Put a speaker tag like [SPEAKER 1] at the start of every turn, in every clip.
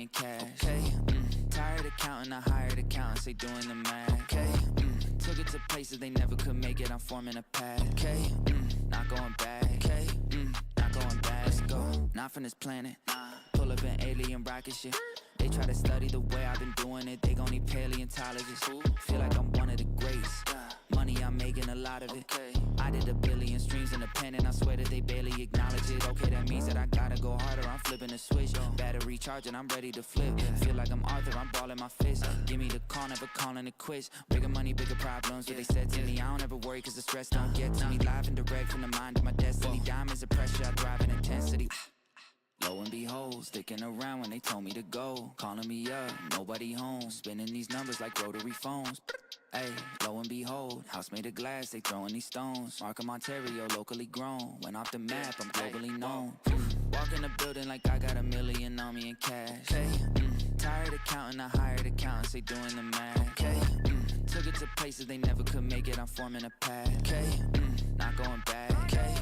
[SPEAKER 1] me in cash. Okay, tired of counting, I hired accountants, they doing the math. Okay, took it to places they never could make it, I'm forming a path. Okay, not going back. Okay, not going back. Let's go, not from this planet. Pull up an alien rocket ship. They try to study the way I've been doing it, they gon' need paleontologists. Feel like I'm one of the greats. Money, I'm making a lot of it. I did 1 billion streams in the pen and I swear that they barely acknowledge it. Okay, that means that I gotta go harder, I'm flipping the switch. Battery charging, I'm ready to flip. Feel like I'm Arthur, I'm balling my fist. Give me the call, never calling it quits. Bigger money, bigger problems, what they said to me. I don't ever worry cause the stress don't get to me. Live and direct from the mind of my destiny. Diamonds of pressure, I thrive in intensity. Lo and behold, sticking around when they told me to go. Calling me up, nobody home. Spinning these numbers like rotary phones. Hey, lo and behold, house made of glass, they throwing these stones. Markham, Ontario, locally grown. Went off the map, I'm globally known. Walk in the building like I got $1 million on me in cash. Okay, tired of counting, I hired accountants, they doing the math. Okay, took it to places they never could make it, I'm forming a path. Okay, not going back. Okay,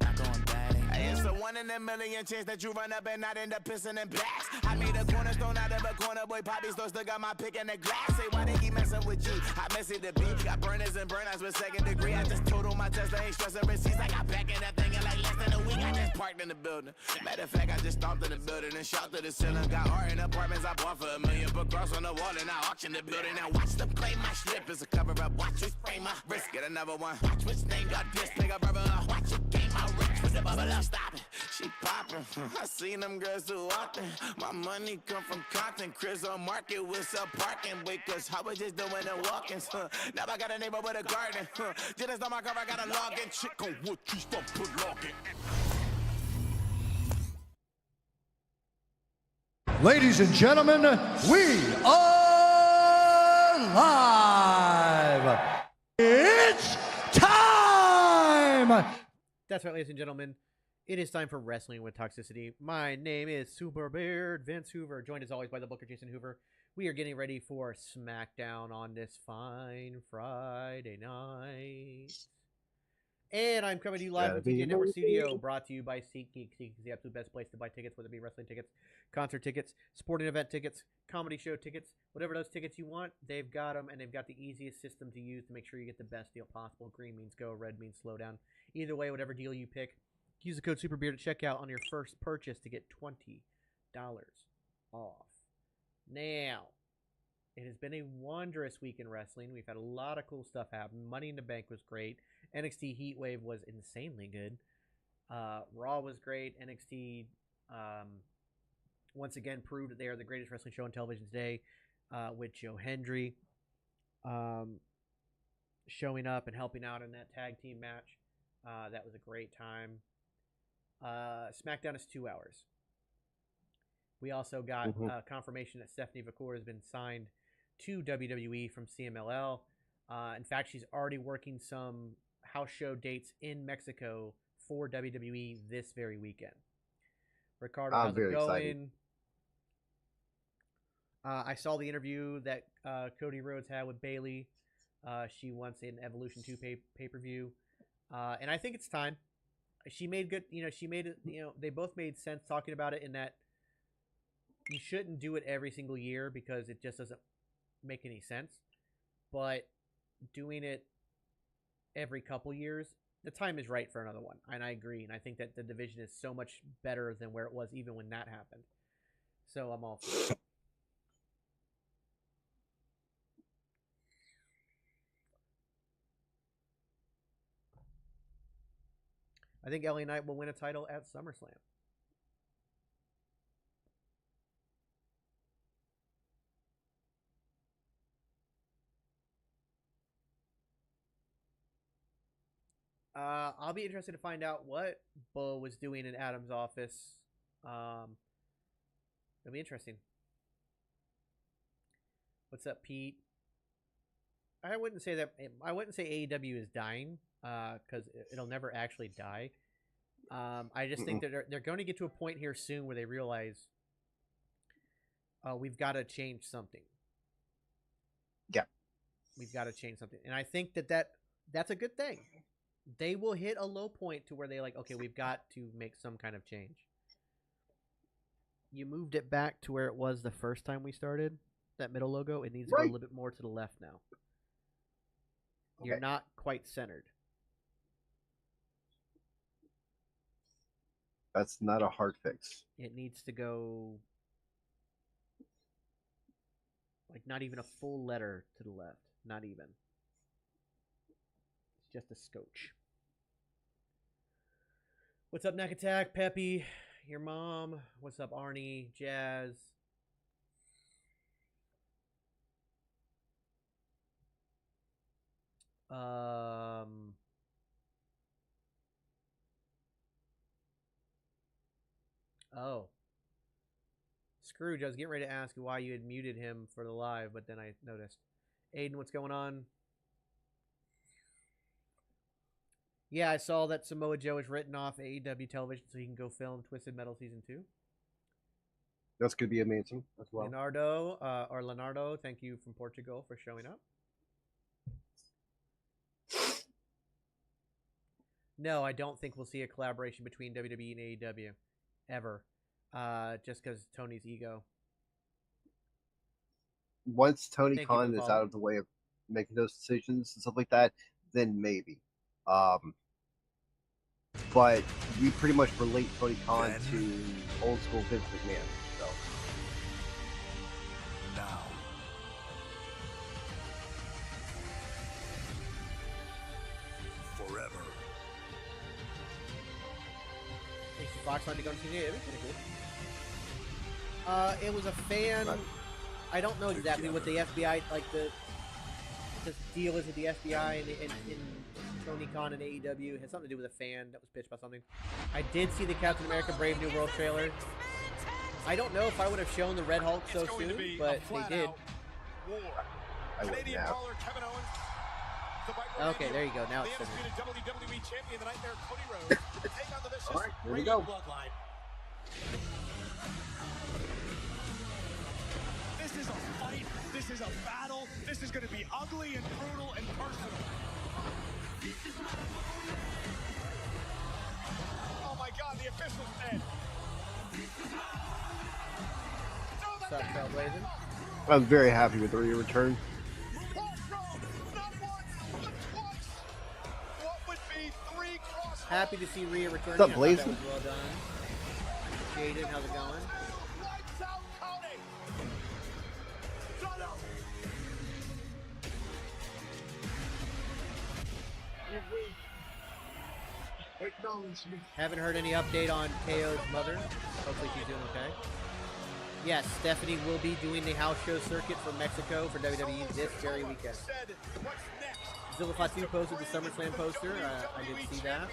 [SPEAKER 1] not going back.
[SPEAKER 2] It's a 1 in a million chance that you run up and not end up pissing in backs. I made a cornerstone out of a corner, boy. Poppy store still got my pick in the glass. Say, why they keep messing with G? I mess it the beat. Got burners and burnouts with 2nd degree. I just total my Tesla, ain't stressing receipts. I got back in that thing in like less than a week. I just parked in the building. Matter of fact, I just stomped in the building and shot to the ceiling. Got art in apartments I bought for $1 million. Put cross on the wall and I auction the building. Now watch them play my strip. It's a cover up. Watch me spray my wrist. Get another one. Watch which name got this. Pick up brother. Watch it game my rich. With the bubble up. Stop it. She poppin', I seen them girls too often. My money come from content, Chris on market with some parking. Wait, cause I was just doing the walk-ins. Now I got a neighbor with a garden. Just on my car, I got a login. Chick on wood trees, don't put login.
[SPEAKER 3] Ladies and gentlemen, we are live. It's time.
[SPEAKER 4] That's right, ladies and gentlemen. It is time for Wrestling with Toxicity. My name is Super Beard Vince Hoover, joined as always by the Booker Jason Hoover. We are getting ready for Smackdown on this fine Friday night. And I'm coming to you live from TJ Network Studio, brought to you by SeatGeek. SeatGeek is the absolute best place to buy tickets, whether it be wrestling tickets, concert tickets, sporting event tickets, comedy show tickets, whatever those tickets you want, they've got them, and they've got the easiest system to use to make sure you get the best deal possible. Green means go, red means slow down. Either way, whatever deal you pick, use the code SUPERBEARD at checkout on your first purchase to get $20 off. Now, it has been a wondrous week in wrestling. We've had a lot of cool stuff happen. Money in the Bank was great. NXT Heatwave was insanely good. Raw was great. NXT once again proved that they are the greatest wrestling show on television today, with Joe Hendry showing up and helping out in that tag team match. That was a great time. SmackDown is 2 hours. We also got confirmation that Stephanie Vacour has been signed to WWE from CMLL. In fact, she's already working some house show dates in Mexico for WWE this very weekend. Ricardo, how's it going? I saw the interview that Cody Rhodes had with Bayley. She wants an Evolution 2 pay-per-view. And I think it's time. She made good, they both made sense talking about it in that you shouldn't do it every single year because it just doesn't make any sense. But doing it every couple years, the time is right for another one. And I agree. And I think that the division is so much better than where it was even when that happened. So I'm all for it. I think LA Knight will win a title at SummerSlam. I'll be interested to find out what Bo was doing in Adam's office. It'll be interesting. What's up, Pete? I wouldn't say AEW is dying, because it'll never actually die. I just think that they're going to get to a point here soon where they realize we've got to change something.
[SPEAKER 5] Yeah,
[SPEAKER 4] we've got to change something, and I think that's a good thing. They will hit a low point to where they like, okay, we've got to make some kind of change. You moved it back to where it was the first time we started. That middle logo, it needs to go a little bit more to the left now.
[SPEAKER 5] Okay.
[SPEAKER 4] You're not quite centered.
[SPEAKER 5] That's not a hard fix.
[SPEAKER 4] It needs to go like not even a full letter to the left. Not even. It's just a scotch. What's up, Neck Attack? Peppy, your mom. What's up, Arnie? Jazz. Oh. Scrooge, I was getting ready to ask why you had muted him for the live, but then I noticed. Aiden, what's going on? Yeah, I saw that Samoa Joe has written off AEW television so he can go film Twisted Metal Season 2.
[SPEAKER 5] That's going to be amazing as well.
[SPEAKER 4] Leonardo, thank you from Portugal for showing up. No, I don't think we'll see a collaboration between WWE and AEW. Ever. Just because Tony's ego.
[SPEAKER 5] Once Tony Khan is out of the way of making those decisions and stuff like that, then maybe. But we pretty much relate Tony Khan to old school Vince McMahon. So.
[SPEAKER 3] Now. Forever.
[SPEAKER 4] Fox wanted to go to see it. It was a fan. I don't know exactly what the FBI, like the deal is with the FBI and Tony Khan and AEW. It has something to do with a fan that was pitched about something. I did see the Captain America Brave New World trailer. I don't know if I would have shown the Red Hulk so soon, but they did.
[SPEAKER 5] I wouldn't have.
[SPEAKER 4] Okay, there you go. Now it's
[SPEAKER 6] the Undisputed WWE Champion, the Nightmare Cody Rhodes, to take on the vicious
[SPEAKER 5] All right, here we go.
[SPEAKER 6] Bloodline. This is a fight. This is a battle. This is going to be ugly and brutal and personal. Oh my God, the official's dead.
[SPEAKER 4] What's up, Trailblazing?
[SPEAKER 5] I'm very happy with the return.
[SPEAKER 4] Happy to see Rhea returning.
[SPEAKER 5] What's up, Blazing?
[SPEAKER 4] Well done. Jaden, how's it going? Haven't heard any update on KO's mother. Hopefully she's doing okay. Yes, Stephanie will be doing the house show circuit for Mexico for WWE this very weekend. Zilla Fatu posted the SummerSlam poster. I did see that.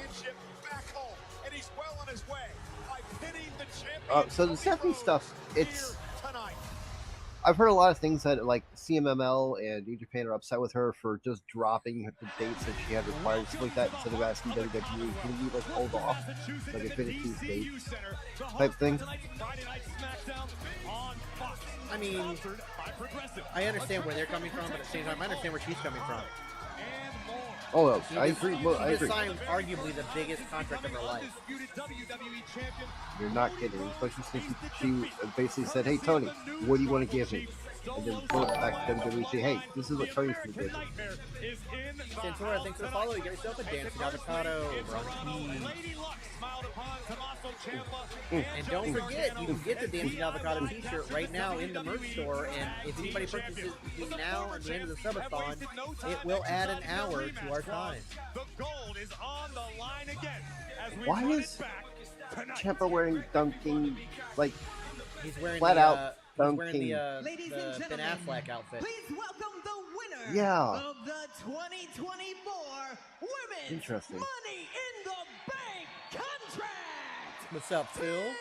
[SPEAKER 5] So the Stephanie stuff, I've heard a lot of things that like CMML and New Japan are upset with her for just dropping the dates that she had required, stuff like that, instead of asking WWE, can you like hold off, like a finish these dates type thing.
[SPEAKER 4] I mean, I understand where they're coming from, but at the same time, I understand where she's coming from.
[SPEAKER 5] Oh, I agree. Well, I
[SPEAKER 4] She
[SPEAKER 5] agree.
[SPEAKER 4] just signed arguably the biggest contract of her life.
[SPEAKER 5] You're not kidding. Especially since she basically said, "Hey Tony, what do you want to give me?" And then pull it back to WWE and say, "Hey, this is what Tony's going to give me."
[SPEAKER 4] Santora, thanks for the follow. You got yourself a dancing avocado. And don't forget, you can get the Dancing Avocado t-shirt right now in the merch store, and if anybody purchases between now and the end of the subathon, it will add an hour to our time.
[SPEAKER 5] Why is Ciampa wearing dunking, like,
[SPEAKER 4] He's wearing
[SPEAKER 5] flat out
[SPEAKER 4] he's wearing
[SPEAKER 5] dunking?
[SPEAKER 4] the Ben Affleck outfit.
[SPEAKER 7] Please welcome the winner
[SPEAKER 5] Yeah.
[SPEAKER 7] of the 2024 Women's
[SPEAKER 5] Interesting.
[SPEAKER 7] Money in the Bank contract.
[SPEAKER 4] What's up, Phil?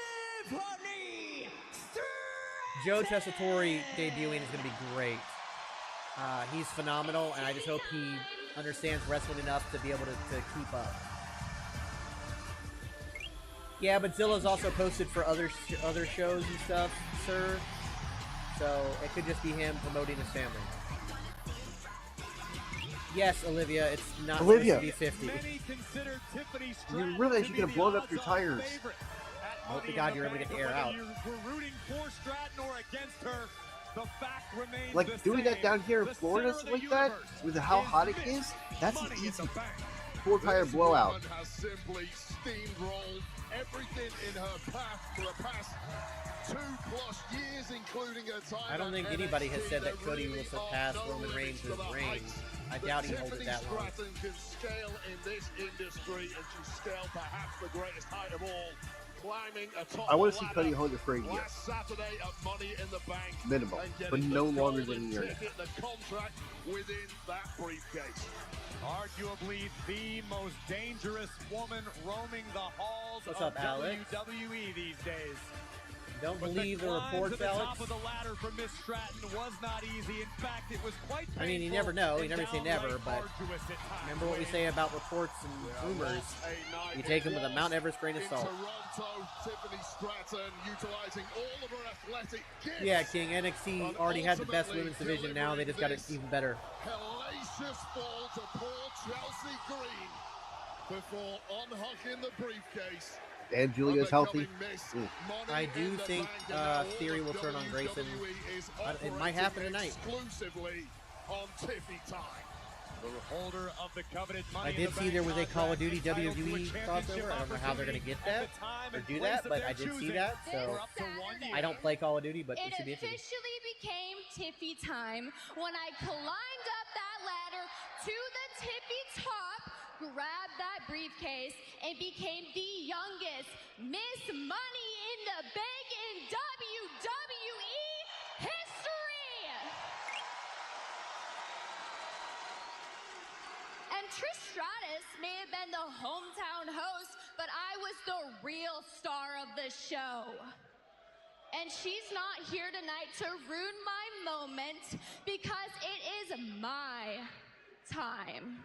[SPEAKER 7] Tiffany Stratton.
[SPEAKER 4] Joe Tessitore debuting is going to be great. He's phenomenal, and I just hope he understands wrestling enough to be able to keep up. Yeah, but Zilla's also posted for other shows and stuff, sir. So it could just be him promoting his family. Yes, Olivia, it's not
[SPEAKER 5] Olivia.
[SPEAKER 4] supposed to be 50.
[SPEAKER 5] You realize you could have blown up your tires.
[SPEAKER 4] Hope to God you're able to get the air out.
[SPEAKER 6] We're rooting for Stratton or against her. The fact remains
[SPEAKER 5] Like
[SPEAKER 6] the
[SPEAKER 5] doing
[SPEAKER 6] same.
[SPEAKER 5] that down here in
[SPEAKER 6] The
[SPEAKER 5] Florida
[SPEAKER 6] center of
[SPEAKER 5] like
[SPEAKER 6] the
[SPEAKER 5] that,
[SPEAKER 6] universe
[SPEAKER 5] with how hot it
[SPEAKER 6] Miss
[SPEAKER 5] is, that's an
[SPEAKER 6] Money in
[SPEAKER 5] easy
[SPEAKER 6] the Bank.
[SPEAKER 5] 4-tire blowout.
[SPEAKER 8] This woman has simply steamrolled everything in her path for the past 2+ years, including her time.
[SPEAKER 4] I don't think anybody has said that Cody will surpass Roman Reigns' reign. I doubt he holds it that long.
[SPEAKER 8] Tiffany Stratton can scale in this industry, and she's scaled perhaps the greatest height of all, climbing atop
[SPEAKER 5] I want
[SPEAKER 8] the
[SPEAKER 5] to see
[SPEAKER 8] ladder
[SPEAKER 5] Cody hold it for a year.
[SPEAKER 8] last Saturday at Money in the Bank.
[SPEAKER 5] Minimum,
[SPEAKER 8] and
[SPEAKER 5] but
[SPEAKER 8] getting
[SPEAKER 5] no
[SPEAKER 8] the
[SPEAKER 5] longer than a
[SPEAKER 8] golden
[SPEAKER 5] year.
[SPEAKER 8] ticket, the contract within that briefcase.
[SPEAKER 6] Arguably the most dangerous woman roaming the halls
[SPEAKER 4] What's
[SPEAKER 6] of
[SPEAKER 4] up, Alex?
[SPEAKER 6] WWE these days.
[SPEAKER 4] Don't
[SPEAKER 6] But
[SPEAKER 4] believe the
[SPEAKER 6] climb
[SPEAKER 4] reports,
[SPEAKER 6] to the
[SPEAKER 4] Alex.
[SPEAKER 6] top of the ladder for Miss Stratton was not easy. In fact, it was quite painful.
[SPEAKER 4] I mean, you never know. You
[SPEAKER 6] and
[SPEAKER 4] never say never,
[SPEAKER 6] downright
[SPEAKER 4] but
[SPEAKER 6] arduous at times.
[SPEAKER 4] remember what we say about reports and rumors. You take them with a Mount Everest grain of
[SPEAKER 8] In
[SPEAKER 4] salt.
[SPEAKER 8] Toronto, Tiffany Stratton utilizing all of her athletic gifts.
[SPEAKER 4] Yeah, King. NXT already had the best women's division. Now they just got it even better.
[SPEAKER 8] Hellacious fall to poor Chelsea Green before unhooking the briefcase.
[SPEAKER 5] And Julia's healthy.
[SPEAKER 4] I do think Theory will turn on Grayson. It might happen tonight.
[SPEAKER 8] Exclusively on Tiffy time.
[SPEAKER 6] The holder of the coveted Money
[SPEAKER 4] I
[SPEAKER 6] in
[SPEAKER 4] did
[SPEAKER 6] the
[SPEAKER 4] see
[SPEAKER 6] Bank
[SPEAKER 4] there was a Call of Duty
[SPEAKER 6] contract title to a
[SPEAKER 4] WWE
[SPEAKER 6] championship
[SPEAKER 4] crossover. I don't know how they're going to get that
[SPEAKER 6] opportunity at the time
[SPEAKER 4] or
[SPEAKER 6] and
[SPEAKER 4] do
[SPEAKER 6] place
[SPEAKER 4] that,
[SPEAKER 6] of
[SPEAKER 4] but
[SPEAKER 6] their
[SPEAKER 4] I did see
[SPEAKER 6] choosing.
[SPEAKER 4] that. So
[SPEAKER 6] For up to 1 year.
[SPEAKER 4] I don't play Call of Duty, but it
[SPEAKER 9] It
[SPEAKER 4] should be interesting.
[SPEAKER 9] officially became Tiffy time when I climbed up that ladder to the tippy top, grabbed that briefcase, and became the youngest Miss Money in the Bank in WWE history. And Trish Stratus may have been the hometown host, but I was the real star of the show. And she's not here tonight to ruin my moment because it is my time.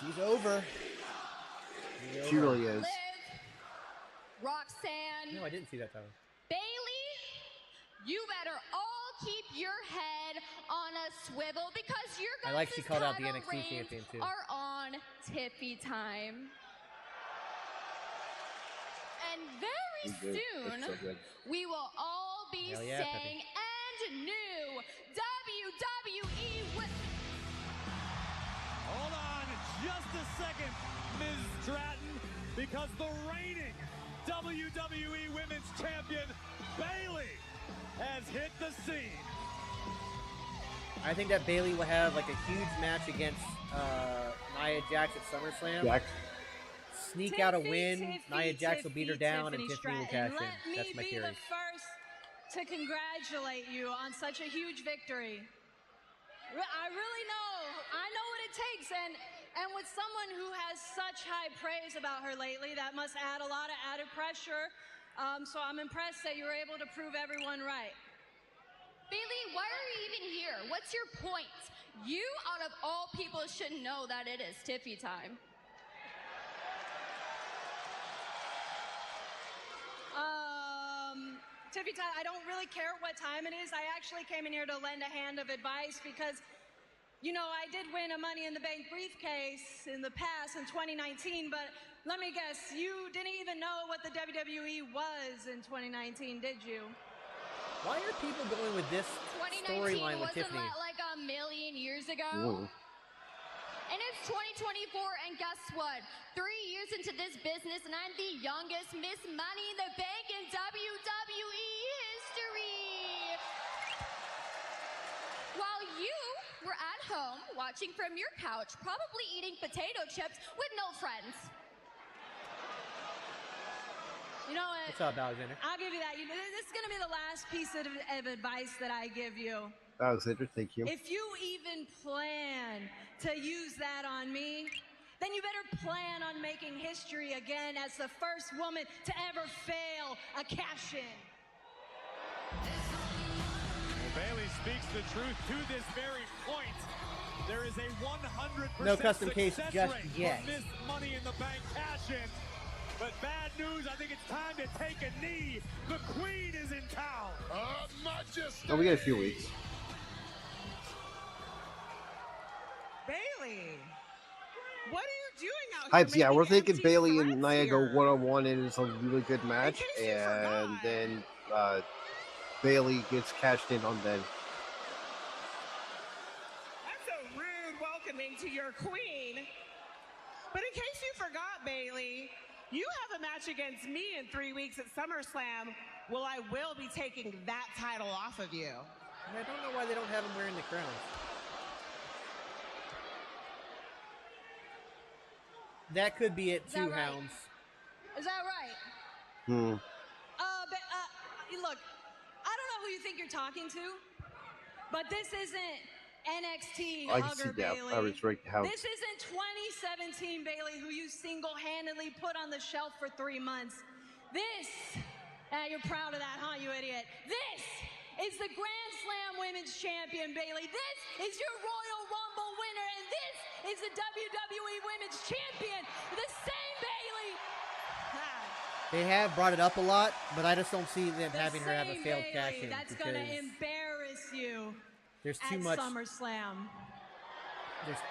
[SPEAKER 4] She's over.
[SPEAKER 5] She really is.
[SPEAKER 9] Liv, Roxanne,
[SPEAKER 4] No, I didn't see that time.
[SPEAKER 9] Bailey, you better all keep your head on a swivel because your
[SPEAKER 4] I like
[SPEAKER 9] guys'
[SPEAKER 4] she called out the
[SPEAKER 9] title
[SPEAKER 4] NXT
[SPEAKER 9] reigns
[SPEAKER 4] champion, too.
[SPEAKER 9] are on Tiffy time. And very
[SPEAKER 5] She's good.
[SPEAKER 9] soon,
[SPEAKER 5] It's so good.
[SPEAKER 9] we will all be
[SPEAKER 4] Hell yeah,
[SPEAKER 9] saying, and new WWE
[SPEAKER 6] Hold on just a second, Ms. Stratton, because the reigning WWE Women's Champion, Bailey, has hit the scene.
[SPEAKER 4] I think that Bailey will have like a huge match against Nia Jax at SummerSlam.
[SPEAKER 5] Jax.
[SPEAKER 4] Sneak out a win.
[SPEAKER 10] Tiffy,
[SPEAKER 4] Nia Jax will beat her down, and Tiffany will cash in.
[SPEAKER 10] Let
[SPEAKER 4] That's my
[SPEAKER 10] me be
[SPEAKER 4] theory.
[SPEAKER 10] the first to congratulate you on such a huge victory. I really know. I know what it takes, and with someone who has such high praise about her lately, that must add a lot of added pressure. So I'm impressed that you were able to prove everyone right.
[SPEAKER 9] Bailey, why are you even here? What's your point? You, out of all people, should know that it is Tiffy time.
[SPEAKER 10] Tiffy, I don't really care what time it is. I actually came in here to lend a hand of advice because, you know, I did win a Money in the Bank briefcase in the past in 2019, but let me guess, you didn't even know what the WWE was in 2019, did you?
[SPEAKER 4] Why are people going with this
[SPEAKER 9] 2019
[SPEAKER 4] storyline with
[SPEAKER 9] wasn't
[SPEAKER 4] Tiffany?
[SPEAKER 9] that like a million years ago?
[SPEAKER 5] Ooh.
[SPEAKER 9] And it's 2024, and guess what? 3 years into this business, and I'm the youngest Miss Money in the Bank in WWE history. While you were at home watching from your couch, probably eating potato chips with no friends.
[SPEAKER 10] You know what?
[SPEAKER 4] What's up, Alexander?
[SPEAKER 10] I'll give you that. This is going to be the last piece of advice that I give you.
[SPEAKER 5] Alexander, thank you.
[SPEAKER 10] If you even plan to use that on me, then you better plan on making history again as the first woman to ever fail a cash-in.
[SPEAKER 6] Well, Bailey speaks the truth to this very point. There is a 100%
[SPEAKER 4] No custom case
[SPEAKER 6] success
[SPEAKER 4] just
[SPEAKER 6] rate
[SPEAKER 4] yet.
[SPEAKER 6] for Miss Money in the Bank cash-in. But bad news, I think it's time to take a knee. The Queen is in town.
[SPEAKER 8] Majesty.
[SPEAKER 5] Oh, we got a few weeks.
[SPEAKER 10] Bailey,
[SPEAKER 11] What are you doing out
[SPEAKER 5] Hypes,
[SPEAKER 11] here?
[SPEAKER 5] yeah, we're thinking
[SPEAKER 11] empty
[SPEAKER 5] Bailey and
[SPEAKER 11] threats
[SPEAKER 5] Nia go
[SPEAKER 11] here?
[SPEAKER 5] one-on-one, and it's a really good match, and then Bailey gets cashed in on then.
[SPEAKER 11] That's a rude welcoming to your queen. But in case you forgot, Bailey, you have a match against me in 3 weeks at SummerSlam. Well, I will be taking that title off of you.
[SPEAKER 4] I don't know why they don't have him wearing the crown. That could be it too,
[SPEAKER 10] right?
[SPEAKER 4] Hounds.
[SPEAKER 10] Is that right? Look, I don't know who you think you're talking to, but this isn't NXT
[SPEAKER 5] I can see
[SPEAKER 10] Hugger
[SPEAKER 5] that.
[SPEAKER 10] Bailey.
[SPEAKER 5] I respect how.
[SPEAKER 10] This isn't 2017 Bailey, who you single-handedly put on the shelf for 3 months. This, you're proud of that, huh, you idiot? This is the Grand Slam Women's Champion, Bailey. This is your Royal Rumble winner, and this is the WWE Women's Champion, the same Bailey.
[SPEAKER 4] They have brought it up a lot, but I just don't see them
[SPEAKER 10] The
[SPEAKER 4] having her have a
[SPEAKER 10] same
[SPEAKER 4] failed
[SPEAKER 10] Bayley
[SPEAKER 4] cash-in
[SPEAKER 10] that's
[SPEAKER 4] because
[SPEAKER 10] gonna embarrass you
[SPEAKER 4] there's too
[SPEAKER 10] at
[SPEAKER 4] much.
[SPEAKER 10] SummerSlam.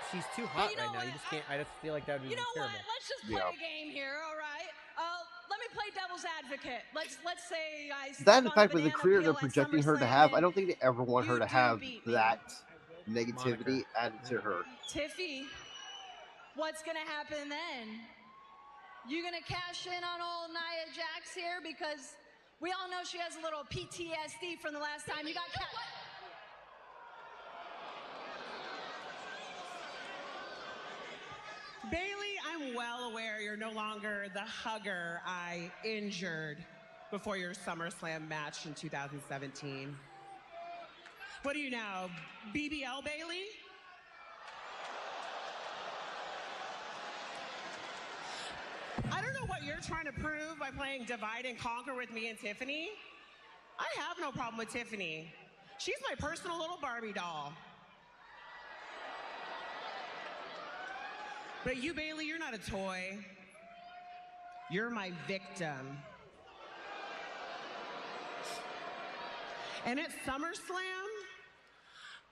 [SPEAKER 4] She's too hot
[SPEAKER 10] you know
[SPEAKER 4] right now.
[SPEAKER 10] what?
[SPEAKER 4] You just can't. I just feel like that would be
[SPEAKER 10] You know
[SPEAKER 4] terrible.
[SPEAKER 10] what? Let's just play a game here, all right? Let me play devil's advocate. Let's say I.
[SPEAKER 5] That, in
[SPEAKER 10] step on
[SPEAKER 5] fact,
[SPEAKER 10] a
[SPEAKER 5] with the
[SPEAKER 10] banana
[SPEAKER 5] career
[SPEAKER 10] peel
[SPEAKER 5] they're
[SPEAKER 10] at
[SPEAKER 5] projecting her to
[SPEAKER 10] SummerSlam
[SPEAKER 5] have, I
[SPEAKER 10] and
[SPEAKER 5] don't think they ever want her
[SPEAKER 10] you
[SPEAKER 5] to
[SPEAKER 10] do
[SPEAKER 5] have
[SPEAKER 10] beat me.
[SPEAKER 5] that negativity added to her.
[SPEAKER 10] Tiffy, what's gonna happen then? You gonna cash in on old Nia Jax here because we all know she has a little PTSD from the last time you got
[SPEAKER 11] Bailey, I'm well aware you're no longer the hugger I injured before your SummerSlam match in 2017. What do you know, BBL Bailey? I don't know what you're trying to prove by playing divide and conquer with me and Tiffany. I have no problem with Tiffany. She's my personal little Barbie doll. But you, Bailey, you're not a toy. You're my victim. And at SummerSlam,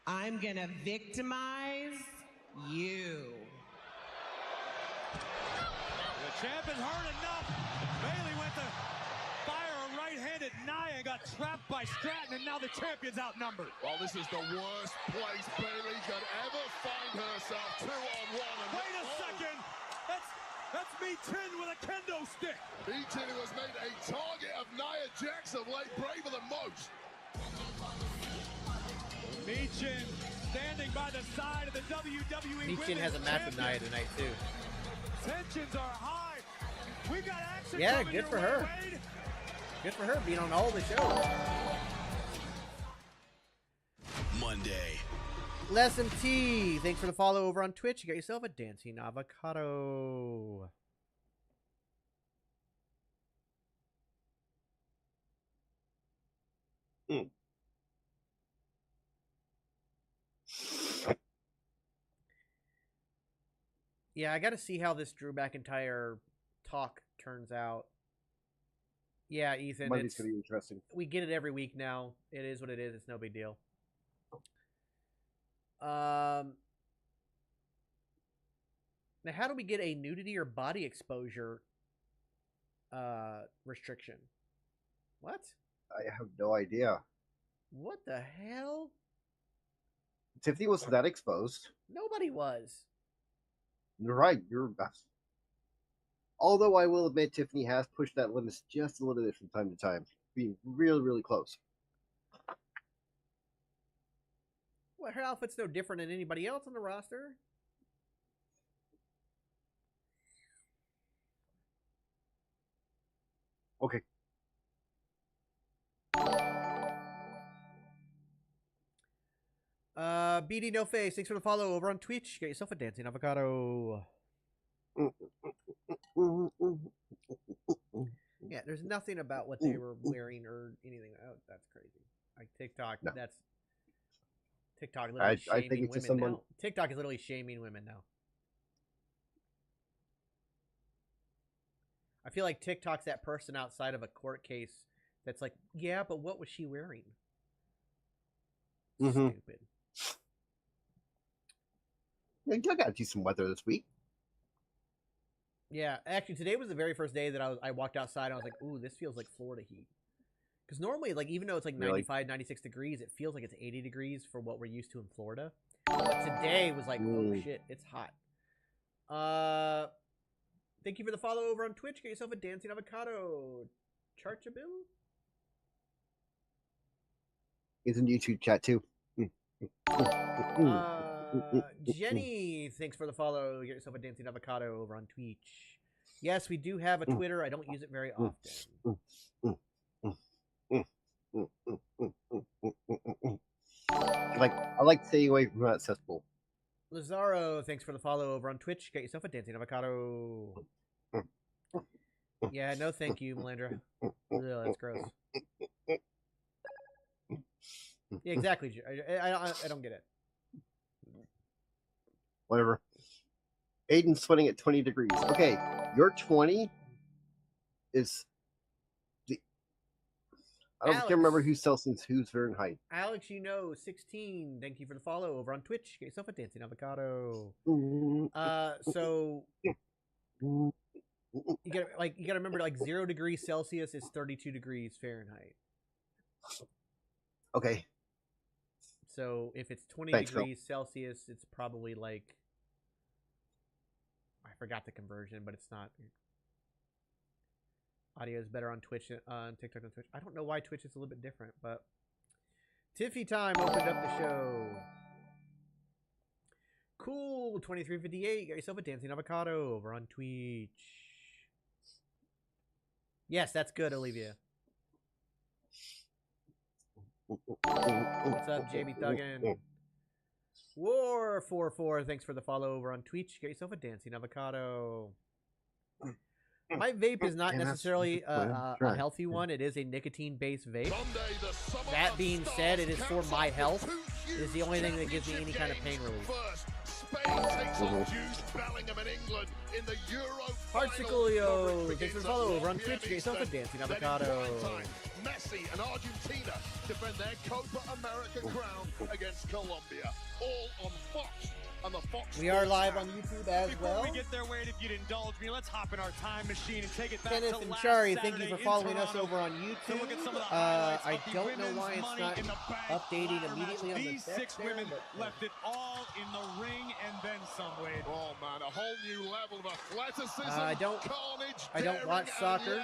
[SPEAKER 11] I'm gonna victimize you.
[SPEAKER 6] The champ is hurt enough. Bailey went to fire a right-handed Nia and got trapped by Stratton, and now the champion's outnumbered.
[SPEAKER 8] Well, this is the worst place Bailey could ever find herself, 2-on-1.
[SPEAKER 6] Wait a second. That's Me-Chin with a kendo stick.
[SPEAKER 8] Me-Chin, who has made a target of Nia Jax of late, braver than most.
[SPEAKER 6] Me-Chin standing by the side of the WWE
[SPEAKER 4] Me-Chin has a match with Nia tonight too.
[SPEAKER 6] Tensions are high. We got action.
[SPEAKER 4] Yeah,
[SPEAKER 6] coming
[SPEAKER 4] good for
[SPEAKER 6] your
[SPEAKER 4] her.
[SPEAKER 6] way, Wade.
[SPEAKER 4] Good for her being on all the shows.
[SPEAKER 12] Monday.
[SPEAKER 4] Lesson T, thanks for the follow over on Twitch. You got yourself a dancing avocado. Yeah, I got to see how this Drew McIntyre talk turns out. Yeah, Ethan,
[SPEAKER 5] Monday's gonna be interesting.
[SPEAKER 4] We get it every week now. It is what it is. It's no big deal. Now, how do we get a nudity or body exposure restriction? What?
[SPEAKER 5] I have no idea.
[SPEAKER 4] What the hell?
[SPEAKER 5] Tiffany wasn't that exposed.
[SPEAKER 4] Nobody was.
[SPEAKER 5] You're right. You're. Although I will admit, Tiffany has pushed that limits just a little bit from time to time, being really, really close.
[SPEAKER 4] Well, her outfit's no different than anybody else on the roster.
[SPEAKER 5] Okay.
[SPEAKER 4] BD No Face, thanks for the follow over on Twitch. Get yourself a dancing avocado. Yeah, there's nothing about what they were wearing or anything. Oh, that's crazy. Like TikTok,
[SPEAKER 5] No.
[SPEAKER 4] that's TikTok literally
[SPEAKER 5] I
[SPEAKER 4] shaming
[SPEAKER 5] think it's just
[SPEAKER 4] women
[SPEAKER 5] someone.
[SPEAKER 4] now. TikTok is literally shaming women now. I feel like TikTok's that person outside of a court case that's like, yeah, but what was she wearing? Stupid.
[SPEAKER 5] Yeah, I got to do some weather this week.
[SPEAKER 4] Yeah, actually, today was the very first day that I walked outside and I was like, ooh, this feels like Florida heat. Because normally, like, even though it's like 95, 96 degrees, it feels like it's 80 degrees for what we're used to in Florida. But today was like, oh shit, it's hot. Thank you for the follow over on Twitch. Get yourself a dancing avocado. Charchabill?
[SPEAKER 5] He's in YouTube chat too.
[SPEAKER 4] Jenny, thanks for the follow. Get yourself a dancing avocado over on Twitch. Yes, we do have a Twitter. I don't use it very often.
[SPEAKER 5] I like staying away from that cesspool.
[SPEAKER 4] Lazaro, thanks for the follow over on Twitch. Get yourself a dancing avocado. Yeah, no thank you, Melandra. Ugh, that's gross. Yeah, exactly. I don't get it.
[SPEAKER 5] Whatever. Aiden's sweating at 20 degrees. Okay, your 20 is the... I can't remember who's Celsius, who's Fahrenheit.
[SPEAKER 4] Alex, 16. Thank you for the follow over on Twitch. Get yourself a dancing avocado. So you gotta remember, like, 0 degrees Celsius is 32 degrees Fahrenheit.
[SPEAKER 5] Okay.
[SPEAKER 4] So if it's 20 degrees Celsius, it's probably like, I forgot the conversion, but it's not. Audio is better on Twitch, on TikTok and Twitch. I don't know why Twitch is a little bit different, but Tiffy time opened up the show. Cool, 2358. Got yourself a dancing avocado over on Twitch. Yes, that's good, Olivia. What's up, JB Thuggin? War44, thanks for the follow over on Twitch. Get yourself a dancing avocado. My vape is not necessarily a healthy one. It is a nicotine-based vape. That being said, it is for my health. It is the only thing that gives me any kind of pain relief. Hartsicolio, thanks for the follow over on Twitch. Get yourself a dancing avocado.
[SPEAKER 8] Messi and Argentina defend their Copa America crown against Colombia. All on Fox. On the Fox.
[SPEAKER 4] We are live on YouTube as well.
[SPEAKER 6] Before we get there, Wade, if you'd indulge me, let's hop in our time machine and take it back
[SPEAKER 4] Kenneth
[SPEAKER 6] to
[SPEAKER 4] and
[SPEAKER 6] last
[SPEAKER 4] Shari,
[SPEAKER 6] Saturday
[SPEAKER 4] thank you for following us over on
[SPEAKER 6] to look at
[SPEAKER 4] YouTube.
[SPEAKER 6] some of the highlights
[SPEAKER 4] I
[SPEAKER 6] of the
[SPEAKER 4] don't know
[SPEAKER 6] women's
[SPEAKER 4] why it's
[SPEAKER 6] Money
[SPEAKER 4] not
[SPEAKER 6] in the Bank
[SPEAKER 4] updating
[SPEAKER 6] ladder
[SPEAKER 4] immediately
[SPEAKER 6] match.
[SPEAKER 4] on the
[SPEAKER 6] These
[SPEAKER 4] text
[SPEAKER 6] 6
[SPEAKER 4] there,
[SPEAKER 6] women
[SPEAKER 4] but
[SPEAKER 6] left it all in the ring and then some, Wade.
[SPEAKER 8] Oh man, a whole new level of athleticism.
[SPEAKER 4] I don't watch soccer,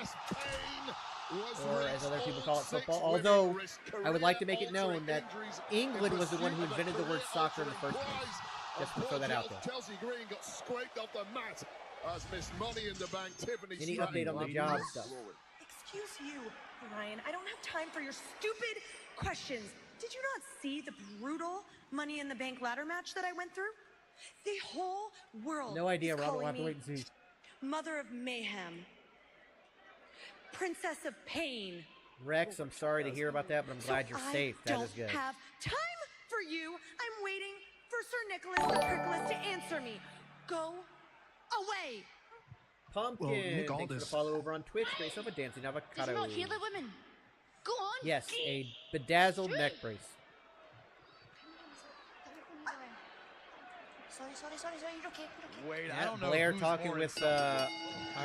[SPEAKER 4] or as other people call it, football. Although I would like to make it known that England was the one who invented the word soccer in the first place. Just to throw that out there.
[SPEAKER 8] Chelsea Green got scraped off the mat as Miss Money in the Bank Tiffany
[SPEAKER 4] Any
[SPEAKER 8] Stratton
[SPEAKER 4] update on the job stuff?
[SPEAKER 13] Excuse you, Ryan. I don't have time for your stupid questions. Did you not see the brutal Money in the Bank ladder match that I went through? The whole world.
[SPEAKER 4] No idea,
[SPEAKER 13] is
[SPEAKER 4] Rob. We'll
[SPEAKER 13] calling
[SPEAKER 4] have to
[SPEAKER 13] me
[SPEAKER 4] wait and see.
[SPEAKER 13] Mother of Mayhem. Princess of Pain.
[SPEAKER 4] Rex, I'm sorry to hear about that, but I'm glad you're safe. That is good.
[SPEAKER 13] I don't have time for you. I'm waiting for Sir Nicholas the Prickles to answer me. Go away.
[SPEAKER 4] Pumpkin, thanks for the follow over on Twitch. Get yourself a dancing avocado.
[SPEAKER 9] It's about healing women. Go on.
[SPEAKER 4] Yes, a bedazzled neck brace.
[SPEAKER 9] Sorry. You're okay.
[SPEAKER 6] Wade,
[SPEAKER 4] Yeah,
[SPEAKER 6] I don't know.
[SPEAKER 4] Blair
[SPEAKER 6] who's
[SPEAKER 4] talking
[SPEAKER 6] more
[SPEAKER 4] with
[SPEAKER 6] insulted.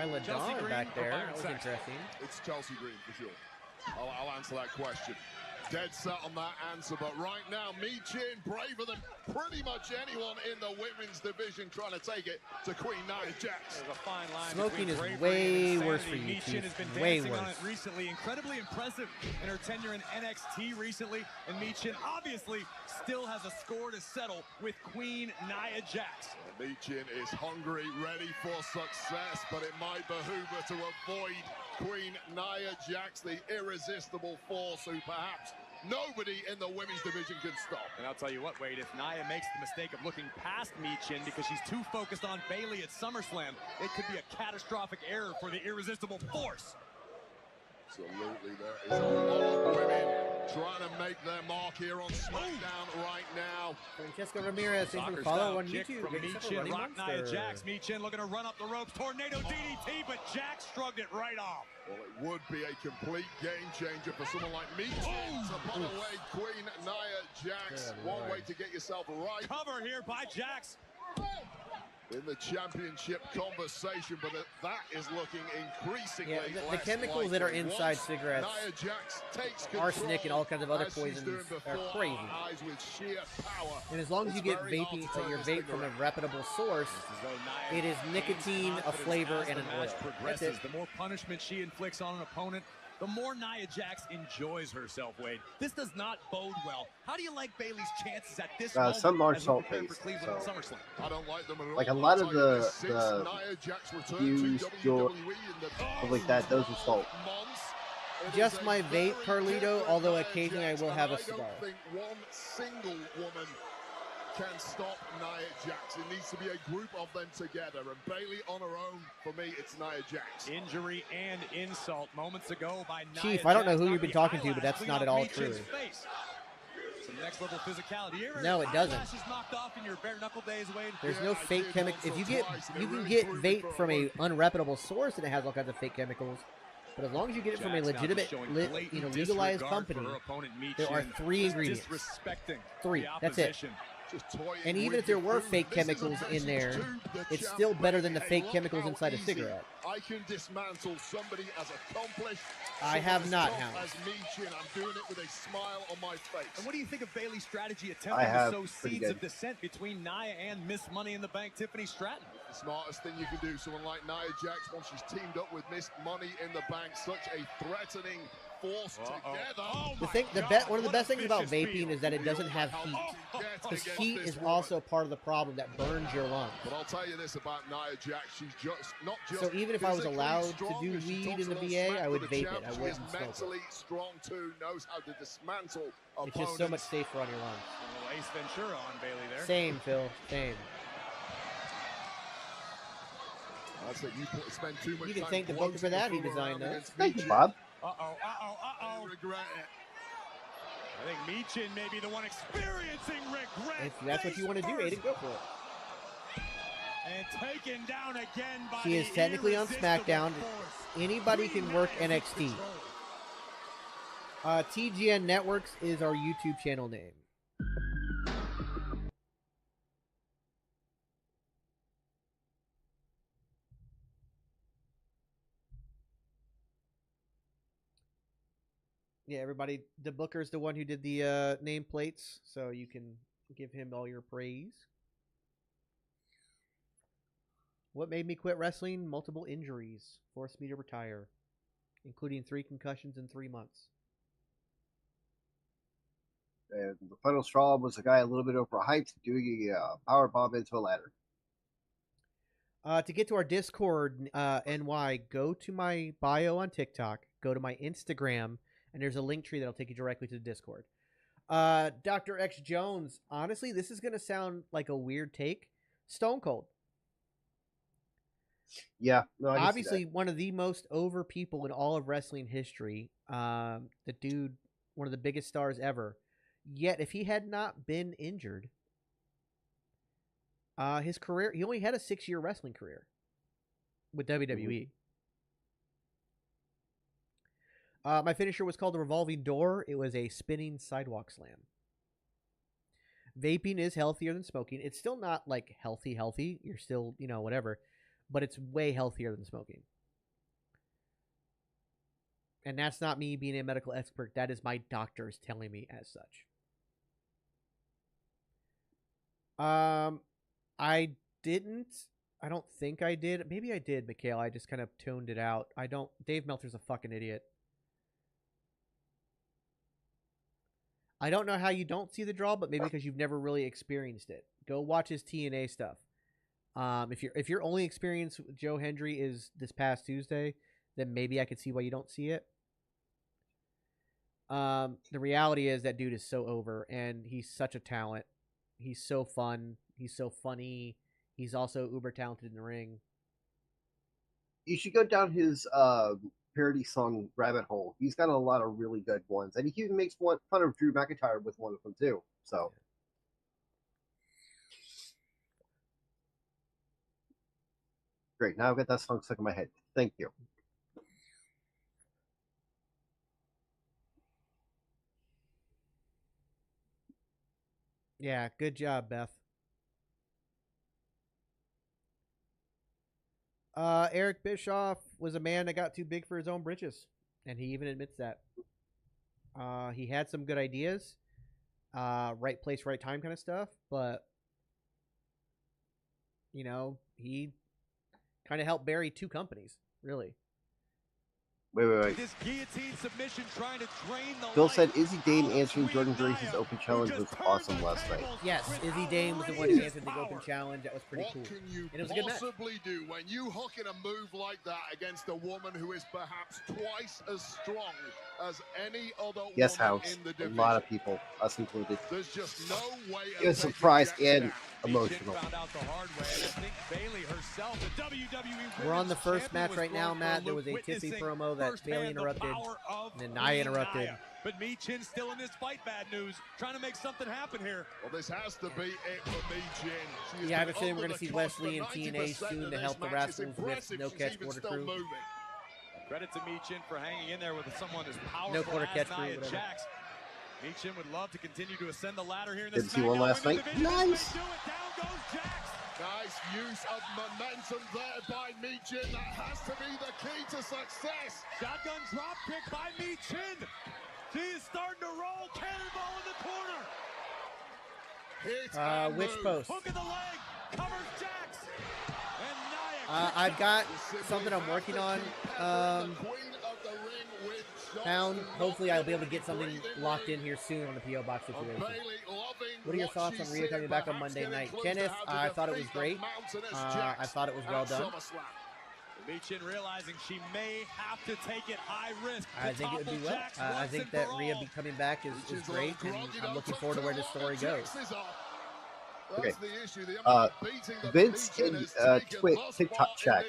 [SPEAKER 4] Isla
[SPEAKER 6] Chelsea
[SPEAKER 4] Dawn
[SPEAKER 6] Green
[SPEAKER 4] back there.
[SPEAKER 6] or
[SPEAKER 4] That was
[SPEAKER 6] Byron
[SPEAKER 4] interesting.
[SPEAKER 8] It's Chelsea Green for sure. I'll answer that question. Dead set on that answer, but right now, Michin braver than pretty much anyone in the women's division trying to take it to Queen Nia Jax.
[SPEAKER 6] There's a fine line.
[SPEAKER 4] Smoking is
[SPEAKER 6] between
[SPEAKER 4] way
[SPEAKER 6] bravery and
[SPEAKER 4] worse for you,
[SPEAKER 6] Michin
[SPEAKER 4] Chief.
[SPEAKER 6] has been
[SPEAKER 4] Way
[SPEAKER 6] dancing on
[SPEAKER 4] worse.
[SPEAKER 6] it recently. Incredibly impressive in her tenure in NXT recently. And Michin obviously still has a score to settle with Queen Nia Jax.
[SPEAKER 8] Michin is hungry, ready for success, but it might behoove her to avoid Queen Nia Jax, the irresistible force who perhaps nobody in the women's division can stop.
[SPEAKER 6] And I'll tell you what, Wade, if Nia makes the mistake of looking past Michin because she's too focused on Bayley at SummerSlam, it could be a catastrophic error for the irresistible force.
[SPEAKER 8] Absolutely, there is a lot of women trying to make their mark here on SmackDown right now.
[SPEAKER 4] Francesca Ramirez, thanks for the
[SPEAKER 6] Soccer
[SPEAKER 4] follow
[SPEAKER 6] style
[SPEAKER 4] on
[SPEAKER 6] kick
[SPEAKER 4] YouTube.
[SPEAKER 6] from
[SPEAKER 4] Get yourself a
[SPEAKER 6] Michin,
[SPEAKER 4] running
[SPEAKER 6] rock Nia
[SPEAKER 4] monster.
[SPEAKER 6] Jax. Michin looking to run up the ropes. Tornado DDT, but Jax shrugged it right off.
[SPEAKER 8] Well, it would be a complete game changer for someone like Michin to put away Queen Nia Jax.
[SPEAKER 4] Good
[SPEAKER 8] One
[SPEAKER 4] Lord.
[SPEAKER 8] way to get yourself right.
[SPEAKER 6] Cover here by Jax.
[SPEAKER 8] in the championship conversation, but that is looking increasingly
[SPEAKER 4] the chemicals that are inside cigarettes, arsenic and all kinds of other poisons are crazy. And as long as you get your vape from a reputable source, it is nicotine, a flavor, and an oil. That's it.
[SPEAKER 6] The more punishment she inflicts on an opponent, the more Nia Jax enjoys herself, Wade. This does not bode well. How do you like Bayley's chances at this moment?
[SPEAKER 5] Some are salt-based, so
[SPEAKER 8] I don't like them at all.
[SPEAKER 5] like a lot of the fused stuff like that, those are salt.
[SPEAKER 4] Just my vape, Carlito, although occasionally I will have a cigar.
[SPEAKER 8] I don't think one single woman can stop Nia Jax. It needs to be a group of them together, and Bayley on her own, for me, it's Nia Jax.
[SPEAKER 6] Injury and insult moments ago by Nia
[SPEAKER 4] Chief, I don't know who you've been talking to, but that's not at all true.
[SPEAKER 6] Some next level physicality.
[SPEAKER 4] No, it doesn't.
[SPEAKER 6] Knocked off in your bare knuckle days, Wade.
[SPEAKER 4] There's no fake chemical. If you can get vape from a unreputable source, and it has all kinds of fake chemicals. But as long as you get it from a legitimate, legalized company, there are 3 ingredients. 3. That's it. And even if there were fake chemicals in there, it's still better than the fake chemicals inside a cigarette.
[SPEAKER 8] I can dismantle somebody as accomplished.
[SPEAKER 4] I have not,
[SPEAKER 8] as me, Chin. I'm doing it with a smile on my face.
[SPEAKER 6] And what do you think of Bayley's strategy attempting to sow seeds of dissent between Nia and Miss Money in the Bank, Tiffany Stratton?
[SPEAKER 8] The smartest thing you can do. Someone like Nia Jax, once she's teamed up with Miss Money in the Bank, such a threatening force together.
[SPEAKER 4] One of the best things about vaping is that it doesn't have heat. Because heat is also part of the problem that burns your lungs.
[SPEAKER 8] But I'll tell you this about Nia Jax, she's just not just.
[SPEAKER 4] So even if I was allowed to do weed in the VA, I would vape it. I wouldn't smoke
[SPEAKER 8] mentally
[SPEAKER 4] it.
[SPEAKER 8] strong too, knows how to dismantle opponents.
[SPEAKER 4] It's just so much safer on your lungs.
[SPEAKER 6] A little Ace Ventura on Bayley there.
[SPEAKER 4] Same, Phil. Same.
[SPEAKER 8] That's it. You spend too much
[SPEAKER 4] you can
[SPEAKER 8] time
[SPEAKER 4] thank the booker for that. He designed those.
[SPEAKER 5] Thank you, Bob.
[SPEAKER 8] I regret it.
[SPEAKER 6] I think Michin may be the one experiencing regret.
[SPEAKER 4] If that's what you want to do, Aiden, go for it.
[SPEAKER 6] And taken down again by
[SPEAKER 4] she is technically on Smackdown. Anybody can work NXT. TGN Networks is our YouTube channel name. Yeah, everybody, the Booker's the one who did the nameplates, so you can give him all your praise. What made me quit wrestling? Multiple injuries forced me to retire, including 3 concussions in 3 months.
[SPEAKER 5] And the final straw was a guy a little bit overhyped doing a power bomb into a ladder.
[SPEAKER 4] To get to our Discord, NY, go to my bio on TikTok, go to my Instagram, and there's a link tree that'll take you directly to the Discord. Dr. X Jones, honestly, this is going to sound like a weird take. Stone Cold.
[SPEAKER 5] Yeah. No, I
[SPEAKER 4] obviously one of the most over people in all of wrestling history. The dude, one of the biggest stars ever. Yet, if he had not been injured, his career, he only had a 6-year wrestling career with WWE. My finisher was called the Revolving Door. It was a spinning sidewalk slam. Vaping is healthier than smoking. It's still not like healthy. You're still, whatever. But it's way healthier than smoking. And that's not me being a medical expert. That is my doctors telling me as such. I don't think I did. Maybe I did, Mikhail. I just kind of toned it out. Dave Meltzer's a fucking idiot. I don't know how you don't see the draw, but maybe because you've never really experienced it. Go watch his TNA stuff. If your only experience with Joe Hendry is this past Tuesday, then maybe I could see why you don't see it. The reality is that dude is so over, and he's such a talent. He's so fun. He's so funny. He's also uber talented in the ring.
[SPEAKER 5] You should go down his parody song rabbit hole. He's got a lot of really good ones, and he even makes fun of Drew McIntyre with one of them too. So great. Now I've got that song stuck in my head. Thank you.
[SPEAKER 4] Yeah, good job, Beth. Eric Bischoff was a man that got too big for his own britches, and he even admits that. He had some good ideas, right place, right time kind of stuff, but you know, he kind of helped bury two companies, really.
[SPEAKER 5] Wait.
[SPEAKER 6] This guillotine submission trying to drain the
[SPEAKER 5] Bill
[SPEAKER 6] life
[SPEAKER 5] said Izzy Dane
[SPEAKER 6] out of
[SPEAKER 5] answering Jordan
[SPEAKER 6] Sweet
[SPEAKER 5] Grace's
[SPEAKER 6] Nia,
[SPEAKER 5] open
[SPEAKER 6] who
[SPEAKER 5] challenge
[SPEAKER 6] just
[SPEAKER 5] was
[SPEAKER 6] turned
[SPEAKER 5] awesome
[SPEAKER 6] the
[SPEAKER 5] last night.
[SPEAKER 6] tables
[SPEAKER 4] Yes,
[SPEAKER 6] with
[SPEAKER 4] Izzy Dane was the one who answered the open challenge. That was pretty
[SPEAKER 8] What
[SPEAKER 4] cool.
[SPEAKER 8] can you
[SPEAKER 4] And it was a good match.
[SPEAKER 8] possibly do when you hook in a move like that against a woman who is perhaps twice as strong as any other
[SPEAKER 5] Yes,
[SPEAKER 8] woman
[SPEAKER 5] House.
[SPEAKER 8] in the
[SPEAKER 5] A
[SPEAKER 8] division?
[SPEAKER 5] lot of people, us included.
[SPEAKER 8] There's just no way of
[SPEAKER 5] It was
[SPEAKER 8] taking
[SPEAKER 5] surprised
[SPEAKER 8] Jax
[SPEAKER 5] and
[SPEAKER 8] down.
[SPEAKER 5] emotional.
[SPEAKER 6] Found out the hard way, and I think Bayley herself, the WWE
[SPEAKER 4] We're on the
[SPEAKER 6] Women's
[SPEAKER 4] first
[SPEAKER 6] Champion,
[SPEAKER 4] match
[SPEAKER 6] was
[SPEAKER 4] right now,
[SPEAKER 6] thrown for
[SPEAKER 4] Matt.
[SPEAKER 6] a
[SPEAKER 4] There
[SPEAKER 6] loop,
[SPEAKER 4] was a Tiffy
[SPEAKER 6] witnessing
[SPEAKER 4] promo that
[SPEAKER 6] firsthand
[SPEAKER 4] Bayley
[SPEAKER 6] the
[SPEAKER 4] interrupted,
[SPEAKER 6] power of
[SPEAKER 4] and then Nia interrupted.
[SPEAKER 6] Nia. But Michin still in this fight, bad news, trying to make something happen here.
[SPEAKER 8] Well, this has to be it for Michin. She has
[SPEAKER 4] Yeah, I have
[SPEAKER 8] been
[SPEAKER 4] a feeling we're
[SPEAKER 8] under
[SPEAKER 4] going to see
[SPEAKER 8] the cosh
[SPEAKER 4] Wesley
[SPEAKER 8] for
[SPEAKER 4] and TNA
[SPEAKER 8] 90%
[SPEAKER 4] soon
[SPEAKER 8] of
[SPEAKER 4] to
[SPEAKER 8] this
[SPEAKER 4] help the
[SPEAKER 8] match. It's
[SPEAKER 4] Rascals with
[SPEAKER 8] impressive
[SPEAKER 4] No
[SPEAKER 8] she's
[SPEAKER 4] Catch
[SPEAKER 8] even
[SPEAKER 4] Border
[SPEAKER 8] still
[SPEAKER 4] Crew.
[SPEAKER 8] moving.
[SPEAKER 6] Credit to Michin for hanging in there with someone as powerful
[SPEAKER 4] No Quarter
[SPEAKER 6] as
[SPEAKER 4] Catch Crew,
[SPEAKER 6] Nia
[SPEAKER 4] whatever.
[SPEAKER 6] Jax. Michin would love to continue to ascend the ladder here in
[SPEAKER 5] Didn't
[SPEAKER 6] the
[SPEAKER 5] see one
[SPEAKER 6] SmackDown
[SPEAKER 5] last
[SPEAKER 6] Women's
[SPEAKER 5] night.
[SPEAKER 6] Division.
[SPEAKER 5] Nice.
[SPEAKER 6] This may do it. Down goes Jax.
[SPEAKER 8] Nice use of momentum there by Michin. That has to be the key to success.
[SPEAKER 6] Shotgun drop kick by Michin. She is starting to roll. Cannonball in the corner.
[SPEAKER 8] Hit and
[SPEAKER 4] Which
[SPEAKER 8] move.
[SPEAKER 4] post?
[SPEAKER 6] Hook of the leg. Covers Jax. And Nia.
[SPEAKER 4] I've got something I'm working on. Pound. Hopefully, I'll be able to get something locked in here soon on the PO box situation. What are your thoughts on Rhea coming back on Monday night? Kenneth, I thought it was great. I thought it was well done.
[SPEAKER 6] Michin realizing she may have to take it high risk.
[SPEAKER 4] I think it would be well. I think that Rhea be coming back is great, and I'm looking forward to where this story goes.
[SPEAKER 5] Okay. Vince and TikTok chat.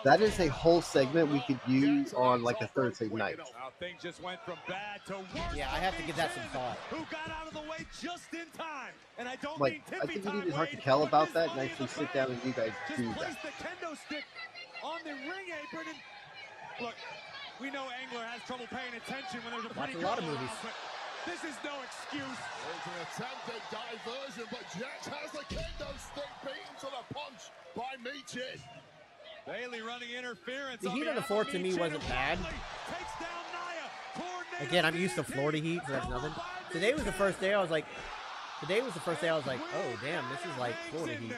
[SPEAKER 5] That is a whole segment we could use on like a Thursday night.
[SPEAKER 6] Things just went from bad to worse.
[SPEAKER 4] Yeah, I have to give that some thought.
[SPEAKER 6] Who got out of the way just in time? And I don't
[SPEAKER 5] Like, I think we need to talk to Kel about that and actually sit down and you guys do
[SPEAKER 6] Just
[SPEAKER 5] that.
[SPEAKER 6] place the kendo stick on the ring apron and look, we know Angler has trouble paying attention when there's a
[SPEAKER 4] Watch
[SPEAKER 6] pretty
[SPEAKER 4] a lot of
[SPEAKER 6] girl
[SPEAKER 4] movies.
[SPEAKER 6] around, but this is no excuse.
[SPEAKER 8] There's an attempted diversion, but Jax has the kendo stick beaten to the punch by Michin.
[SPEAKER 6] Bayley running interference.
[SPEAKER 4] The heat on the floor to me wasn't bad.
[SPEAKER 6] Takes down Nia.
[SPEAKER 4] Again, I'm used to Florida heat, so that's nothing. Today was the first day I was like, oh damn, this is like Florida heat.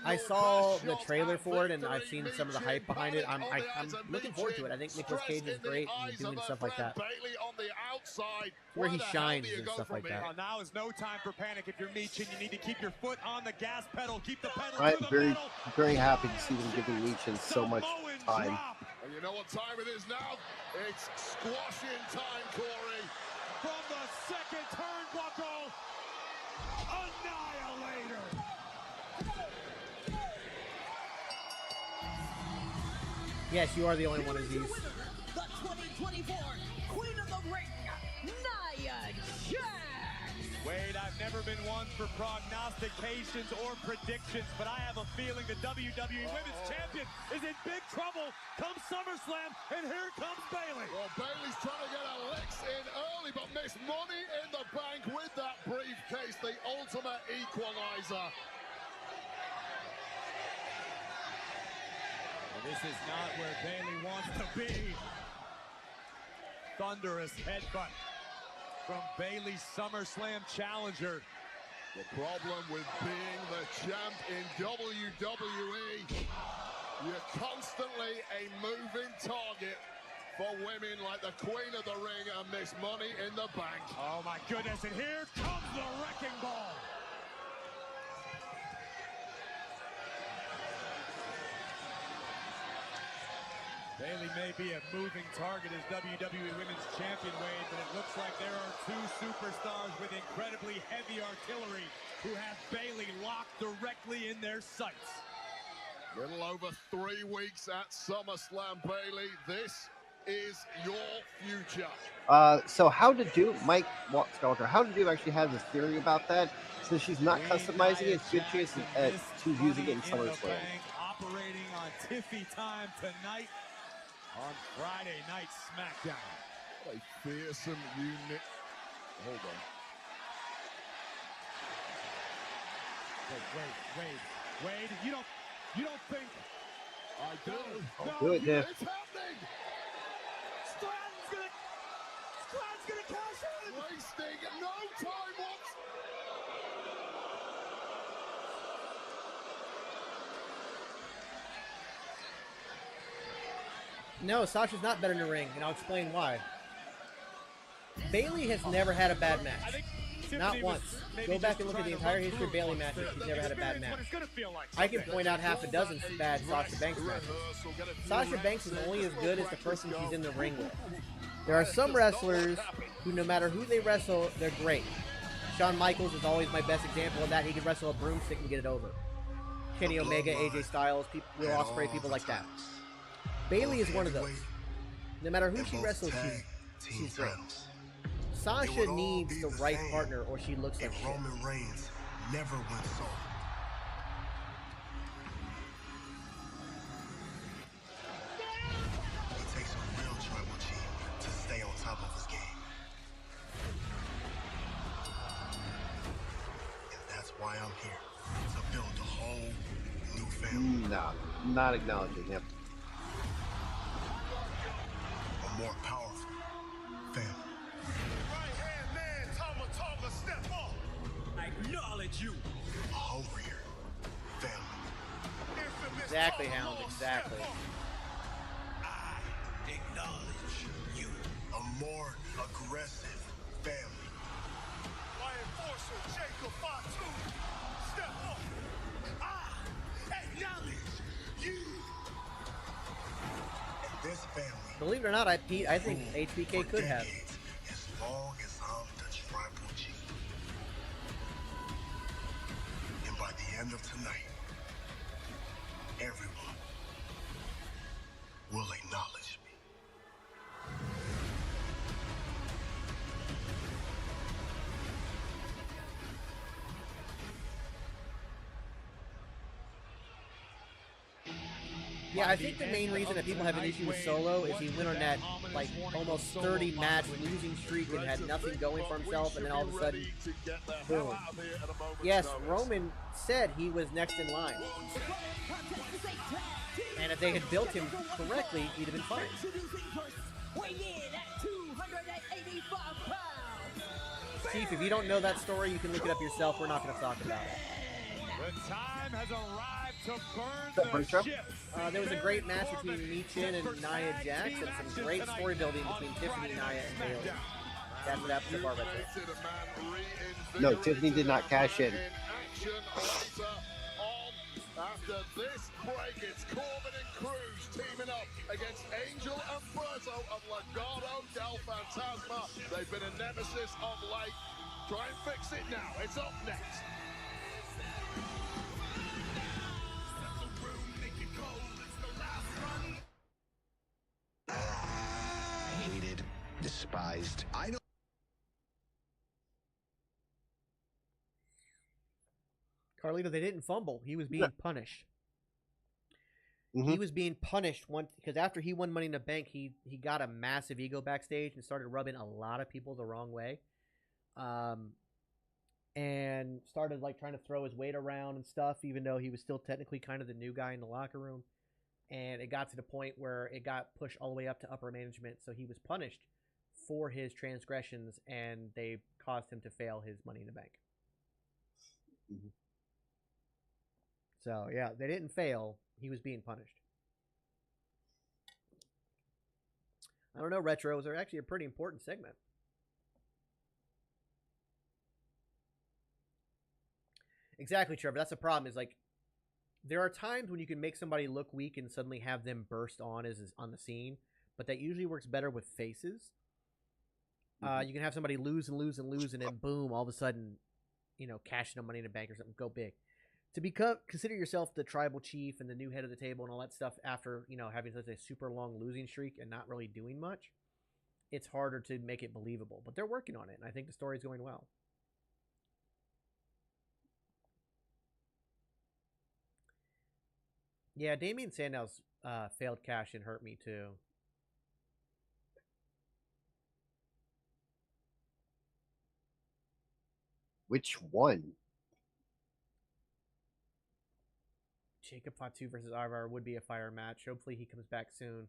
[SPEAKER 4] I saw the trailer for it, and I've seen some of the hype behind it. I'm looking forward to it. I think Nicolas Cage is great and doing stuff like that. Where he shines and stuff like that.
[SPEAKER 6] Now is no time for panic. If you're Michin, you need to keep your foot on the gas pedal. Keep the pedal
[SPEAKER 5] I'm
[SPEAKER 6] to the
[SPEAKER 5] very,
[SPEAKER 6] metal.
[SPEAKER 5] very happy to see them giving Michin so much time.
[SPEAKER 8] And you know what time it is now? It's squashing time, Corey.
[SPEAKER 6] From the second turnbuckle, Annihilator.
[SPEAKER 4] Yes, you are the only one of these.
[SPEAKER 7] The 2024 Queen of the Ring, Nia Jax.
[SPEAKER 6] Wade, I've never been one for prognostications or predictions, but I have a feeling the WWE Women's Champion is in big trouble come SummerSlam, and here comes Bayley.
[SPEAKER 8] Well, Bayley's trying to get her licks in early, but missed money in the bank with that briefcase, the ultimate equalizer.
[SPEAKER 6] And this is not where Bayley wants to be. Thunderous headbutt from Bayley's SummerSlam challenger.
[SPEAKER 8] The problem with being the champ in WWE, you're constantly a moving target for women like the Queen of the Ring and Miss Money in the Bank.
[SPEAKER 6] Oh my goodness, and here comes the wrecking ball. Bayley may be a moving target as WWE Women's Champion, Wade, but it looks like there are two superstars with incredibly heavy artillery who have Bayley locked directly in their sights.
[SPEAKER 8] Little over 3 weeks at SummerSlam, Bayley. This is your future.
[SPEAKER 5] So how to do, Mike Skywalker, how to do actually have this theory about that? Since she's not customizing it, it's a good chance at she's using it in SummerSlam.
[SPEAKER 6] Operating on Tiffy time tonight on Friday Night Smackdown.
[SPEAKER 8] A fearsome unit. Hold on.
[SPEAKER 6] Wade, you don't. You don't think?
[SPEAKER 8] I do.
[SPEAKER 5] Do it, Diff.
[SPEAKER 8] It's happening.
[SPEAKER 6] Stratton's gonna cash in.
[SPEAKER 8] Wasting no time once.
[SPEAKER 4] No, Sasha's not better in the ring, and I'll explain why. Bayley has never had a bad match. Not once. Go back and look at the entire history of Bayley matches. She's never had a bad match. I can point out half a dozen bad Sasha Banks matches. Sasha Banks is only as good as the person she's in the ring with. There are some wrestlers who, no matter who they wrestle, they're great. Shawn Michaels is always my best example of that. He could wrestle a broomstick and get it over. Kenny Omega, AJ Styles, Will Ospreay, people like that. Bayley is one of those. No matter who she wrestles, she's great. Sasha needs the right partner or she looks like shit.
[SPEAKER 14] Roman Reigns never went solo. It takes a real tribal chief to stay on top of his game. And that's why I'm here, to build a whole new family.
[SPEAKER 5] Nah, not acknowledging him.
[SPEAKER 14] A more powerful family. Right-hand man, Tama step up. I acknowledge you. A hungrier family.
[SPEAKER 4] Exactly, Hound, exactly.
[SPEAKER 14] I acknowledge you. A more aggressive family. My enforcer, Jacob Fatu, step up. I acknowledge you. And this family.
[SPEAKER 4] Believe it or not, I think HBK could have.
[SPEAKER 14] As long as I'm the tribal chief. And by the end of tonight, everyone will acknowledge me.
[SPEAKER 4] Yeah, I think the main reason that people have an issue with Solo is he went on that like almost 30 match losing streak and had nothing going for himself, and then all of a sudden, boom. Yes, Roman said he was next in line, and if they had built him correctly, he'd have been fine. Chief, if you don't know that story, you can look it up yourself. We're not going to talk about it.
[SPEAKER 6] The time has arrived to burn the ship.
[SPEAKER 4] There was a great match between Michin and Nia Jax, and some great story building between Tiffany, Nia, and Bayley. That's what happened to Barbara.
[SPEAKER 5] No, Tiffany did not cash in.
[SPEAKER 8] After this break, it's Corbin and Cruz teaming up against Angel and Berto of Legado del Fantasma. They've been a nemesis of late. Try and fix it now. It's up next.
[SPEAKER 12] Hated, despised. I don't.
[SPEAKER 4] Carlito, they didn't fumble. He was being punished. He was being punished once because after he won Money in the Bank, he got a massive ego backstage and started rubbing a lot of people the wrong way, and started like trying to throw his weight around and stuff, even though he was still technically kind of the new guy in the locker room. And it got to the point where it got pushed all the way up to upper management, so he was punished for his transgressions, and they caused him to fail his Money in the Bank. So, yeah, they didn't fail. He was being punished. I don't know, Retros are actually a pretty important segment. Exactly, Trevor. That's the problem, is like, there are times when you can make somebody look weak and suddenly have them burst on on the scene, but that usually works better with faces. You can have somebody lose and lose and lose, and then boom, all of a sudden, you know, cashing in Money in the Bank or something, go big. To consider yourself the tribal chief and the new head of the table and all that stuff after, you know, having such a super long losing streak and not really doing much, it's harder to make it believable. But they're working on it, and I think the story's going well. Yeah, Damien Sandow's failed cash in hurt me too.
[SPEAKER 5] Which one?
[SPEAKER 4] Jacob Fatu versus Ivar would be a fire match. Hopefully he comes back soon.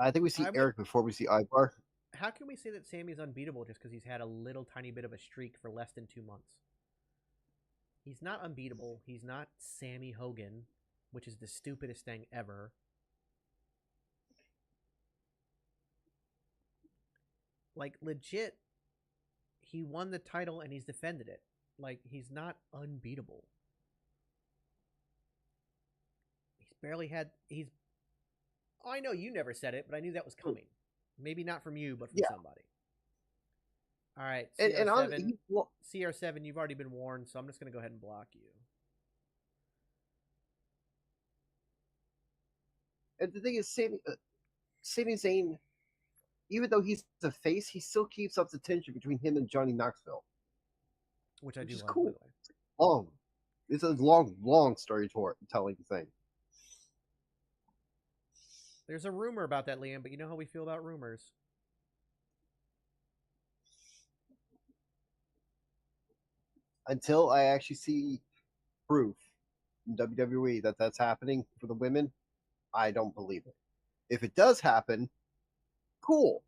[SPEAKER 5] I think we see Eric before we see Ivar.
[SPEAKER 4] How can we say that Sammy's unbeatable just because he's had a little tiny bit of a streak for less than 2 months? He's not unbeatable. He's not Sammy Hogan, which is the stupidest thing ever. Like, legit, he won the title and he's defended it. Like, he's not unbeatable. He's barely had... Oh, I know you never said it, but I knew that was coming. Maybe not from you, but from somebody. All right, CR7, you've already been warned, so I'm just going to go ahead and block you.
[SPEAKER 5] And the thing is, Sami Zayn, even though he's the face, he still keeps up the tension between him and Johnny Knoxville.
[SPEAKER 4] Which I do
[SPEAKER 5] is
[SPEAKER 4] love,
[SPEAKER 5] cool.
[SPEAKER 4] by the way.
[SPEAKER 5] Long. It's a long storytelling thing.
[SPEAKER 4] There's a rumor about that, Liam, but you know how we feel about rumors.
[SPEAKER 5] Until I actually see proof in WWE that that's happening for the women, I don't believe it. If it does happen, cool.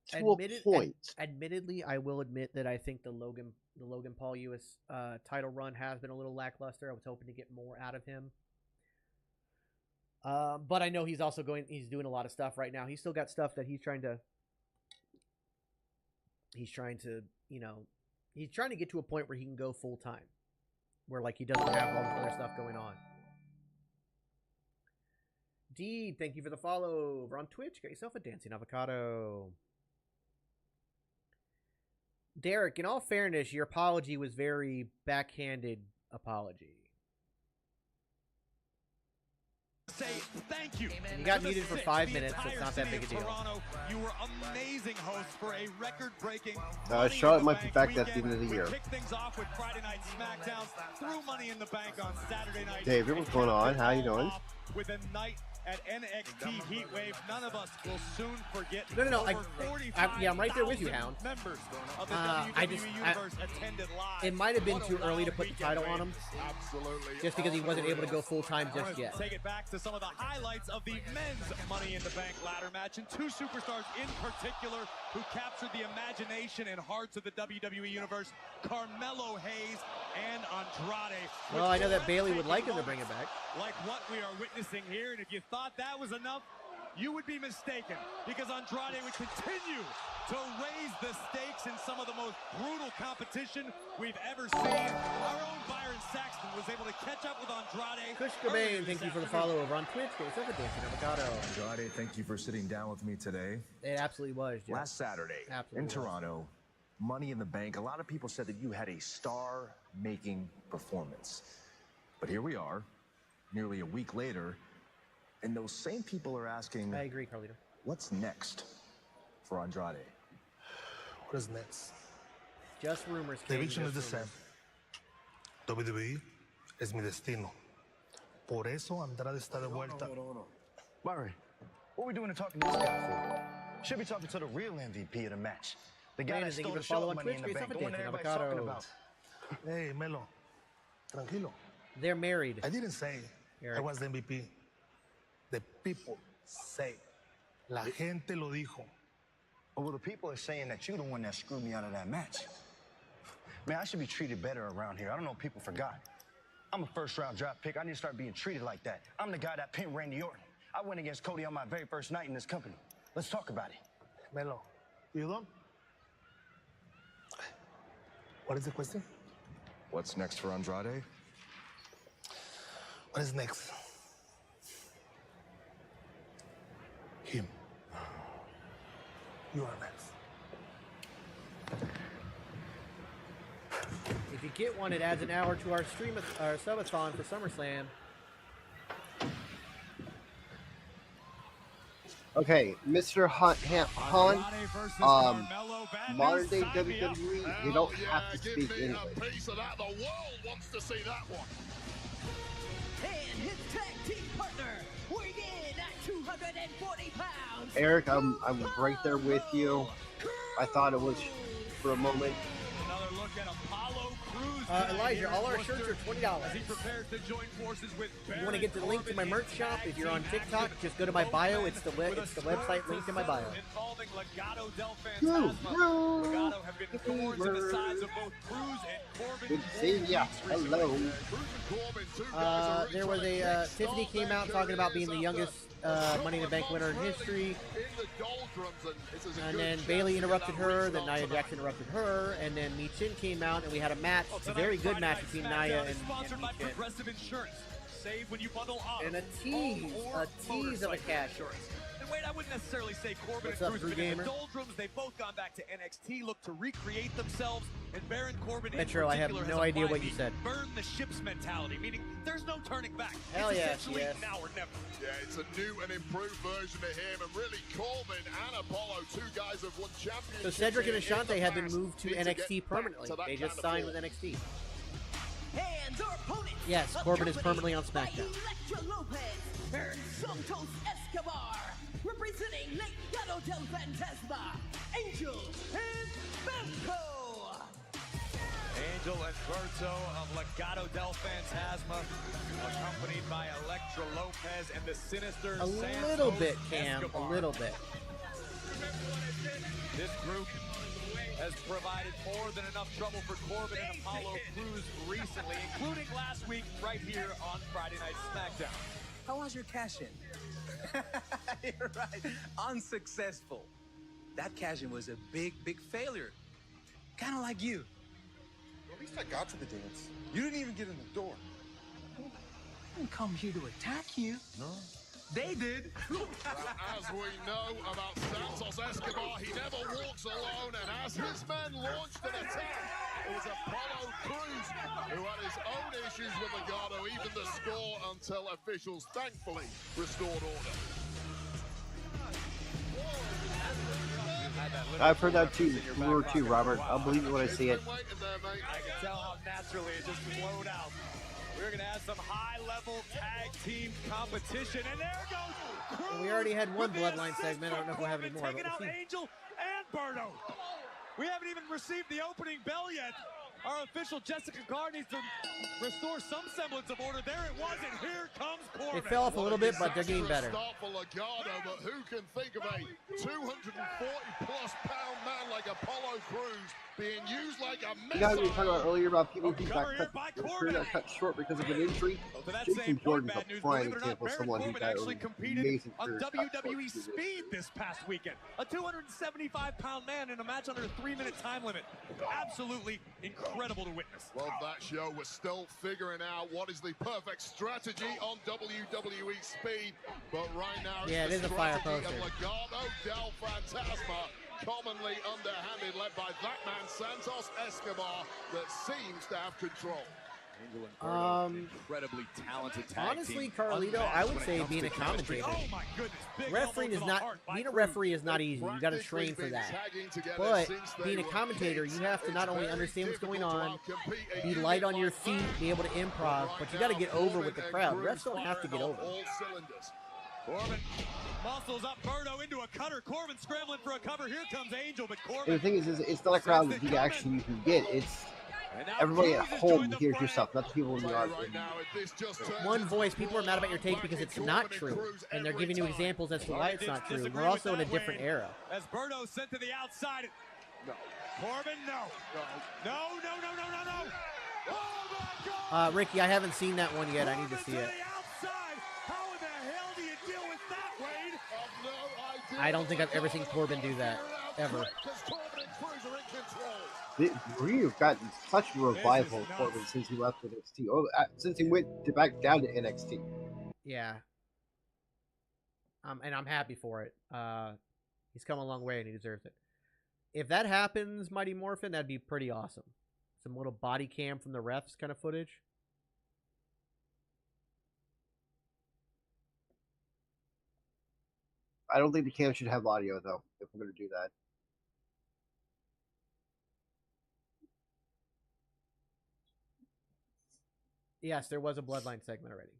[SPEAKER 5] To a point.
[SPEAKER 4] Admittedly, I will admit that I think the Logan Paul US title run has been a little lackluster. I was hoping to get more out of him. But I know he's doing a lot of stuff right now. He's still got stuff that he's trying to get to a point where he can go full time, where like he doesn't have all this other stuff going on. D, thank you for the follow over on Twitch. Got yourself a dancing avocado. Derek, in all fairness, your apology was very backhanded apology.
[SPEAKER 6] Say thank you.
[SPEAKER 4] And you got muted for 5 minutes, so it's not that big a deal.
[SPEAKER 6] Toronto, you were amazing host for a record-breaking.
[SPEAKER 5] Charlotte might be back at the end of the year.
[SPEAKER 6] Kick things off with Friday Night Smackdown, threw Money in the Bank on Saturday night.
[SPEAKER 5] David, what's going on? How you doing?
[SPEAKER 6] With a night at NXT Heatwave, none of us will soon forget.
[SPEAKER 4] No. I'm right there with you, Hound.
[SPEAKER 6] Members of the WWE Universe attended live.
[SPEAKER 4] It might have been too early to put the title on him.
[SPEAKER 8] Absolutely.
[SPEAKER 4] Just because he wasn't able to go full time just yet.
[SPEAKER 6] Take it back to some of the highlights of the men's Money in the Bank ladder match, and two superstars in particular who captured the imagination and hearts of the WWE Universe: Carmelo Hayes and Andrade.
[SPEAKER 4] Well, I know that Bailey would like him to bring it back.
[SPEAKER 6] Like what we are witnessing here, and if you thought that was enough, you would be mistaken, because Andrade would continue to raise the stakes in some of the most brutal competition we've ever seen. Our own Byron Saxton was able to catch up with Andrade.
[SPEAKER 4] Kush Cobain, thank you for the follow over on Twitch. Get yourself a dancing avocado.
[SPEAKER 15] Andrade, thank you for sitting down with me today.
[SPEAKER 4] It absolutely was, Jeff.
[SPEAKER 15] Last Saturday in Toronto, Money in the Bank, a lot of people said that you had a star-making performance. But here we are, nearly a week later, and those same people are asking,
[SPEAKER 4] I agree, Carlito.
[SPEAKER 15] What's next for Andrade?
[SPEAKER 14] What is next?
[SPEAKER 4] Just rumors.
[SPEAKER 14] The vision is the same. WWE es mi destino. Por eso Andrade está de vuelta.
[SPEAKER 12] Murray, what are we doing to talking to this guy for? Should be talking to the real MVP of the match. The guy that stole the show Money in the Bank. The one that everybody's talking about.
[SPEAKER 14] Hey, Melo. Tranquilo.
[SPEAKER 4] They're married.
[SPEAKER 14] I didn't say I was the MVP. The people say. La gente lo dijo.
[SPEAKER 12] Well, the people are saying that you're the one that screwed me out of that match. Man, I should be treated better around here. I don't know if people forgot. I'm a first-round draft pick. I need to start being treated like that. I'm the guy that pinned Randy Orton. I went against Cody on my very first night in this company. Let's talk about it.
[SPEAKER 14] Melo, you done? What is the question?
[SPEAKER 15] What's next for Andrade?
[SPEAKER 14] What is next? Him. You are next.
[SPEAKER 4] If you get one, it adds an hour to our subathon for SummerSlam.
[SPEAKER 5] Okay, Mr. Han, modern day WWE, you don't have to speak English.
[SPEAKER 8] Piece of that, the world wants to see that one.
[SPEAKER 7] And his tag team partner, weighing in at 240 pounds.
[SPEAKER 5] Eric, I'm right there with you. I thought it was for a moment.
[SPEAKER 6] Another look at a
[SPEAKER 4] Elijah, all our shirts are $20.
[SPEAKER 6] As he prepares to join forces with
[SPEAKER 4] You want to get the link to my merch shop? If you're on TikTok, just go to my bio. It's the website linked in my bio.
[SPEAKER 6] Involving Legado del Fantasma. Legado have been thorns in the sides of both Cruz and Corbin.
[SPEAKER 5] Good to see ya. Hello.
[SPEAKER 4] There was a Tiffany came out talking about being the youngest Money in the Bank winner in history. And then Bayley interrupted her, then Nia Jax interrupted her, and then Mi Chin came out, and we had a match. It's a very good match between Nia and Mi Chin. And a tease of a cash.
[SPEAKER 6] And wait, I wouldn't necessarily say Corbin
[SPEAKER 4] What's
[SPEAKER 6] and
[SPEAKER 4] up,
[SPEAKER 6] Cruz
[SPEAKER 4] Drew
[SPEAKER 6] have been in the
[SPEAKER 4] Gamer?
[SPEAKER 6] doldrums. They've both gone back to NXT, look to recreate themselves, and Baron Corbin
[SPEAKER 4] Metro, I have no idea what you said.
[SPEAKER 6] Burn the ships mentality, meaning there's no turning back.
[SPEAKER 4] Hell
[SPEAKER 6] it's
[SPEAKER 4] yes,
[SPEAKER 6] essentially
[SPEAKER 4] yes.
[SPEAKER 6] now or never.
[SPEAKER 8] Yeah, it's a new and improved version of him, and really Corbin and Apollo, two guys have won championships.
[SPEAKER 4] So Cedric and
[SPEAKER 8] in the
[SPEAKER 4] Ashante have been
[SPEAKER 8] past.
[SPEAKER 4] moved to
[SPEAKER 8] Need to
[SPEAKER 4] NXT
[SPEAKER 8] get back
[SPEAKER 4] permanently.
[SPEAKER 8] to that
[SPEAKER 4] They just
[SPEAKER 8] kind
[SPEAKER 4] signed
[SPEAKER 8] of
[SPEAKER 4] with NXT.
[SPEAKER 7] And our opponent.
[SPEAKER 4] Yes, Corbin is permanently on SmackDown.
[SPEAKER 7] Electra Lopez and Santos Escobar. Representing Legado del Fantasma, Angel and Bemco.
[SPEAKER 6] Angel and Berto of Legado del Fantasma, accompanied by Electra Lopez and the sinister
[SPEAKER 4] A
[SPEAKER 6] Santos
[SPEAKER 4] little bit, Cam.
[SPEAKER 6] Escobar.
[SPEAKER 4] A little bit.
[SPEAKER 6] This group has provided more than enough trouble for Corbin and Apollo Crews recently, including last week right here on Friday Night SmackDown.
[SPEAKER 16] How was your cash-in? You're right. Unsuccessful. That cash-in was a big, big failure. Kind of like you.
[SPEAKER 17] At least I got to the dance. You didn't even get in the door.
[SPEAKER 16] I didn't come here to attack you.
[SPEAKER 17] No.
[SPEAKER 16] They did.
[SPEAKER 8] As we know about Santos Escobar, he never walks alone, and as his men launched an attack, it was Apollo Crews who had his own issues with Legado, even the score until officials thankfully restored order.
[SPEAKER 5] I've heard that too, Robert. I'll believe it when I see it.
[SPEAKER 6] I can tell how naturally it just flowed out. We're going to have some high-level tag team competition, and there goes Cruz.
[SPEAKER 4] We already had one Bloodline segment. I don't know if we'll have any more. But
[SPEAKER 6] Taking out
[SPEAKER 4] we'll see.
[SPEAKER 6] Angel and Berto. We haven't even received the opening bell yet. Our official Jessica Carr needs to restore some semblance of order. There it was, and here comes Corbin.
[SPEAKER 4] It fell off a little bit, but they're getting better.
[SPEAKER 8] Start for Legado, but who can think of a 240-plus pound man like Apollo Crews being used like a
[SPEAKER 5] You know, we were
[SPEAKER 8] missile?
[SPEAKER 5] talking about earlier about people who got cut short because of an injury. Jason Jordan's a prime example of someone who got
[SPEAKER 6] actually
[SPEAKER 5] an
[SPEAKER 6] competed
[SPEAKER 5] amazing
[SPEAKER 6] on
[SPEAKER 5] career cut short
[SPEAKER 6] WWE
[SPEAKER 5] because of it.
[SPEAKER 6] Speed this past weekend. A 275-pound man in a match under a 3-minute time limit. Absolutely incredible to witness.
[SPEAKER 8] Well, that show was still figuring out what is the perfect strategy on WWE Speed, but right now
[SPEAKER 4] Yeah,
[SPEAKER 8] it's
[SPEAKER 4] it is
[SPEAKER 8] the
[SPEAKER 4] a fire
[SPEAKER 8] strategy
[SPEAKER 4] poster.
[SPEAKER 8] of Legado del Fantasma, commonly underhanded, led by that man Santos Escobar, that seems to have control.
[SPEAKER 6] Angel and Berto, an incredibly talented tag
[SPEAKER 4] Honestly,
[SPEAKER 6] team.
[SPEAKER 4] Carlito, I would say being a commentator.
[SPEAKER 6] Oh my goodness, big
[SPEAKER 4] Refereeing
[SPEAKER 6] elbow
[SPEAKER 4] is
[SPEAKER 6] to the
[SPEAKER 4] not
[SPEAKER 6] heart by
[SPEAKER 4] being a
[SPEAKER 6] Cruz.
[SPEAKER 4] referee is not easy. You got to train for that. But being a commentator, you have to not only understand what's going on, be light on your feet, be able to improv, but you got to get over with the crowd. Refs don't have to get over.
[SPEAKER 6] Corbin muscles up Berto into a cutter. Corbin scrambling for a cover. Here comes Angel, but
[SPEAKER 5] And
[SPEAKER 6] Corbin.
[SPEAKER 5] the thing is it's not a crowd that you can get. It's everybody at home hears your stuff, not the people in the yard.
[SPEAKER 4] One voice, people are mad about your take because it's not true. And they're giving you examples as to why it's not true. We're also in a different era.
[SPEAKER 6] As Berto sent to the outside. No. Corbin, no. No. Oh my God.
[SPEAKER 4] Ricky, I haven't seen that one yet. I need to see it.
[SPEAKER 6] How in the hell do you deal with that, Wade?
[SPEAKER 4] I don't think I've ever seen Corbin do that, ever.
[SPEAKER 5] We've gotten such a revival of Corbin since he left NXT. Oh, since he went back down to NXT.
[SPEAKER 4] Yeah. And I'm happy for it. He's come a long way and he deserves it. If that happens, Mighty Morphin, that'd be pretty awesome. Some little body cam from the refs kind of footage.
[SPEAKER 5] I don't think the cam should have audio though, if we're going to do that.
[SPEAKER 4] Yes, there was a Bloodline segment already.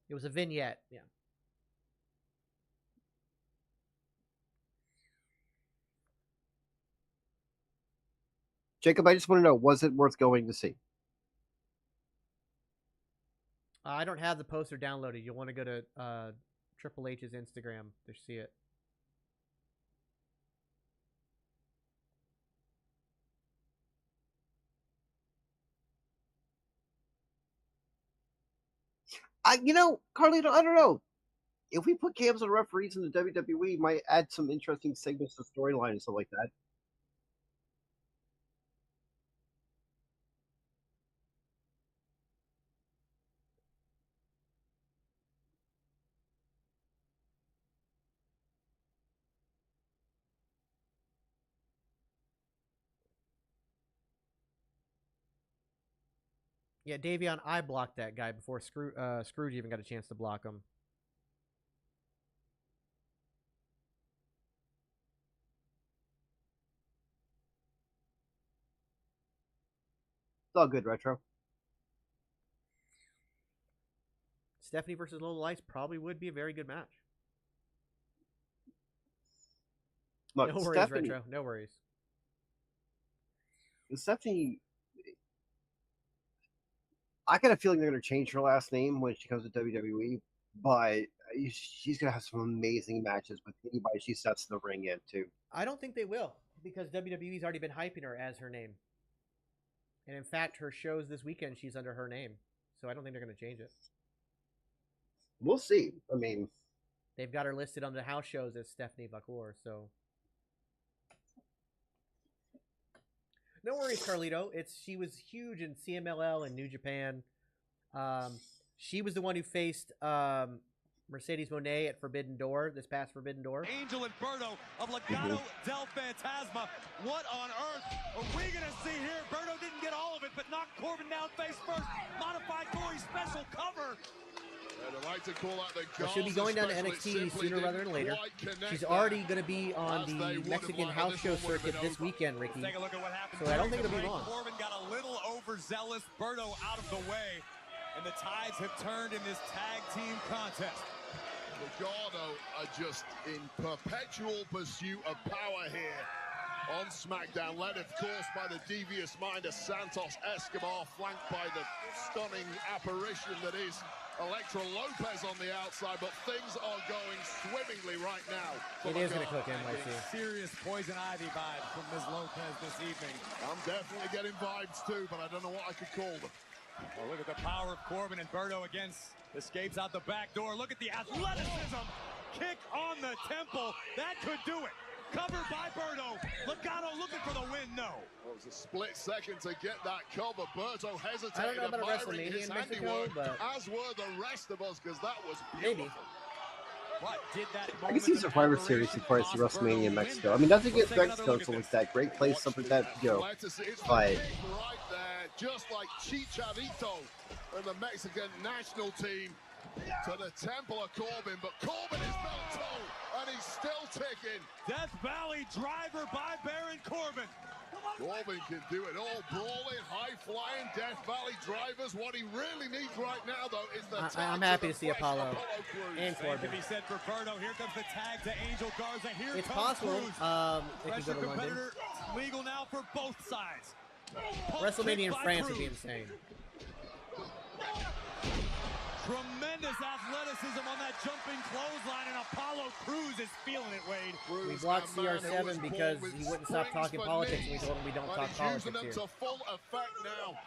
[SPEAKER 4] It was a vignette, yeah.
[SPEAKER 5] Jacob, I just want to know, was it worth going to see?
[SPEAKER 4] I don't have the poster downloaded. You'll want to go to Triple H's Instagram to see it.
[SPEAKER 5] Carlito, I don't know. If we put cams on referees in the WWE, might add some interesting segments to storyline and stuff like that.
[SPEAKER 4] Yeah, Davion, I blocked that guy before Scrooge even got a chance to block him.
[SPEAKER 5] It's all good, Retro.
[SPEAKER 4] Stephanie versus Lola Lice probably would be a very good match.
[SPEAKER 5] Look,
[SPEAKER 4] no worries,
[SPEAKER 5] Stephanie,
[SPEAKER 4] Retro. No worries.
[SPEAKER 5] Stephanie, I got a feeling they're going to change her last name when she comes to WWE, but she's going to have some amazing matches with anybody she sets the ring in, too.
[SPEAKER 4] I don't think they will, because WWE's already been hyping her as her name. And in fact, her shows this weekend, she's under her name. So I don't think they're going to change it.
[SPEAKER 5] We'll see. I mean,
[SPEAKER 4] they've got her listed on the house shows as Stephanie Vacour, so. No worries, Carlito. She was huge in CMLL and New Japan. She was the one who faced Mercedes Moné at Forbidden Door, this past Forbidden Door.
[SPEAKER 6] Angel and Berto of Legado del Fantasma. What on earth are we going to see here? Berto didn't get all of it, but knocked Corbin down face first. Modified Glory special cover.
[SPEAKER 4] She'll be going down to NXT sooner rather than later. She's already going to be on the Mexican house show circuit this weekend, Ricky.
[SPEAKER 6] Take a look at what happened.
[SPEAKER 4] So I don't think it'll be long.
[SPEAKER 6] Corbin got a little overzealous. Berto out of the way. And the tides have turned in this tag team contest.
[SPEAKER 8] Legado are just in perpetual pursuit of power here on SmackDown, led of course by the devious mind of Santos Escobar, flanked by the stunning apparition that is Elektra Lopez on the outside, but things are going swimmingly right now.
[SPEAKER 4] It is going to cook NYC.
[SPEAKER 6] Serious Poison Ivy vibes from Ms. Lopez this evening.
[SPEAKER 8] I'm definitely getting vibes too, but I don't know what I could call them.
[SPEAKER 6] Oh, look at the power of Corbin, and Berto against escapes out the back door. Look at the athleticism. Kick on the temple. That could do it. Covered by Berto. Legado looking for the win. No.
[SPEAKER 8] Well, it was a split second to get that cover. Berto hesitated.
[SPEAKER 4] I don't know about a WrestleMania in Mexico, but
[SPEAKER 8] as were the rest of us, because that was
[SPEAKER 4] beautiful.
[SPEAKER 8] Maybe.
[SPEAKER 6] What did that
[SPEAKER 5] I can see Survivor Series before I see WrestleMania in Mexico. I mean, nothing against Mexico, so it's that great place, something like that, but
[SPEAKER 8] right there, just like Chicharito and the Mexican national team to the temple of Corbin, but Corbin is Belto, and he's still ticking.
[SPEAKER 6] Death Valley driver by Baron Corbin.
[SPEAKER 8] Corbin can do it all. Brawling, high-flying Death Valley drivers. What he really needs right now, though, is the
[SPEAKER 4] I'm happy to see Apollo and Corbin.
[SPEAKER 6] He said for Berto, here comes the tag to Angel Garza. Here
[SPEAKER 4] it's
[SPEAKER 6] comes
[SPEAKER 4] possible.
[SPEAKER 6] Cruz.
[SPEAKER 4] It could go to London.
[SPEAKER 6] Legal now for both sides.
[SPEAKER 4] WrestleMania in France would be insane.
[SPEAKER 6] Tremendous athleticism on that jumping clothesline, and Apollo Crews is feeling it, Wade.
[SPEAKER 4] We blocked CR7 because he wouldn't stop talking politics, and we told him we don't talk politics here.
[SPEAKER 8] To full effect now.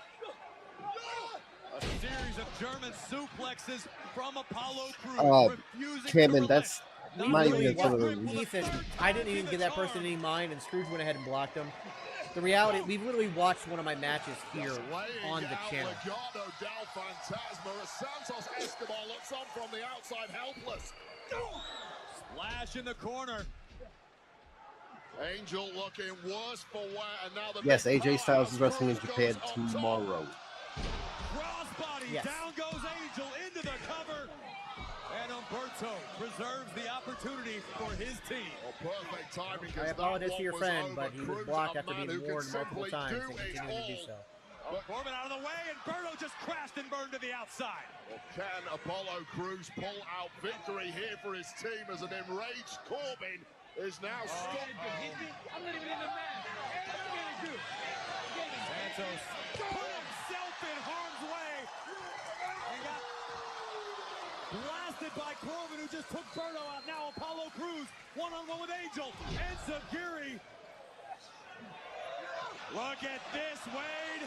[SPEAKER 6] A series of German suplexes from Apollo Crews.
[SPEAKER 5] Cameron, that's not even some of the
[SPEAKER 4] Ethan, I didn't even give that person any mind, and Scrooge went ahead and blocked him. The reality, we've literally watched one of my matches here on the channel.
[SPEAKER 8] Legado del Fantasma as Santos Escobar looks on from the outside, helpless.
[SPEAKER 6] Splash in the corner.
[SPEAKER 8] Angel looking worse for wear, and now the
[SPEAKER 5] yes, AJ Styles is wrestling in Japan tomorrow.
[SPEAKER 6] Crossbody,
[SPEAKER 4] yes.
[SPEAKER 6] Down goes Angel into the cover. And Umberto preserves the opportunity for his team.
[SPEAKER 8] Perfect timing.
[SPEAKER 4] I apologize to your friend, but he was blocked after being warned multiple times and continuing to do so.
[SPEAKER 6] Corbin out of the way, and Berto just crashed and burned to the outside.
[SPEAKER 8] Well, can Apollo Crews pull out victory here for his team as an enraged Corbin is now stuck?
[SPEAKER 6] I'm not even in the match. Santos put himself in harm's way and got blasted by Corbin, who just took Berto out. Now Apollo Crews one-on-one with Angel and Zagiri. Look at this, Wade.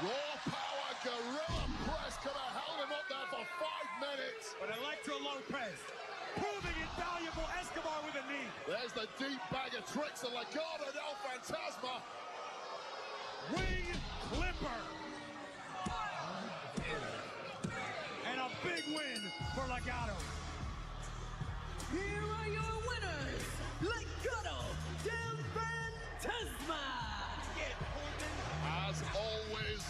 [SPEAKER 8] Raw power, gorilla press could have held him up there for 5 minutes.
[SPEAKER 6] But Electro Lopez proving invaluable. Escobar with a knee.
[SPEAKER 8] There's the deep bag of tricks of Legado del Fantasma.
[SPEAKER 6] Wing Clipper. And a big win for Legado.
[SPEAKER 7] Here are your winners, Legado del Fantasma.
[SPEAKER 8] As always,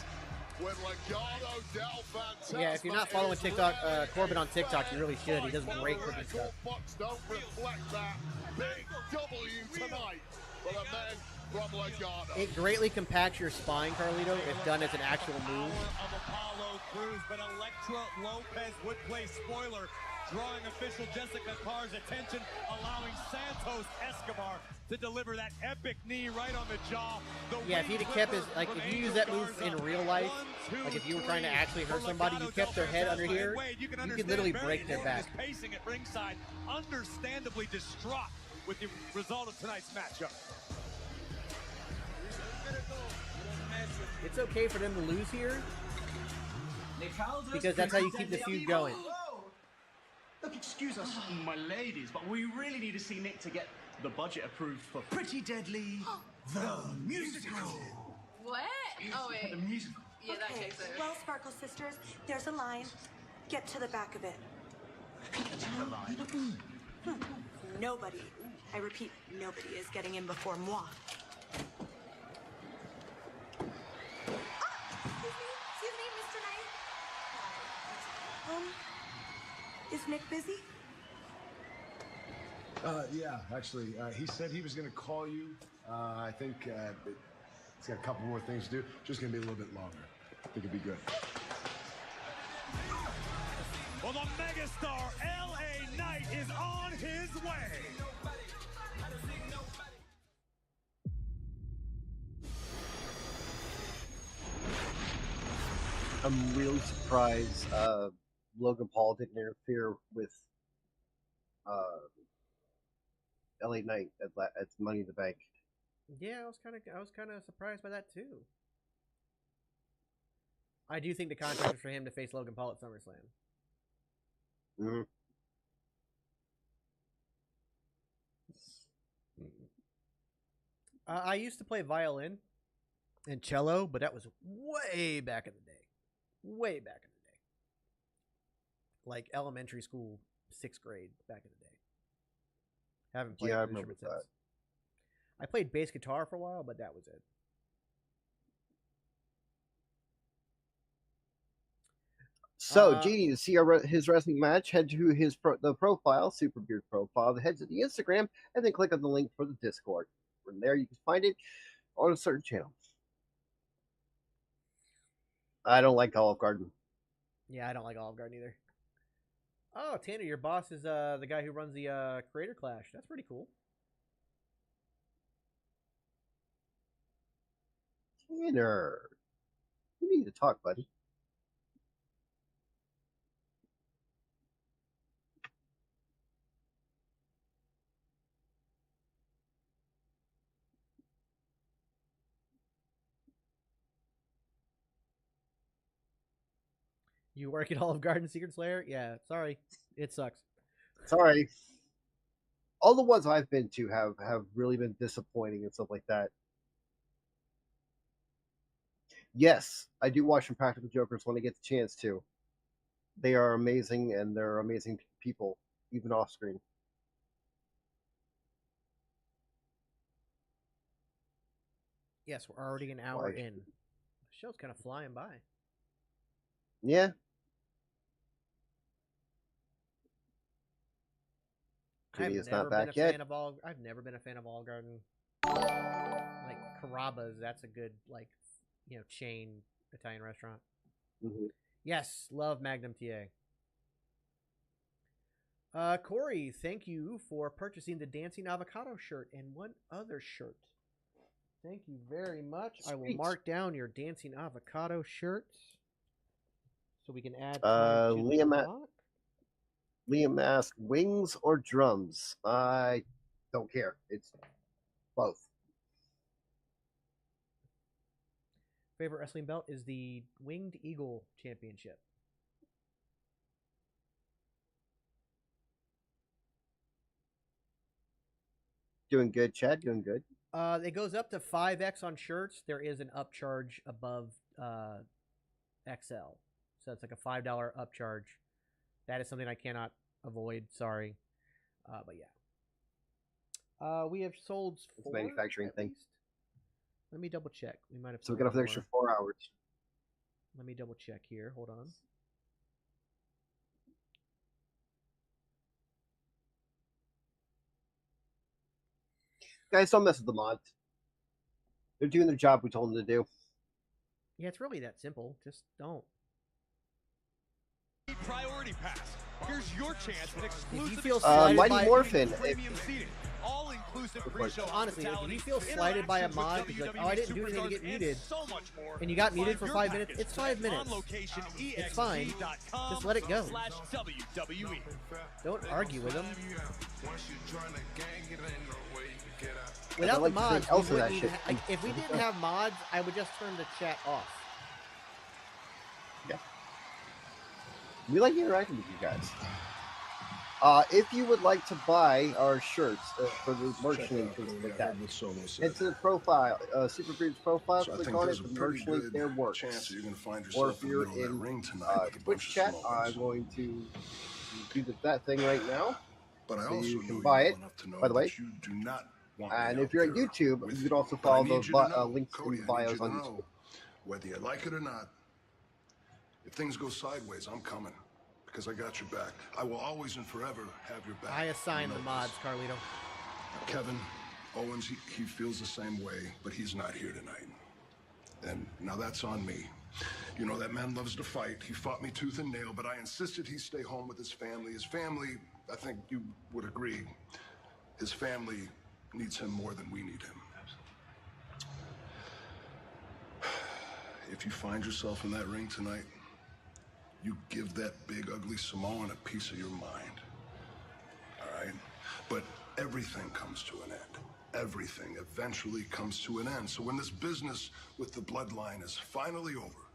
[SPEAKER 8] with Legado del Fantasma.
[SPEAKER 4] Yeah, if you're not following TikTok, Corbin on TikTok, you really should. He does great cooking stuff.
[SPEAKER 8] Bucks don't reflect that. Big W tonight for the men from Legado.
[SPEAKER 4] It greatly compacts your spine, Carlito, if done as an actual move.
[SPEAKER 6] Of Apollo Crews, but Electra Lopez would play spoiler, drawing official Jessica Carr's attention, allowing Santos Escobar to deliver that epic knee right on the jaw.
[SPEAKER 4] Yeah, if he'd have kept his, like, if you use that move in real life, like if you were trying to actually hurt somebody, you kept their head under here, you could literally break their back.
[SPEAKER 6] Pacing at ringside, understandably distraught with the result of tonight's matchup.
[SPEAKER 4] It's okay for them to lose here, because that's how you keep the feud going.
[SPEAKER 18] Look, excuse us, my ladies, but we really need to see Nick to get the budget approved for Pretty Deadly, the musical.
[SPEAKER 9] What? Oh, wait.
[SPEAKER 18] The musical.
[SPEAKER 9] Yeah, that
[SPEAKER 13] Okay,
[SPEAKER 9] takes it.
[SPEAKER 13] well, Sparkle Sisters, there's a line. Get to the back of it. Nobody, I repeat, nobody is getting in before moi. Excuse me, Mr. Knight. Is Nick busy?
[SPEAKER 19] Yeah, actually, he said he was going to call you. I think he's got a couple more things to do. Just going to be a little bit longer. I think it'd be good.
[SPEAKER 6] Well, the megastar LA Knight is on his way.
[SPEAKER 5] I'm really surprised Logan Paul didn't interfere with LA Knight at Money in the Bank.
[SPEAKER 4] Yeah, I was kind of surprised by that too. I do think the contract is for him to face Logan Paul at SummerSlam.
[SPEAKER 5] Mm-hmm.
[SPEAKER 4] I used to play violin and cello, but that was way back in the day. Way back in the day. Like elementary school, 6th grade back in the day. Haven't played
[SPEAKER 5] I
[SPEAKER 4] an
[SPEAKER 5] remember
[SPEAKER 4] instrument
[SPEAKER 5] that.
[SPEAKER 4] since. I played bass guitar for a while, but that was it.
[SPEAKER 5] So, Genie, to see his wrestling match, head to the profile, Super Beard profile, head to the Instagram, and then click on the link for the Discord. From there, you can find it on a certain channel. I don't like Olive Garden.
[SPEAKER 4] Yeah, I don't like Olive Garden either. Oh, Tanner, your boss is the guy who runs the Creator Clash. That's pretty cool.
[SPEAKER 5] Tanner, we need to talk, buddy.
[SPEAKER 4] You work at Olive Garden Secret Slayer? Yeah, sorry. It sucks.
[SPEAKER 5] Sorry. All the ones I've been to have really been disappointing and stuff like that. Yes, I do watch Impractical Jokers when I get the chance to. They are amazing, and they're amazing people, even off screen.
[SPEAKER 4] Yes, we're already an hour in. The show's kind of flying by.
[SPEAKER 5] Yeah. Is not back yet.
[SPEAKER 4] I've never been a fan of Olive Garden. Like Carrabba's, that's a good chain Italian restaurant.
[SPEAKER 5] Mm-hmm.
[SPEAKER 4] Yes, love Magnum TA. Corey, thank you for purchasing the Dancing Avocado shirt and one other shirt. Thank you very much. I will
[SPEAKER 5] Sweet.
[SPEAKER 4] mark down your dancing avocado shirts so we can add time to the clock.
[SPEAKER 5] Liam asked, wings or drums? I don't care. It's both.
[SPEAKER 4] Favorite wrestling belt is the Winged Eagle Championship.
[SPEAKER 5] Doing good, Chad. Doing good.
[SPEAKER 4] It goes up to 5X on shirts. There is an upcharge above XL. So it's like a $5 upcharge. That is something I cannot avoid. Sorry. But yeah. We have sold
[SPEAKER 5] It's a manufacturing thing.
[SPEAKER 4] Let me double check. We might have.
[SPEAKER 5] So we got off an extra 4 hours.
[SPEAKER 4] Let me double check here. Hold on.
[SPEAKER 5] Guys, don't mess with the mods. They're doing their job we told them to do.
[SPEAKER 4] Yeah, it's really that simple. Just don't.
[SPEAKER 6] Priority pass. Here's your chance at exclusive.
[SPEAKER 4] If you feel slighted
[SPEAKER 5] Mighty
[SPEAKER 4] by
[SPEAKER 5] Morphin.
[SPEAKER 6] Premium seating. All inclusive pre-show.
[SPEAKER 4] Honestly, if you feel slighted by a mod because you're like, oh, I didn't do anything to get muted, and you got muted for 5 minutes, it's 5 minutes. It's fine. Just let it go. Don't argue with them. Without the mods, if we didn't have mods, I would just turn the chat off.
[SPEAKER 5] Yeah. We like interacting with you guys. If you would like to buy our shirts for the merch link, like that, head to the profile, Super Breed's profile, click on it, the merch link there works. Or if you're in Twitch chat, I'm going to do that thing right now, so you can buy it, by the way. And if you're at YouTube, you can also follow the links in the bios on YouTube.
[SPEAKER 20] Whether you like it or not, if things go sideways, I'm coming. Because I got your back. I will always and forever have your back.
[SPEAKER 4] I assign the mods, Carlito.
[SPEAKER 20] Kevin Owens, he feels the same way, but he's not here tonight. And now that's on me. You know, that man loves to fight. He fought me tooth and nail, but I insisted he stay home with his family. His family, I think you would agree, his family needs him more than we need him. If you find yourself in that ring tonight, you give that big, ugly Samoan a piece of your mind. All right? But everything comes to an end. Everything eventually comes to an end. So when this business with the Bloodline is finally over,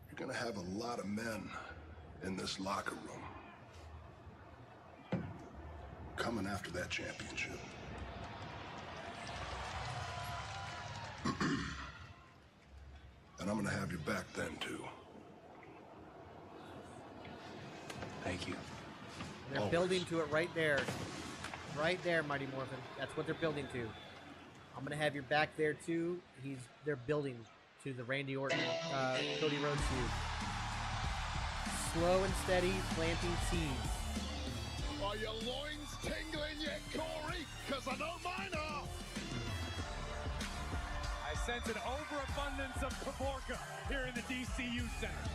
[SPEAKER 20] you're gonna have a lot of men in this locker room coming after that championship. And I'm gonna have your back then, too.
[SPEAKER 15] Thank you.
[SPEAKER 4] They're building to it right there. Right there, Mighty Morphin. That's what they're building to. I'm going to have your back there, too. They're building to the Randy Orton, Cody Rhodes feud. Slow and steady, planting seeds.
[SPEAKER 8] Are your loins tingling yet, Corey? Because I know mine are.
[SPEAKER 6] I sense an overabundance of Kavorka here in the DCU Center.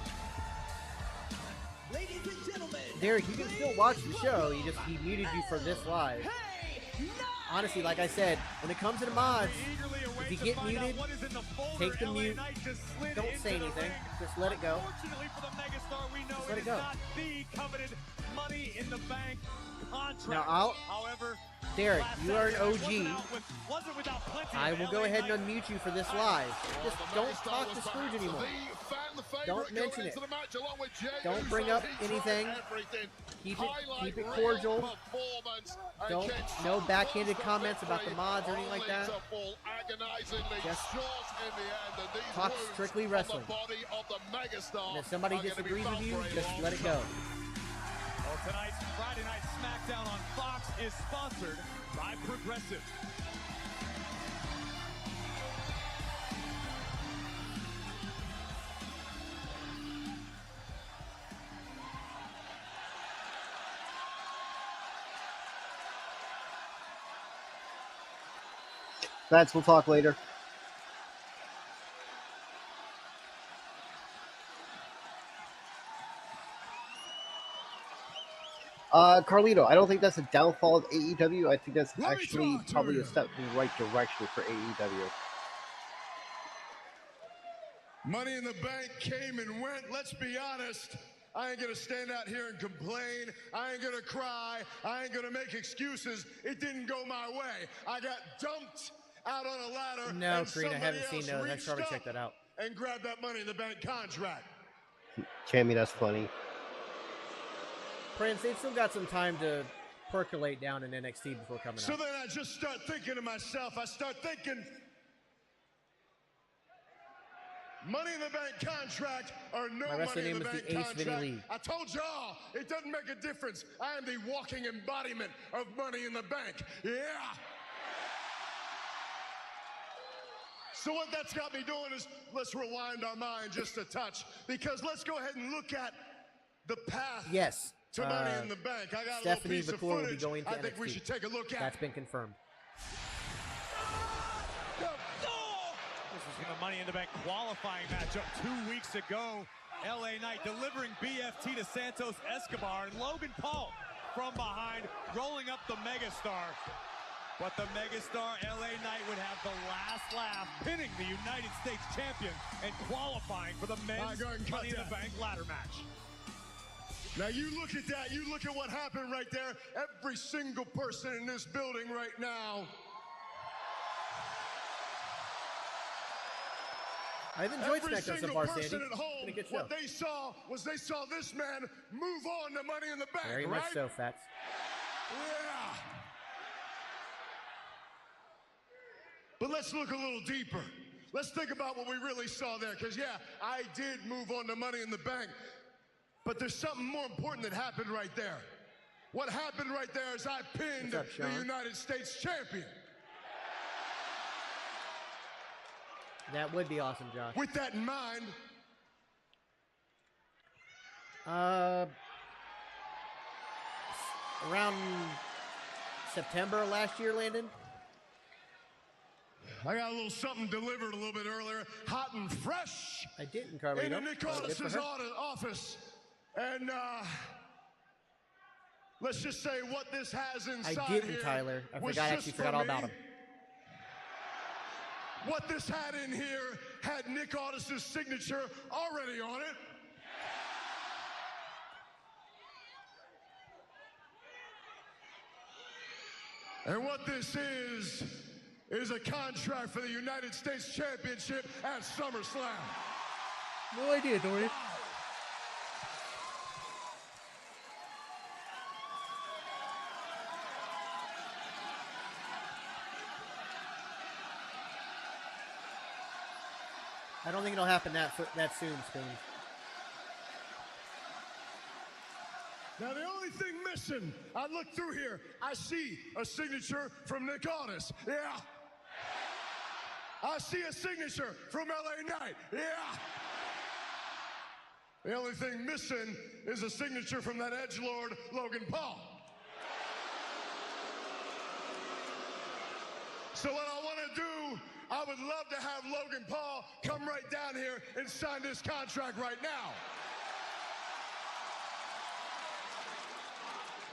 [SPEAKER 7] Ladies and gentlemen,
[SPEAKER 4] Derek, you can still watch the show. He muted you for this live. Honestly, like I said, when it comes to the mods, if you get muted, take the mute. Don't say anything. Just let it go. Just let it go. Now, Derek, you are an OG. I will go ahead and unmute you for this live. Just don't talk to Scrooge anymore. Don't mention it. Don't bring up anything. Keep it cordial. No backhanded comments about the mods or anything like that. Just talk strictly wrestling. And if somebody disagrees with you, just let it go.
[SPEAKER 6] Well, tonight's Friday Night Smackdown on Fox is sponsored by Progressive.
[SPEAKER 5] That's, we'll talk later. Carlito, I don't think that's a downfall of AEW. I think that's actually probably a step in the right direction for AEW.
[SPEAKER 8] Money in the Bank came and went. Let's be honest. I ain't gonna stand out here and complain. I ain't gonna cry. I ain't gonna make excuses. It didn't go my way. I got dumped out on a ladder.
[SPEAKER 4] No, Karina, I haven't seen those. I should check that out.
[SPEAKER 8] And grab that Money in the Bank contract.
[SPEAKER 5] Chammy, that's funny.
[SPEAKER 4] Prince, they've still got some time to percolate down in NXT before coming
[SPEAKER 8] So
[SPEAKER 4] out.
[SPEAKER 8] then I just start thinking to myself, Money in the Bank contract or no
[SPEAKER 4] My wrestling
[SPEAKER 8] Money in
[SPEAKER 4] name
[SPEAKER 8] the
[SPEAKER 4] is
[SPEAKER 8] Bank
[SPEAKER 4] the Ace
[SPEAKER 8] contract.
[SPEAKER 4] Vinny Lee.
[SPEAKER 8] I told y'all, it doesn't make a difference. I am the walking embodiment of Money in the Bank. Yeah. So what that's got me doing is, let's rewind our mind just a touch, because let's go ahead and look at the path
[SPEAKER 4] Yes.
[SPEAKER 8] to Money in the Bank. I got
[SPEAKER 4] Stephanie
[SPEAKER 8] a little piece
[SPEAKER 4] McClure
[SPEAKER 8] of
[SPEAKER 4] will be
[SPEAKER 8] footage
[SPEAKER 4] going to
[SPEAKER 8] I think
[SPEAKER 4] NXT.
[SPEAKER 8] we should take a look at.
[SPEAKER 4] That's been confirmed.
[SPEAKER 6] This is the Money in the Bank qualifying matchup 2 weeks ago. LA Knight delivering BFT to Santos Escobar, and Logan Paul from behind rolling up the megastar. But the megastar LA Knight would have the last laugh, pinning the United States champion and qualifying for the men's Money in the Bank ladder match.
[SPEAKER 8] Now you look at that, you look at what happened right there. Every single person in this building right now.
[SPEAKER 4] I've enjoyed
[SPEAKER 8] Every
[SPEAKER 4] SmackDown so
[SPEAKER 8] single
[SPEAKER 4] far,
[SPEAKER 8] person
[SPEAKER 4] Sandy.
[SPEAKER 8] at home,
[SPEAKER 4] Been a good show.
[SPEAKER 8] what they saw was they saw this man move on to Money in the Bank,
[SPEAKER 4] Very
[SPEAKER 8] right?
[SPEAKER 4] much so, Fats.
[SPEAKER 8] Yeah. But let's look a little deeper. Let's think about what we really saw there, because yeah, I did move on to Money in the Bank, but there's something more important that happened right there. What happened right there is I pinned
[SPEAKER 4] What's up,
[SPEAKER 8] the
[SPEAKER 4] Sean?
[SPEAKER 8] United States champion.
[SPEAKER 4] That would be awesome, Josh.
[SPEAKER 8] With that in mind,
[SPEAKER 4] Around September last year, Landon?
[SPEAKER 8] I got a little something delivered a little bit earlier, hot and fresh.
[SPEAKER 4] I didn't, Carlito.
[SPEAKER 8] In Nick
[SPEAKER 4] Good for
[SPEAKER 8] Aldis's
[SPEAKER 4] her.
[SPEAKER 8] office. And let's just say what this has inside
[SPEAKER 4] I didn't,
[SPEAKER 8] here
[SPEAKER 4] Tyler. I
[SPEAKER 8] was
[SPEAKER 4] forgot,
[SPEAKER 8] just
[SPEAKER 4] actually
[SPEAKER 8] for
[SPEAKER 4] forgot all
[SPEAKER 8] me.
[SPEAKER 4] about him.
[SPEAKER 8] What this had in here had Nick Aldis's signature already on it. And what this is a contract for the United States Championship at SummerSlam.
[SPEAKER 4] No idea, Dory. I don't think it'll happen that soon, Spoon.
[SPEAKER 8] Now, the only thing missing, I look through here, I see a signature from Nick Aldis. Yeah. I see a signature from LA Knight. Yeah. The only thing missing is a signature from that edgelord, Logan Paul. So what I want to do, I would love to have Logan Paul come right down here and sign this contract right now.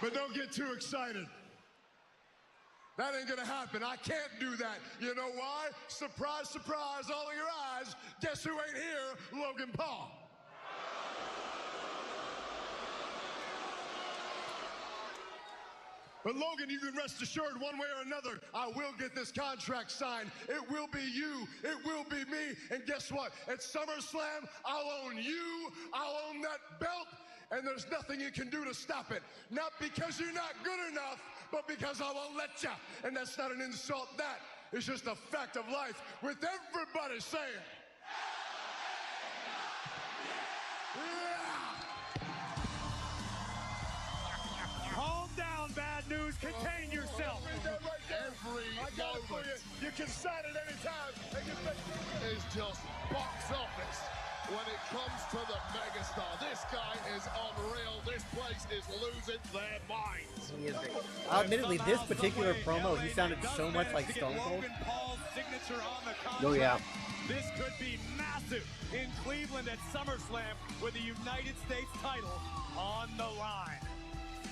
[SPEAKER 8] But don't get too excited. That ain't gonna happen. I can't do that. You know why? Surprise, surprise, all of your eyes. Guess who ain't here? Logan Paul. But Logan, you can rest assured one way or another, I will get this contract signed. It will be you. It will be me. And guess what? At SummerSlam, I'll own you. I'll own that belt. And there's nothing you can do to stop it. Not because you're not good enough, but because I won't let you. And that's not an insult. That is just a fact of life with everybody saying.
[SPEAKER 6] Calm down, bad news. Contain yourself.
[SPEAKER 8] I got it for you. You can sign it anytime.
[SPEAKER 20] Is just box office when it comes to the megastar. This guy is unreal. This place is losing their minds.
[SPEAKER 4] He is great. Admittedly, this particular promo, he sounded so much like Stone Cold.
[SPEAKER 6] Logan Paul's signature on the contract.
[SPEAKER 5] Oh, yeah.
[SPEAKER 6] This could be massive in Cleveland at SummerSlam with the United States title on the line.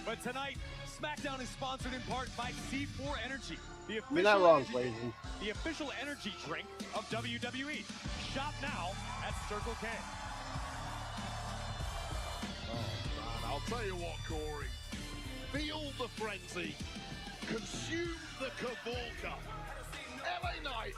[SPEAKER 6] But tonight, SmackDown is sponsored in part by C4 Energy, the
[SPEAKER 5] You're not wrong,
[SPEAKER 6] energy,
[SPEAKER 5] Blazing.
[SPEAKER 6] the official energy drink of WWE. Shop now at Circle K.
[SPEAKER 8] Oh, man, I'll tell you what, Corey. Feel the frenzy. Consume the Kavorka. LA Knight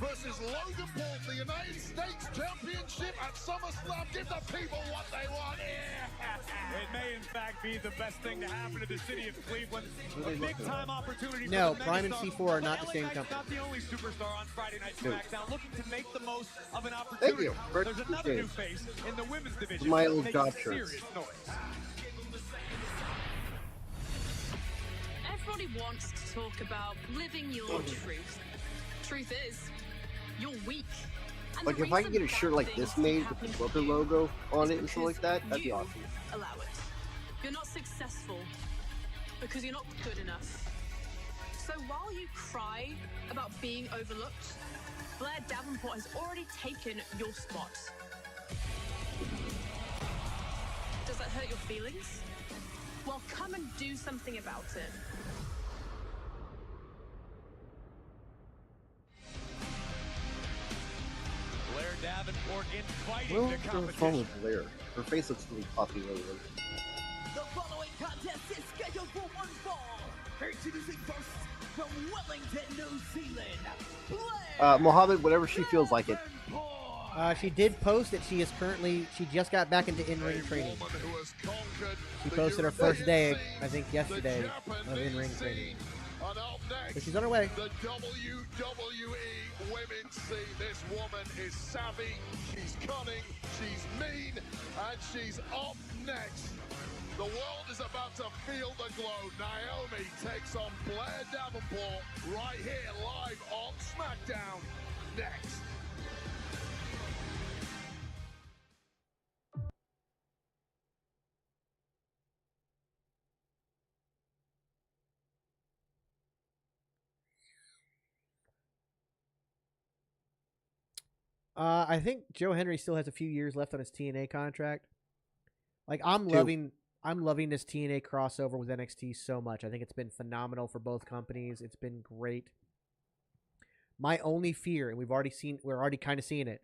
[SPEAKER 8] versus Logan Paul for the United States Championship at SummerSlam. Give the people what they want. Yeah.
[SPEAKER 6] It may, in fact, be the best thing to happen to the city of Cleveland. A big-time opportunity
[SPEAKER 4] No,
[SPEAKER 6] for the
[SPEAKER 4] Prime and
[SPEAKER 6] megastar.
[SPEAKER 4] C4 are not
[SPEAKER 6] But
[SPEAKER 4] the same
[SPEAKER 6] LA Knight's
[SPEAKER 4] company.
[SPEAKER 6] not the only superstar on Friday Night
[SPEAKER 5] No.
[SPEAKER 6] SmackDown looking to make the most of an
[SPEAKER 5] Thank
[SPEAKER 6] opportunity.
[SPEAKER 5] you.
[SPEAKER 6] There's another new face in the women's division.
[SPEAKER 5] My old
[SPEAKER 6] making
[SPEAKER 5] job shirts.
[SPEAKER 6] serious noise.
[SPEAKER 21] Everybody wants to talk about living your truth. Truth is, you're weak. And
[SPEAKER 5] Like,
[SPEAKER 21] the
[SPEAKER 5] if I could
[SPEAKER 21] reason
[SPEAKER 5] get a shirt
[SPEAKER 21] bad
[SPEAKER 5] like this
[SPEAKER 21] things
[SPEAKER 5] made
[SPEAKER 21] happen
[SPEAKER 5] with the
[SPEAKER 21] to
[SPEAKER 5] Booker
[SPEAKER 21] you
[SPEAKER 5] logo on
[SPEAKER 21] is
[SPEAKER 5] it and stuff like that, that'd be
[SPEAKER 21] you
[SPEAKER 5] awesome.
[SPEAKER 21] allow it. You're not successful because you're not good enough. So while you cry about being overlooked, Blair Davenport has already taken your spot. Does that hurt your feelings? Well, come and do something about it.
[SPEAKER 6] Blair Davenport inviting
[SPEAKER 5] Well,
[SPEAKER 6] the
[SPEAKER 5] what's wrong
[SPEAKER 6] competition.
[SPEAKER 5] with Blair? Her face looks really puffy lately.
[SPEAKER 7] The following contest is scheduled for one fall. Introducing first from Wellington, New Zealand, Blair.
[SPEAKER 5] Mohammed, whenever she feels like it.
[SPEAKER 4] She did post that she just got back into in-ring training. She posted her first day, I think yesterday, of in-ring training.
[SPEAKER 8] And up next,
[SPEAKER 4] But she's on her way.
[SPEAKER 8] the WWE women's scene. This woman is savvy, she's cunning, she's mean, and she's up next. The world is about to feel the glow. Naomi takes on Blair Davenport right here live on SmackDown. Next.
[SPEAKER 4] I think Joe Henry still has a few years left on his TNA contract. Like I'm
[SPEAKER 5] Two.
[SPEAKER 4] loving this TNA crossover with NXT so much. I think it's been phenomenal for both companies. It's been great. My only fear, and we're already kind of seeing it.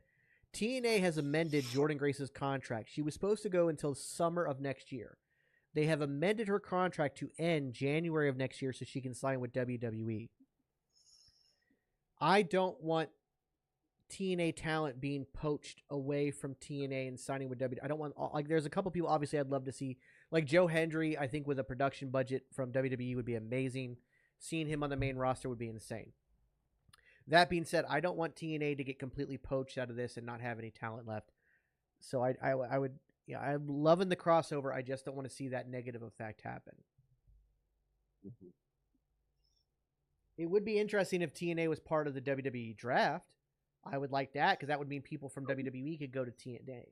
[SPEAKER 4] TNA has amended Jordynne Grace's contract. She was supposed to go until summer of next year. They have amended her contract to end January of next year so she can sign with WWE. I don't want TNA talent being poached away from TNA and signing with WWE. I don't want, like, there's a couple people obviously I'd love to see. Like Joe Hendry, I think with a production budget from WWE would be amazing. Seeing him on the main roster would be insane. That being said, I don't want TNA to get completely poached out of this and not have any talent left. So I would, yeah, I'm loving the crossover. I just don't want to see that negative effect happen.
[SPEAKER 5] Mm-hmm.
[SPEAKER 4] It would be interesting if TNA was part of the WWE draft. I would like that because that would mean people from WWE could go to TNA.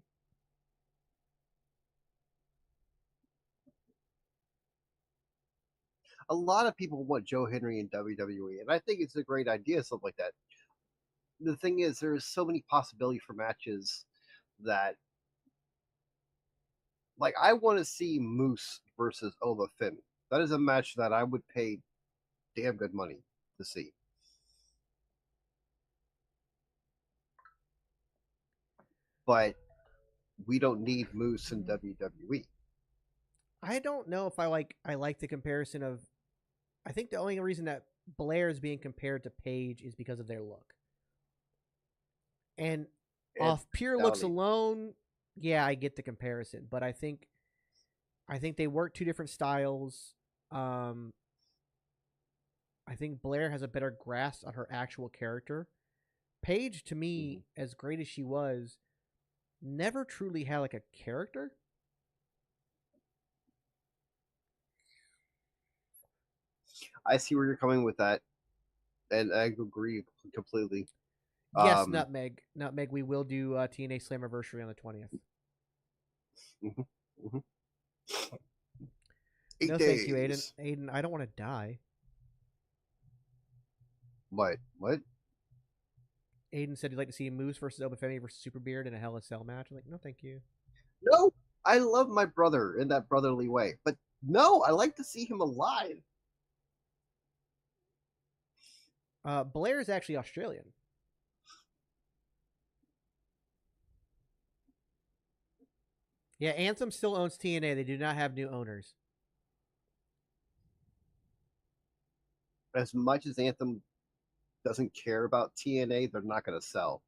[SPEAKER 5] A lot of people want Joe Henry in WWE, and I think it's a great idea, something like that. The thing is, there's so many possibilities for matches that, like, I want to see Moose versus Ova Finn. That is a match that I would pay damn good money to see. But we don't need Moose in WWE.
[SPEAKER 4] I don't know if I like the comparison of. I think the only reason that Blair is being compared to Paige is because of their look. And off pure looks alone, yeah, I get the comparison, but I think they work two different styles. I think Blair has a better grasp on her actual character. Paige, to me, as great as she was, never truly had like a character.
[SPEAKER 5] I see where you're coming with that, and I agree completely.
[SPEAKER 4] Yes, Nutmeg. We will do TNA Slammiversary on the 20th.
[SPEAKER 5] Mm-hmm.
[SPEAKER 4] No, thank you, Aiden. Aiden, I don't want to die.
[SPEAKER 5] What?
[SPEAKER 4] Aiden said he'd like to see Moose versus Obafemi versus Superbeard in a Hell in a Cell match. I'm like, no, thank you.
[SPEAKER 5] No, I love my brother in that brotherly way, but No, I like to see him alive.
[SPEAKER 4] Blair is actually Australian. Yeah, Anthem still owns TNA. They do not have new owners.
[SPEAKER 5] As much as Anthem doesn't care about TNA, they're not going to sell.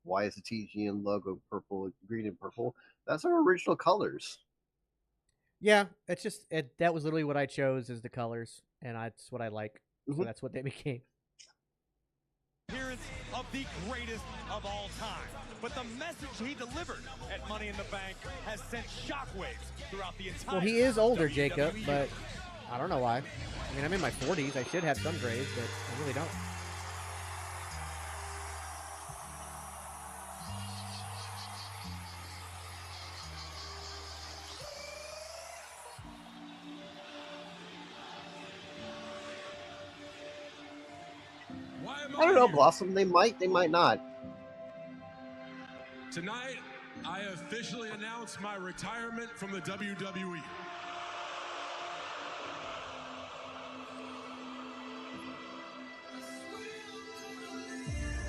[SPEAKER 5] Why is the TGN logo purple, green, and purple? That's our original colors.
[SPEAKER 4] Yeah, it's just that was literally what I chose as the colors, and that's what I like. So that's what they became.
[SPEAKER 6] Appearance of the greatest of all time. But the message he delivered at Money in the Bank has sent shockwaves throughout the entire
[SPEAKER 4] Well, he is older, Jacob, but I don't know why. I mean, I'm in my 40s. I should have some grays, but I really don't.
[SPEAKER 5] I don't know, Blossom. They might not.
[SPEAKER 1] Tonight, I officially announce my retirement from the WWE.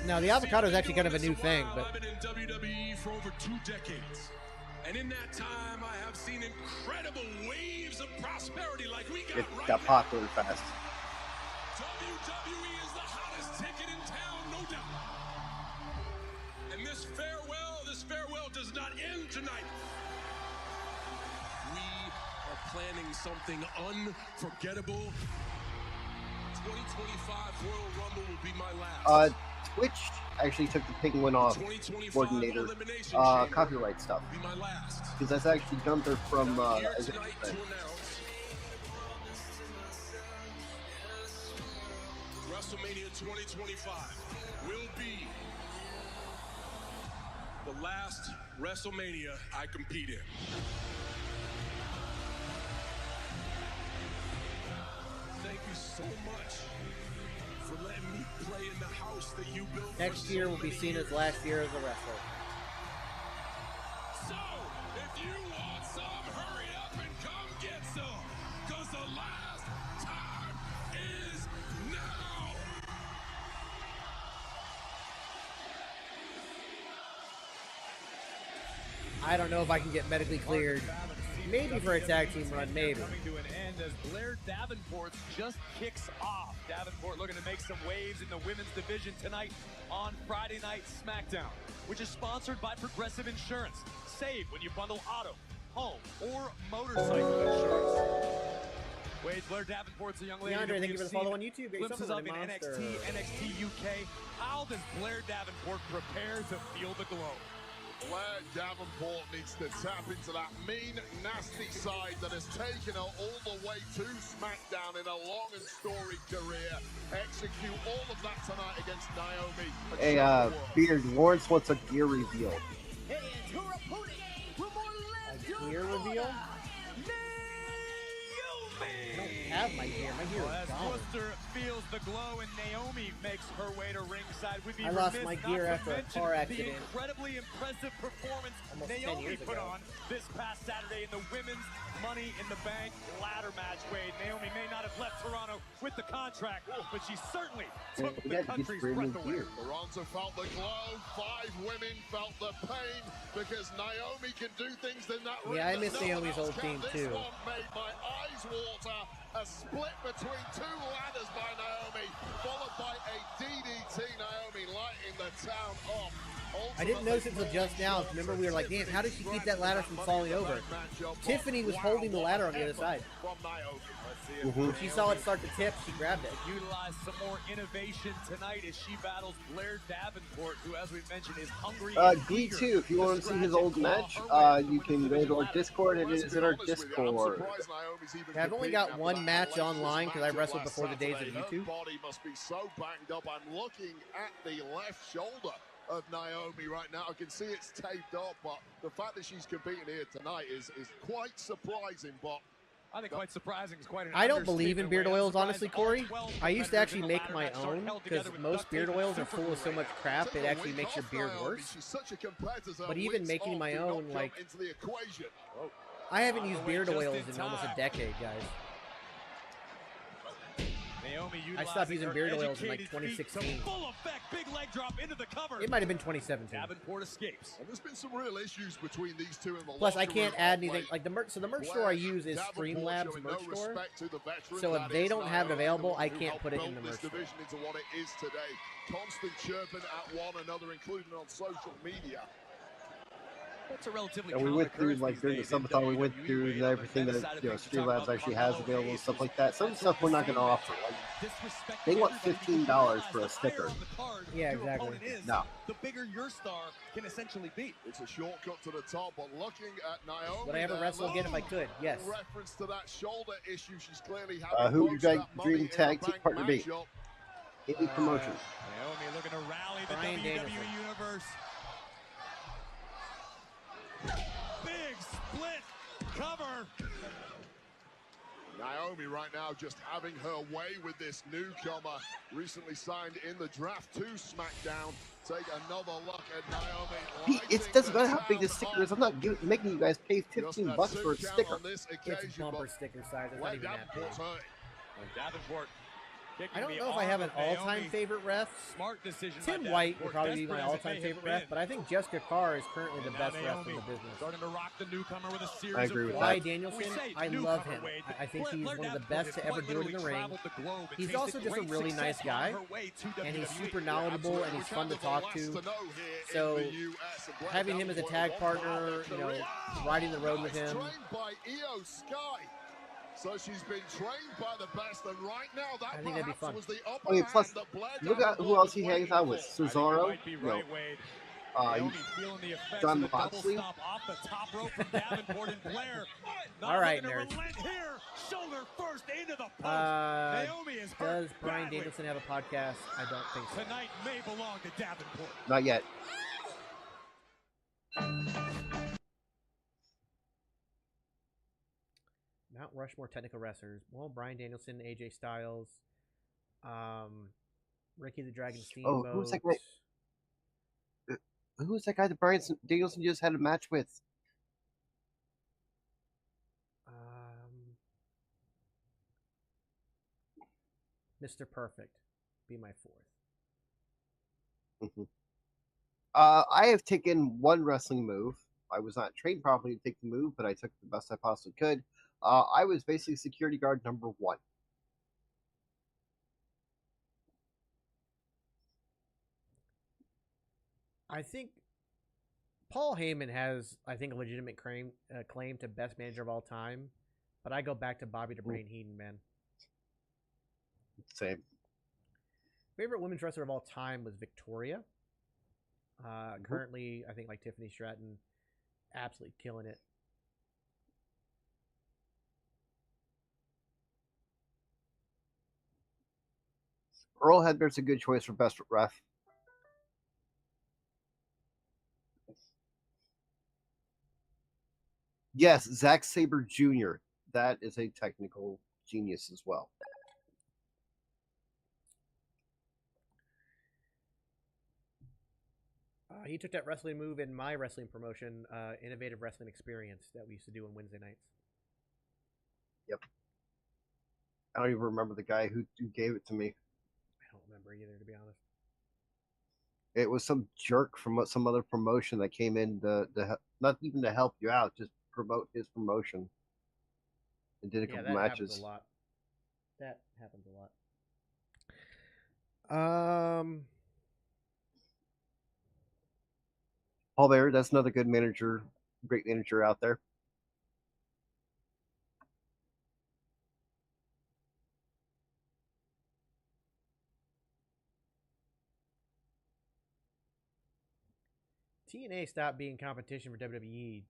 [SPEAKER 4] Now, the avocado is actually kind of a new thing, but
[SPEAKER 1] I've been in WWE for over 2 decades. And in that time, I have seen incredible waves of prosperity like we got
[SPEAKER 5] It
[SPEAKER 1] right
[SPEAKER 5] got
[SPEAKER 1] now.
[SPEAKER 5] popular fast.
[SPEAKER 1] WWE is the hottest ticket in town, no doubt. And this farewell does not end tonight. We are planning something unforgettable. 2025 Royal Rumble will be my last.
[SPEAKER 5] Twitch actually took the Penguin off coordinator copyright stuff. Because that's actually Gunther from
[SPEAKER 1] WrestleMania 2025 will be the last WrestleMania I compete in. Thank you so much for letting me play in the house that you built.
[SPEAKER 4] next year will be seen as last year as a wrestler.
[SPEAKER 1] So, if you want some, hurry up and come get some. Because the last time is now.
[SPEAKER 4] I don't know if I can get medically cleared. Maybe for a tag team run, maybe.
[SPEAKER 6] Coming to an end as Blair Davenport just kicks off. Davenport looking to make some waves in the women's division tonight on Friday Night Smackdown, which is sponsored by Progressive Insurance. Save when you bundle auto, home, or motorcycle insurance. Wade, Blair Davenport's a young lady.
[SPEAKER 4] DeAndre,
[SPEAKER 6] that
[SPEAKER 4] thank you
[SPEAKER 6] we've
[SPEAKER 4] for the
[SPEAKER 6] seen
[SPEAKER 4] follow on YouTube. Great
[SPEAKER 6] glimpses of in
[SPEAKER 4] supplement,
[SPEAKER 6] NXT,
[SPEAKER 4] Monster.
[SPEAKER 6] NXT UK. How does Blair Davenport prepare to feel the glow?
[SPEAKER 8] Blair Davenport needs to tap into that mean, nasty side that has taken her all the way to SmackDown in a long and storied career. Execute all of that tonight against Naomi.
[SPEAKER 5] Hey, Beard, Lawrence wants a gear reveal.
[SPEAKER 4] A gear reveal? I don't have my gear. My gear
[SPEAKER 6] Well,
[SPEAKER 4] is
[SPEAKER 6] as
[SPEAKER 4] gone.
[SPEAKER 6] Worcester feels the glow and Naomi makes her way to ringside, we'd be
[SPEAKER 4] I lost
[SPEAKER 6] remiss
[SPEAKER 4] my
[SPEAKER 6] not
[SPEAKER 4] gear
[SPEAKER 6] to
[SPEAKER 4] after a
[SPEAKER 6] mention
[SPEAKER 4] car
[SPEAKER 6] the
[SPEAKER 4] accident.
[SPEAKER 6] incredibly impressive performance
[SPEAKER 4] Almost 10
[SPEAKER 6] Naomi
[SPEAKER 4] years
[SPEAKER 6] put
[SPEAKER 4] ago.
[SPEAKER 6] on this past Saturday in the women's Money in the Bank ladder match. Wade, Naomi may not have left Toronto with the contract, but she certainly took
[SPEAKER 5] We
[SPEAKER 6] the
[SPEAKER 5] got to get
[SPEAKER 6] country's
[SPEAKER 5] premium
[SPEAKER 6] breath away.
[SPEAKER 5] gear.
[SPEAKER 8] Toronto felt the glow. 5 women felt the pain because Naomi can do things in that ring
[SPEAKER 4] Yeah, I
[SPEAKER 8] that
[SPEAKER 4] miss
[SPEAKER 8] no one
[SPEAKER 4] Naomi's
[SPEAKER 8] else
[SPEAKER 4] old
[SPEAKER 8] can.
[SPEAKER 4] team,
[SPEAKER 8] This
[SPEAKER 4] too.
[SPEAKER 8] one made my eyes water. A split between 2 ladders by Naomi, followed by a DDT. Naomi lighting the town up.
[SPEAKER 4] I didn't notice it until just now. Remember, we were like, damn, how did she keep that ladder from falling over? Tiffany was holding the ladder on the other side.
[SPEAKER 6] From Naomi. Let's see if
[SPEAKER 4] When she saw it start to tip, she grabbed it.
[SPEAKER 6] utilize some more innovation tonight as she battles Blair Davenport, who, as we mentioned, is hungry.
[SPEAKER 5] Glee 2, if you want to see his old match, you can go to our Discord. It is in our Discord.
[SPEAKER 4] Yeah, I've only got one match online because I wrestled before the days of YouTube.
[SPEAKER 8] Her body must be so banged up. I'm looking at the left shoulder of Naomi right now. I can see it's taped up, but the fact that she's competing here tonight is quite surprising. But
[SPEAKER 6] I think quite surprising is quite an
[SPEAKER 4] I don't believe in beard
[SPEAKER 6] understatement.
[SPEAKER 4] oils, honestly, Corey.
[SPEAKER 6] All 12
[SPEAKER 4] I used to actually
[SPEAKER 6] competitors in
[SPEAKER 4] make
[SPEAKER 6] the
[SPEAKER 4] my
[SPEAKER 6] ladder match
[SPEAKER 4] own
[SPEAKER 6] held
[SPEAKER 4] because
[SPEAKER 6] together with
[SPEAKER 4] most
[SPEAKER 6] duct
[SPEAKER 4] beard
[SPEAKER 6] tape
[SPEAKER 4] oils are
[SPEAKER 6] super
[SPEAKER 4] full of so
[SPEAKER 6] glue.
[SPEAKER 4] much crap
[SPEAKER 8] Take
[SPEAKER 4] it
[SPEAKER 8] a
[SPEAKER 4] actually
[SPEAKER 8] week
[SPEAKER 4] makes your
[SPEAKER 8] off
[SPEAKER 4] beard
[SPEAKER 8] Naomi.
[SPEAKER 4] worse.
[SPEAKER 8] She's such a competitor.
[SPEAKER 4] But even
[SPEAKER 8] Weeks
[SPEAKER 4] making
[SPEAKER 8] off
[SPEAKER 4] my
[SPEAKER 8] do not
[SPEAKER 4] own,
[SPEAKER 8] come
[SPEAKER 4] like,
[SPEAKER 8] into the equation.
[SPEAKER 4] I haven't used beard oils in almost a decade, guys. I stopped using beard oils in like 2016.
[SPEAKER 6] Full effect, big leg drop into the cover.
[SPEAKER 4] It might have been 2017.
[SPEAKER 6] Davenport escapes.
[SPEAKER 8] And there's been some real issues between these two in the
[SPEAKER 4] Plus, I
[SPEAKER 8] locker
[SPEAKER 4] can't
[SPEAKER 8] room
[SPEAKER 4] add
[SPEAKER 8] of
[SPEAKER 4] anything
[SPEAKER 8] late.
[SPEAKER 4] like the merch. So the merch store I use is
[SPEAKER 8] Davenport
[SPEAKER 4] Streamlabs
[SPEAKER 8] showing
[SPEAKER 4] merch
[SPEAKER 8] no
[SPEAKER 4] store.
[SPEAKER 8] respect to the veteran
[SPEAKER 4] So if
[SPEAKER 8] that
[SPEAKER 4] they
[SPEAKER 8] is
[SPEAKER 4] don't have it
[SPEAKER 8] Naomi,
[SPEAKER 4] available, I
[SPEAKER 8] who
[SPEAKER 4] can't
[SPEAKER 8] helped
[SPEAKER 4] put it
[SPEAKER 8] build
[SPEAKER 4] in the
[SPEAKER 8] this
[SPEAKER 4] merch store.
[SPEAKER 8] division into what it is today. Constant chirping at one another, including on social media.
[SPEAKER 6] It's a relatively
[SPEAKER 5] And we went through, like, during the subathon, we went through everything that, Streamlabs actually has available and stuff like that. Some stuff we're not going to offer. Like, they want $15 for a sticker.
[SPEAKER 4] Yeah, exactly.
[SPEAKER 5] No.
[SPEAKER 6] The bigger your star can essentially be.
[SPEAKER 8] It's a shortcut to the top, but looking at Naomi,
[SPEAKER 4] Would I ever wrestle again if I could? Yes.
[SPEAKER 8] Reference to that shoulder issue she's clearly having.
[SPEAKER 5] Who you got dream tag team partner be? Any promotion.
[SPEAKER 6] Naomi looking to rally the
[SPEAKER 4] Bryan
[SPEAKER 6] WWE
[SPEAKER 4] Danielson.
[SPEAKER 6] Universe. Big split cover.
[SPEAKER 8] Naomi right now just having her way with this newcomer, recently signed in the draft to SmackDown. Take another look at Naomi.
[SPEAKER 5] It doesn't matter how big the sticker is. I'm not making you guys pay $15 for a sticker.
[SPEAKER 4] It's bumper sticker size. It's not even that big.
[SPEAKER 6] Davenport.
[SPEAKER 4] I don't know if I have an all-time favorite ref.
[SPEAKER 6] Smart decision.
[SPEAKER 4] Tim White would probably be my all-time favorite ref, but I think Jessica Carr is currently the best ref in the business.
[SPEAKER 6] Starting to rock the newcomer with a series
[SPEAKER 5] I agree with
[SPEAKER 4] Bryan
[SPEAKER 5] that.
[SPEAKER 4] Danielson, I love him. I think he's one of the best to ever do it in the ring. He's also just a really nice guy, and he's super knowledgeable, and he's fun to talk to. So having him as a tag partner, you know, riding the road with him.
[SPEAKER 8] So she's been trained by the best, and right now that
[SPEAKER 4] I think that'd be fun.
[SPEAKER 8] was the upper
[SPEAKER 5] I mean, plus,
[SPEAKER 8] hand that Blair
[SPEAKER 5] look at who else he hangs out with. Cesaro, John Moxley.
[SPEAKER 4] All right, nerds.
[SPEAKER 6] Shoulder first into the post. Naomi is hurt
[SPEAKER 4] Does Bryan
[SPEAKER 6] badly.
[SPEAKER 4] Danielson have a podcast? I don't think so.
[SPEAKER 6] Tonight may belong to Davenport.
[SPEAKER 5] Not yet.
[SPEAKER 4] Mount Rushmore technical wrestlers. Well, Bryan Danielson, AJ Styles, Ricky the Dragon Steamboat.
[SPEAKER 5] Oh, who's that guy? Who's that guy that Bryan Danielson just had a match with?
[SPEAKER 4] Mr. Perfect. Be my fourth.
[SPEAKER 5] I have taken one wrestling move. I was not trained properly to take the move, but I took the best I possibly could. I was basically security guard number 1.
[SPEAKER 4] I think Paul Heyman has, I think, a legitimate claim to best manager of all time, but I go back to Bobby the Brain Heenan, man.
[SPEAKER 5] Same.
[SPEAKER 4] Favorite women's wrestler of all time was Victoria. Currently, I think like Tiffany Stratton, absolutely killing it.
[SPEAKER 5] Earl Hebner's a good choice for best ref. Yes, Zack Sabre Jr. That is a technical genius as well.
[SPEAKER 4] He took that wrestling move in my wrestling promotion, Innovative Wrestling Experience, that we used to do on Wednesday nights.
[SPEAKER 5] Yep. I don't even remember the guy who gave it to me.
[SPEAKER 4] I don't remember either, to be honest.
[SPEAKER 5] It was some jerk from some other promotion that came in to not even to help you out, just promote his promotion. And did a couple matches.
[SPEAKER 4] Happens a lot. That happens a lot.
[SPEAKER 5] Paul Bear, that's another good manager, great manager out there.
[SPEAKER 4] TNA stopped being competition for WWE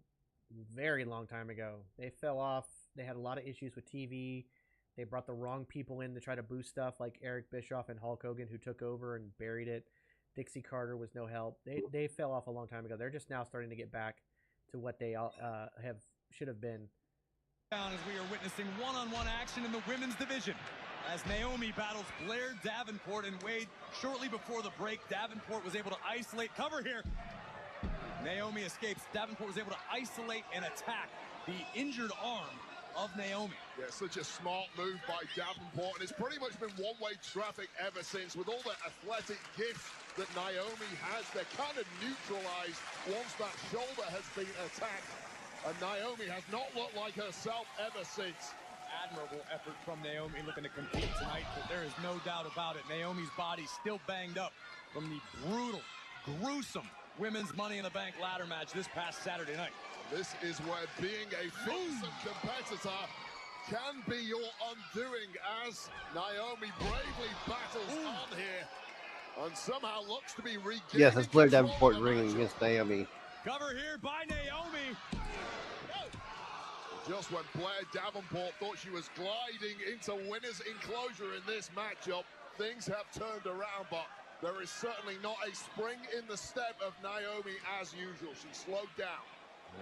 [SPEAKER 4] a very long time ago. They fell off. They had a lot of issues with TV. They brought the wrong people in to try to boost stuff, like Eric Bischoff and Hulk Hogan, who took over and buried it. Dixie Carter was no help. They fell off a long time ago. They're just now starting to get back to what they should have been.
[SPEAKER 6] As we are witnessing one-on-one action in the women's division, as Naomi battles Blair Davenport and Wade. Shortly before the break, Davenport was able to isolate. Cover here. Naomi escapes. Davenport was able to isolate and attack the injured arm of Naomi.
[SPEAKER 8] Yeah, such a smart move by Davenport, and it's pretty much been one-way traffic ever since. With all the athletic gifts that Naomi has, they're kind of neutralized once that shoulder has been attacked, and Naomi has not looked like herself ever since.
[SPEAKER 6] Admirable effort from Naomi looking to compete tonight, but there is no doubt about it. Naomi's body's still banged up from the brutal, gruesome women's Money in the Bank ladder match this past Saturday night.
[SPEAKER 8] This is where being a fearsome competitor can be your undoing, as Naomi bravely battles on here and somehow looks to be regaining.
[SPEAKER 5] Yes, that's Blair Davenport ringing against Naomi.
[SPEAKER 6] Cover here by Naomi.
[SPEAKER 8] Just when Blair Davenport thought she was gliding into winner's enclosure in this matchup, things have turned around, but there is certainly not a spring in the step of Naomi as usual. She's slowed down.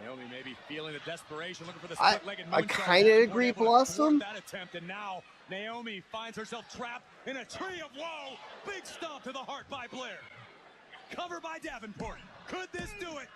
[SPEAKER 6] Naomi may be feeling the desperation, looking for the split-legged moonsault.
[SPEAKER 5] I kind of agree, Blossom.
[SPEAKER 6] That attempt, and now Naomi finds herself trapped in a tree of woe. Big stomp to the heart by Blair. Cover by Davenport. Could this do it?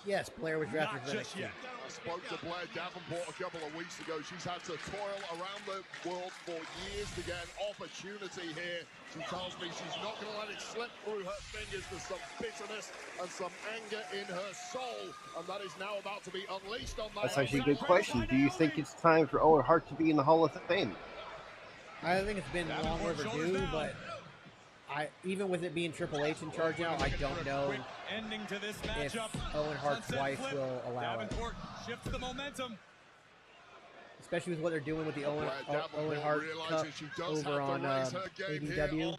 [SPEAKER 4] Yes, Blair was drafted
[SPEAKER 6] Not
[SPEAKER 4] for
[SPEAKER 6] just yet.
[SPEAKER 8] I spoke to Blair Davenport a couple of weeks ago. She's had to toil around the world for years to get an opportunity here. She tells me she's not going to let it slip through her fingers. There's some bitterness and some anger in her soul, and that is now about to be unleashed on that.
[SPEAKER 5] That's actually a good question. Do you think it's time for Owen Hart to be in the Hall of Fame?
[SPEAKER 4] I think it's been long overdue, but even with it being Triple H in charge now, I don't know if Owen Hart's wife will allow it.
[SPEAKER 6] Shifts the momentum.
[SPEAKER 4] Especially with what they're doing with the Owen Hart Cup over on AEW.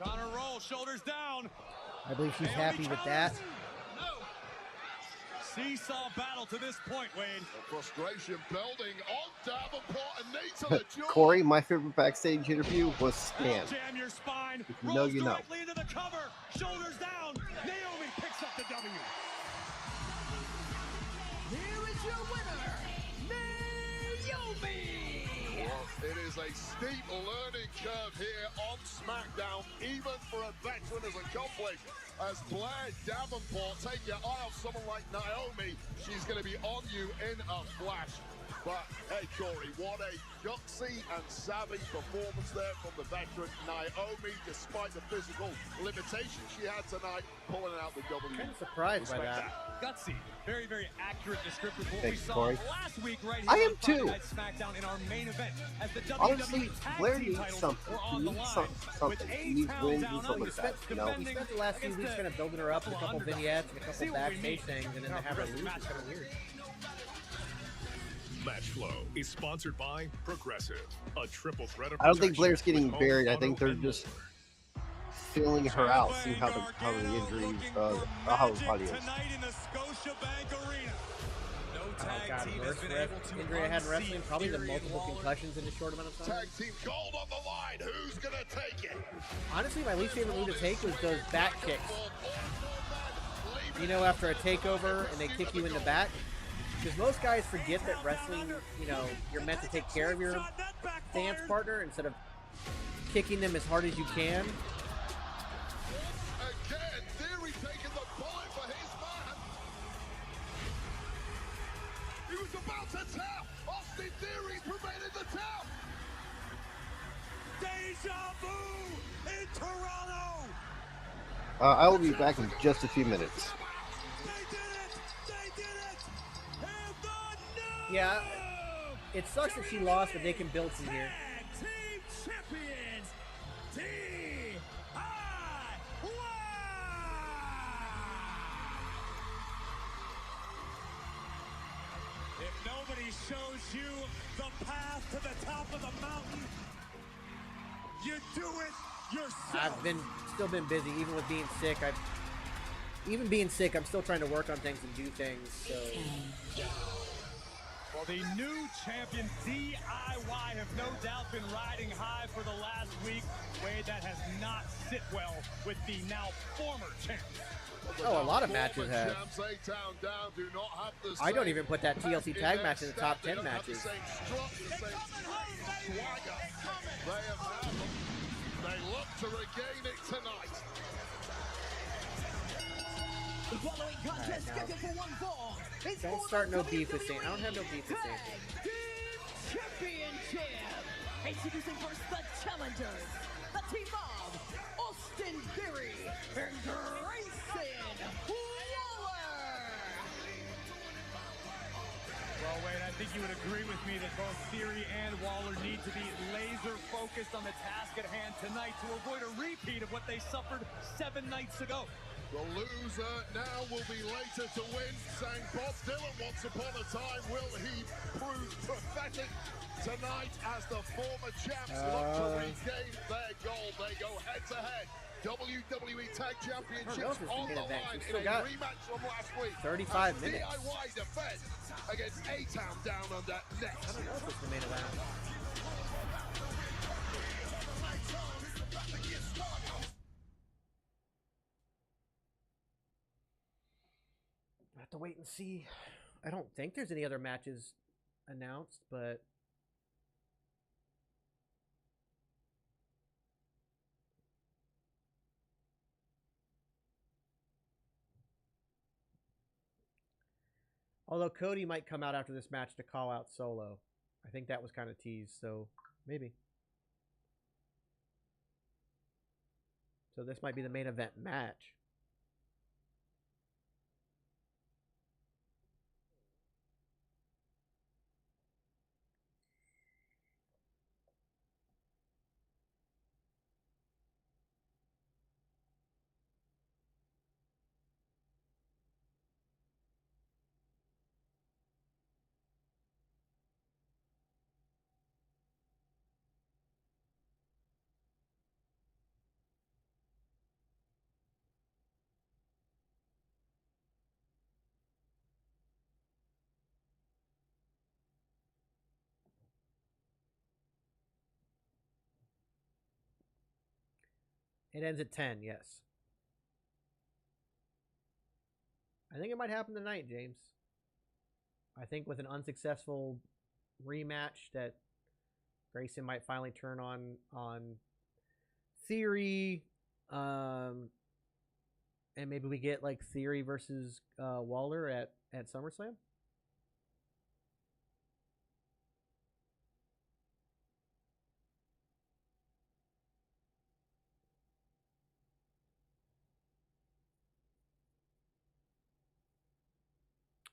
[SPEAKER 6] Connor roll, shoulders down.
[SPEAKER 4] I believe she's happy with that.
[SPEAKER 6] Seesaw battle to this point, Wade.
[SPEAKER 8] Frustration building on Davenport and knee to the jaw.
[SPEAKER 5] Corey, my favorite backstage interview was Stan.
[SPEAKER 6] Jam your spine.
[SPEAKER 5] If you know, you know.
[SPEAKER 6] Directly into the cover. Shoulders down. Naomi picks up the W.
[SPEAKER 7] Here is your winner, Naomi!
[SPEAKER 8] It is a steep learning curve here on SmackDown, even for a veteran as accomplished as Blair Davenport. Take your eye off someone like Naomi. She's going to be on you in a flash. But, hey, Corey, what a gutsy and savvy performance there from the veteran Naomi, despite the physical limitations she had tonight, pulling out the W.
[SPEAKER 4] I'm surprised by that.
[SPEAKER 6] Gutsy. Very, very accurate description of what
[SPEAKER 5] Thanks,
[SPEAKER 6] we saw
[SPEAKER 5] Corey.
[SPEAKER 6] last week right here
[SPEAKER 5] I am
[SPEAKER 6] on Friday
[SPEAKER 5] too.
[SPEAKER 6] Night SmackDown in our main event as the
[SPEAKER 5] Honestly,
[SPEAKER 6] WWE Tag
[SPEAKER 5] Blair
[SPEAKER 6] Team
[SPEAKER 5] needs
[SPEAKER 6] titles
[SPEAKER 5] something.
[SPEAKER 6] were
[SPEAKER 5] He
[SPEAKER 6] on the
[SPEAKER 5] needs
[SPEAKER 6] line.
[SPEAKER 5] something. He needs wins and something like that, you know?
[SPEAKER 4] He spent the last few weeks kind of building her up with a couple vignettes and a couple backstage things, and then to have her lose is kind of weird.
[SPEAKER 2] Match Flow is sponsored by Progressive, a triple threat of
[SPEAKER 5] I don't think
[SPEAKER 2] protection
[SPEAKER 5] Blair's getting
[SPEAKER 2] with
[SPEAKER 5] buried. I
[SPEAKER 2] home,
[SPEAKER 5] think they're
[SPEAKER 2] auto,
[SPEAKER 5] just filling her out, see how the injuries, how the body is.
[SPEAKER 6] Tonight in the Scotiabank Arena. No
[SPEAKER 4] Oh
[SPEAKER 6] tag
[SPEAKER 4] god,
[SPEAKER 6] team has
[SPEAKER 4] worst
[SPEAKER 6] been able to
[SPEAKER 4] injury I had in wrestling, probably the
[SPEAKER 6] unseen
[SPEAKER 4] multiple
[SPEAKER 6] Fury
[SPEAKER 4] concussions in a short amount of time.
[SPEAKER 8] Tag team gold on the line. Who's going to take it?
[SPEAKER 4] Honestly, my least favorite move to take was those back kicks. You know, after a takeover and they kick you in the back. Because most guys forget that wrestling, you know, you're meant to take care of your dance partner instead of kicking them as hard as you can.
[SPEAKER 8] Again, Theory taking the bullet for his man. He was about to tap. Austin Theory prevented the tap.
[SPEAKER 6] Deja vu in Toronto.
[SPEAKER 5] I will be back in just a few minutes.
[SPEAKER 4] Yeah, it sucks that she lost, but they can build from here.
[SPEAKER 6] Team champions, DIY. If nobody shows you the path to the top of the mountain, you do it yourself.
[SPEAKER 4] I've still been busy, even with being sick. Even being sick, I'm still trying to work on things and do things. So.
[SPEAKER 6] Well, the new champion, DIY, have no doubt been riding high for the last week. Wade, that has not sit well with the now former champion.
[SPEAKER 4] Oh, a lot of matches have. I don't even put that TLC tag match in the top 10 matches.
[SPEAKER 8] They look to regain it tonight.
[SPEAKER 7] The following contest scheduled for one fall
[SPEAKER 4] Don't start no beef with Sam. I don't have no beef with Sam.
[SPEAKER 7] Championship. Introducing first the challengers, the team of Austin Theory and Grayson Waller.
[SPEAKER 6] Well, Wade, I think you would agree with me that both Theory and Waller need to be laser focused on the task at hand tonight to avoid a repeat of what they suffered 7 nights ago.
[SPEAKER 8] The loser now will be later to win, saying Bob Dylan once upon a time. Will he prove prophetic tonight as the former champs look to regain their gold? They go head to head. WWE Tag Championships on the line in a rematch from last week.
[SPEAKER 4] 35 minutes.
[SPEAKER 8] DIY defense against A-Town down under next.
[SPEAKER 4] I don't know if it's the main event. I have to wait and see. I don't think there's any other matches announced, but although Cody might come out after this match to call out Solo. I think that was kind of teased, so maybe. So this might be the main event match. It ends at 10, yes. I think it might happen tonight, James. I think with an unsuccessful rematch that Grayson might finally turn on Theory. And maybe we get like Theory versus Waller at SummerSlam.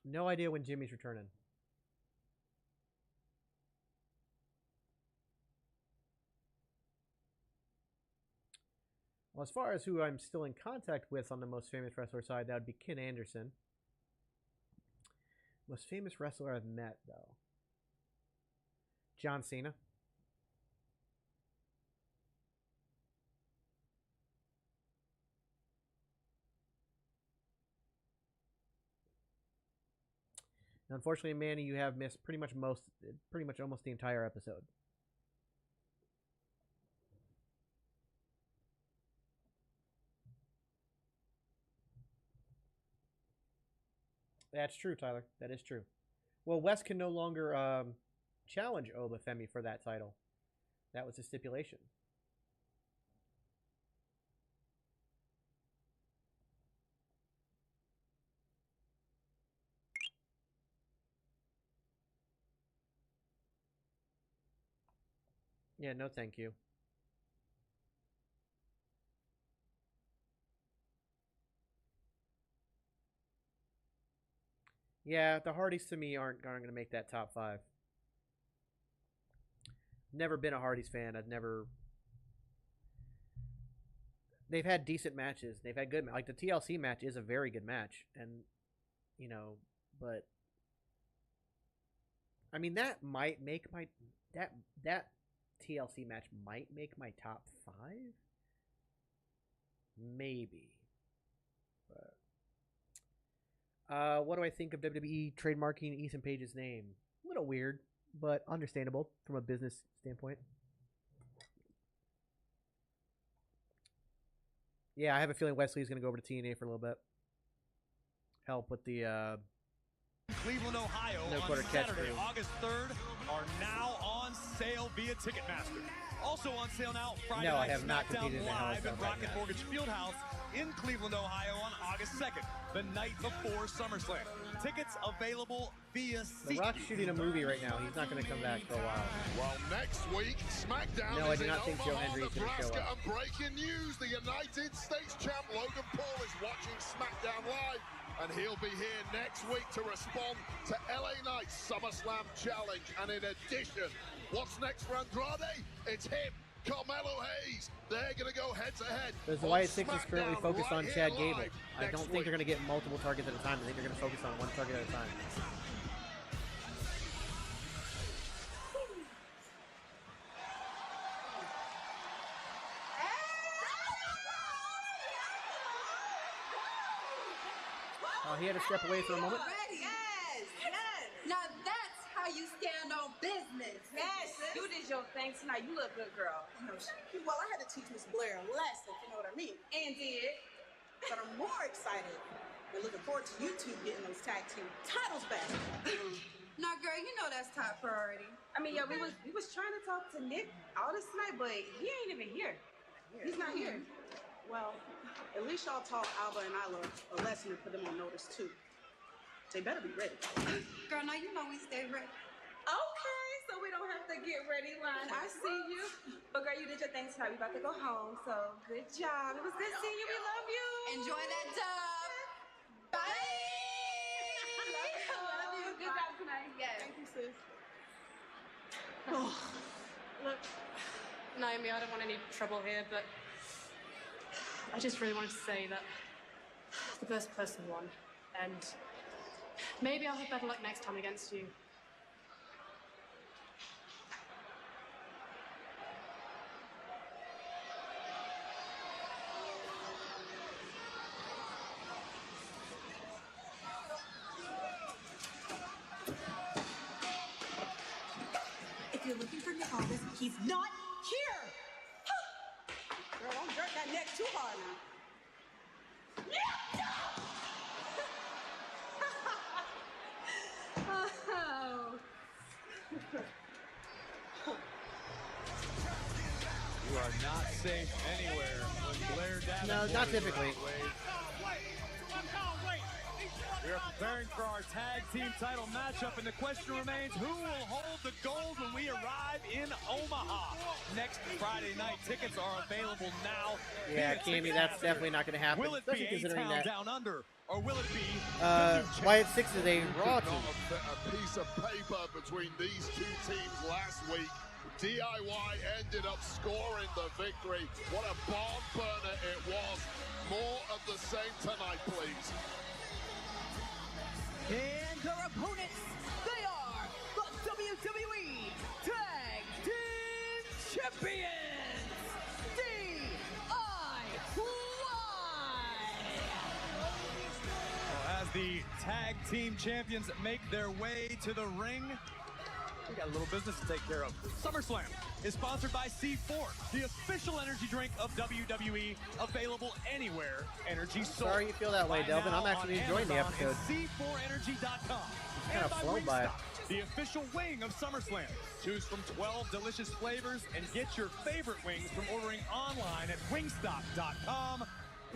[SPEAKER 4] No idea when Jimmy's returning. Well, as far as who I'm still in contact with on the Most Famous Wrestler side, that would be Ken Anderson. Most famous wrestler I've met, though. John Cena. Unfortunately, Manny, you have missed pretty much almost the entire episode. That's true, Tyler. That is true. Well, Wes can no longer challenge Obafemi for that title. That was the stipulation. Yeah, no thank you. Yeah, the Hardys to me aren't going to make that top 5. Never been a Hardys fan. They've had decent matches. They've had good, like the TLC match is a very good match, and but I mean that might make my that TLC match might make my top 5, maybe. But what do I think of WWE trademarking Ethan Page's name? A little weird, but understandable from a business standpoint. Yeah, I have a feeling Wesley's going to go over to TNA for a little bit. Help with the
[SPEAKER 6] Cleveland, Ohio
[SPEAKER 4] no
[SPEAKER 6] on Saturday, August 3rd are now on sale via Ticketmaster. Also on sale now Friday
[SPEAKER 4] No, I
[SPEAKER 6] night
[SPEAKER 4] have not
[SPEAKER 6] Smackdown
[SPEAKER 4] competed in the
[SPEAKER 6] live
[SPEAKER 4] house
[SPEAKER 6] at Rocket Mortgage Fieldhouse in Cleveland, Ohio on August 2nd, the night before SummerSlam. Tickets available via
[SPEAKER 4] The
[SPEAKER 6] SeatGeek.
[SPEAKER 4] Rock's shooting a movie right now. He's not going to come back for a while.
[SPEAKER 8] Well, next week, Smackdown
[SPEAKER 4] No, I
[SPEAKER 8] is
[SPEAKER 4] do
[SPEAKER 8] in
[SPEAKER 4] not think Joe
[SPEAKER 8] Omaha,
[SPEAKER 4] Hendry is gonna show
[SPEAKER 8] Nebraska,
[SPEAKER 4] up.
[SPEAKER 8] and breaking news, the United States champ Logan Paul is watching Smackdown live, and he'll be here next week to respond to LA Knight's SummerSlam Challenge. And in addition, what's next for Andrade? It's him, Carmelo Hayes. They're going to go head-to-head.
[SPEAKER 4] Because the
[SPEAKER 8] on
[SPEAKER 4] Wyatt Six is currently
[SPEAKER 8] SmackDown
[SPEAKER 4] focused on
[SPEAKER 8] right
[SPEAKER 4] Chad
[SPEAKER 8] here
[SPEAKER 4] Gable.
[SPEAKER 8] live
[SPEAKER 4] I
[SPEAKER 8] next
[SPEAKER 4] don't think
[SPEAKER 8] week.
[SPEAKER 4] they're going to get multiple targets at a time. I think they're going to focus on one target at a time. He had to step away for a moment.
[SPEAKER 3] Yes, yes. Now that's how you stand on business.
[SPEAKER 11] Yes, you did your thing tonight. You look good, girl.
[SPEAKER 3] Well, I had to teach Miss Blair a lesson, if you know what I mean.
[SPEAKER 11] And did.
[SPEAKER 3] But I'm more excited and looking forward to you two getting those tag team titles back. Now, girl, you know that's top priority.
[SPEAKER 11] I mean, yeah, we was trying to talk to Nick all this tonight, but he ain't even here. He's not here.
[SPEAKER 3] Well, at least y'all taught Alba and Isla a lesson and put them on notice too. They better be ready. Girl, now you know we stay ready.
[SPEAKER 11] Okay, so we don't have to get ready, line. I see you. But girl, you did your thing tonight. We about to go home, so good job. It was good seeing you. We love you.
[SPEAKER 3] Enjoy that dub. Bye.
[SPEAKER 11] Love you. Good job tonight. Yes.
[SPEAKER 3] Thank you, sis.
[SPEAKER 22] Look, Naomi, I don't want any trouble here, but I just really wanted to say that the best person won, and maybe I'll have better luck next time against you.
[SPEAKER 3] If you're looking for Nick Aldis, he's not here. Girl, don't jerk that neck too hard now.
[SPEAKER 6] You are not safe anywhere when Blair Davenport
[SPEAKER 4] No, not
[SPEAKER 6] is
[SPEAKER 4] typically.
[SPEAKER 6] around. We are preparing for our tag team title matchup, and the question remains, who will hold the gold when we arrive in Omaha next Friday night? Tickets are available now.
[SPEAKER 4] Yeah,
[SPEAKER 6] via
[SPEAKER 4] Cammy, that's
[SPEAKER 6] Ticketmaster.
[SPEAKER 4] definitely not going to happen.
[SPEAKER 6] Will it
[SPEAKER 4] Especially
[SPEAKER 6] be
[SPEAKER 4] considering
[SPEAKER 6] A-Town
[SPEAKER 4] that
[SPEAKER 6] Down Under, or will it be
[SPEAKER 4] Wyatt Six is a Raw team.
[SPEAKER 8] A piece of paper between these two teams last week. DIY ended up scoring the victory. What a barn burner it was. More of the same tonight, please.
[SPEAKER 7] And their opponents, they are the WWE Tag Team Champions,
[SPEAKER 6] As the tag team champions make their way to the ring, we got a little business to take care of. SummerSlam is sponsored by C4, the official energy drink of WWE, available anywhere energy sold.
[SPEAKER 4] Sorry you feel that way,
[SPEAKER 6] Buy
[SPEAKER 4] Delvin.
[SPEAKER 6] now
[SPEAKER 4] I'm actually
[SPEAKER 6] on
[SPEAKER 4] enjoying the
[SPEAKER 6] Amazon
[SPEAKER 4] episode.
[SPEAKER 6] and C4energy.com.
[SPEAKER 4] Kinda
[SPEAKER 6] And by
[SPEAKER 4] flown by.
[SPEAKER 6] Wingstop, the official wing of SummerSlam. Choose from 12 delicious flavors and get your favorite wings from ordering online at wingstop.com.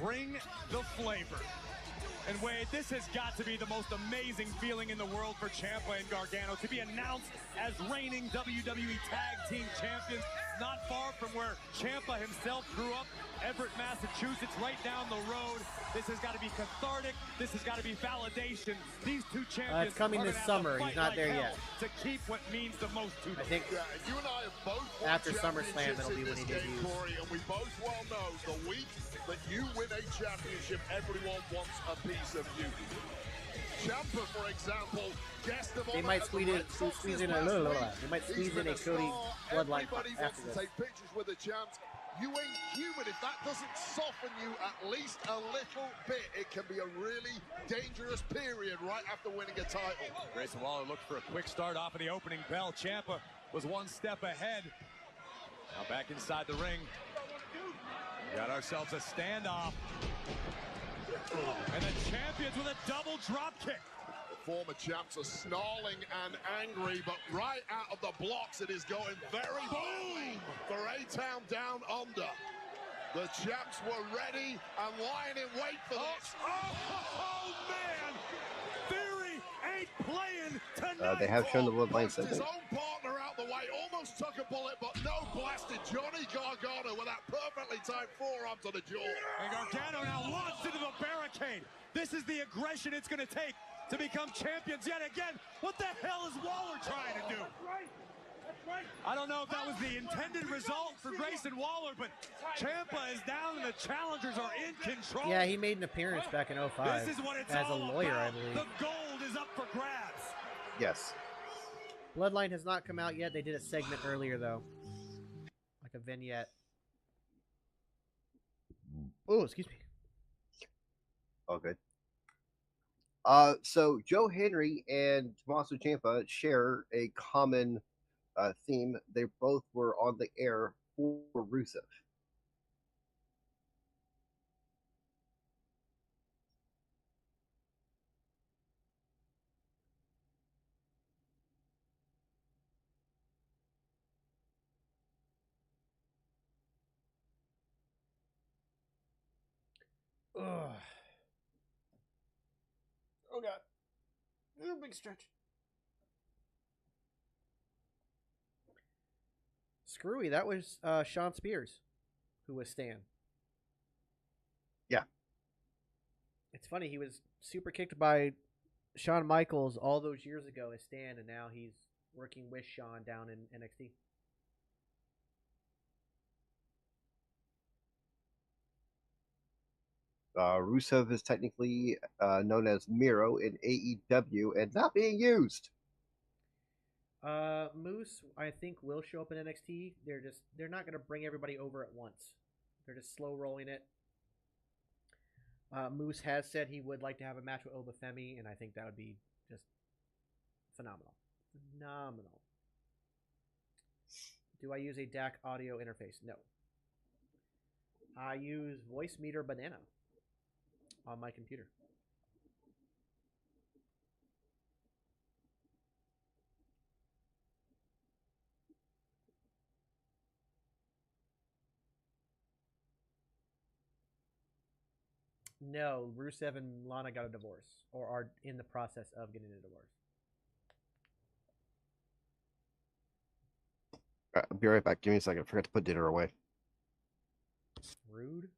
[SPEAKER 6] Bring the flavor. And Wade, this has got to be the most amazing feeling in the world for Ciampa and Gargano to be announced as reigning WWE Tag Team Champions, not far from where Ciampa himself grew up, Everett, Massachusetts, right down the road. This has got to be cathartic. This has got to be validation. These two champions
[SPEAKER 4] It's coming
[SPEAKER 6] are
[SPEAKER 4] this
[SPEAKER 6] gonna have to
[SPEAKER 4] summer. He's
[SPEAKER 6] fight
[SPEAKER 4] not
[SPEAKER 6] like
[SPEAKER 4] there
[SPEAKER 6] hell
[SPEAKER 4] yet.
[SPEAKER 6] to keep what means the most to them.
[SPEAKER 4] I think
[SPEAKER 8] you and I have both won
[SPEAKER 4] after SummerSlam,
[SPEAKER 8] championships
[SPEAKER 4] it'll be
[SPEAKER 8] in
[SPEAKER 4] when he
[SPEAKER 8] this game,
[SPEAKER 4] debuts.
[SPEAKER 8] Corey, and we both well know the week that you win a championship, everyone wants a piece of you. Ciampa, for example, guest of
[SPEAKER 4] They
[SPEAKER 8] honor
[SPEAKER 4] might
[SPEAKER 8] at the
[SPEAKER 4] squeeze
[SPEAKER 8] Red
[SPEAKER 4] in,
[SPEAKER 8] Sox
[SPEAKER 4] squeeze
[SPEAKER 8] this
[SPEAKER 4] in a
[SPEAKER 8] last
[SPEAKER 4] little.
[SPEAKER 8] week.
[SPEAKER 4] They might
[SPEAKER 8] He's
[SPEAKER 4] squeeze in
[SPEAKER 8] been
[SPEAKER 4] a Cody
[SPEAKER 8] star.
[SPEAKER 4] Bloodline
[SPEAKER 8] Everybody
[SPEAKER 4] after
[SPEAKER 8] wants to
[SPEAKER 4] this.
[SPEAKER 8] take pictures with the champ. You ain't human. If that doesn't soften you at least a little bit, it can be a really dangerous period right after winning a title.
[SPEAKER 6] Grayson Waller looked for a quick start off of the opening bell. Ciampa was one step ahead. Now back inside the ring. We got ourselves a standoff. And the champions with a double drop kick.
[SPEAKER 8] The former champs are snarling and angry, but right out of the blocks, it is going very badly for A-Town Down Under. The champs were ready and lying in wait for this.
[SPEAKER 6] Oh, man! Theory ain't playing tonight.
[SPEAKER 5] They have shown the Bloodline
[SPEAKER 8] His
[SPEAKER 5] segment.
[SPEAKER 8] own partner out the way, almost took a bullet, but no, blasted Johnny Gargano with that perfectly timed forearm to the jaw.
[SPEAKER 6] And Gargano now launched into the barricade. This is the aggression it's going to take to become champions yet again. What the hell is Waller trying to do? I don't know if that was the intended result for Grayson Waller, but Ciampa is down and the challengers are in control.
[SPEAKER 4] Yeah, he made an appearance back in 05
[SPEAKER 6] This is what it's
[SPEAKER 4] as a
[SPEAKER 6] all
[SPEAKER 4] lawyer,
[SPEAKER 6] about.
[SPEAKER 4] I believe.
[SPEAKER 6] The gold is up for grabs.
[SPEAKER 5] Yes.
[SPEAKER 4] Bloodline has not come out yet. They did a segment earlier, though. Like a vignette. Oh, excuse me.
[SPEAKER 5] All good. So Joe Henry and Tommaso Ciampa share a common theme. They both were on the air for Rusev.
[SPEAKER 4] Ugh. Oh, God. Big stretch. Screwy, that was Sean Spears, who was Stan.
[SPEAKER 5] Yeah.
[SPEAKER 4] It's funny, he was super kicked by Shawn Michaels all those years ago as Stan, and now he's working with Shawn down in NXT.
[SPEAKER 5] Rusev is technically known as Miro in AEW and not being used.
[SPEAKER 4] Moose, I think, will show up in NXT. They're not going to bring everybody over at once. They're just slow rolling it. Moose has said he would like to have a match with Obafemi, and I think that would be just phenomenal. Phenomenal. Do I use a DAC audio interface? No. I use Voice Meter Banana on my computer. No, Rusev and Lana got a divorce, or are in the process of getting a divorce.
[SPEAKER 5] I'll be right back. Give me a second. I forgot to put dinner away.
[SPEAKER 4] Rude.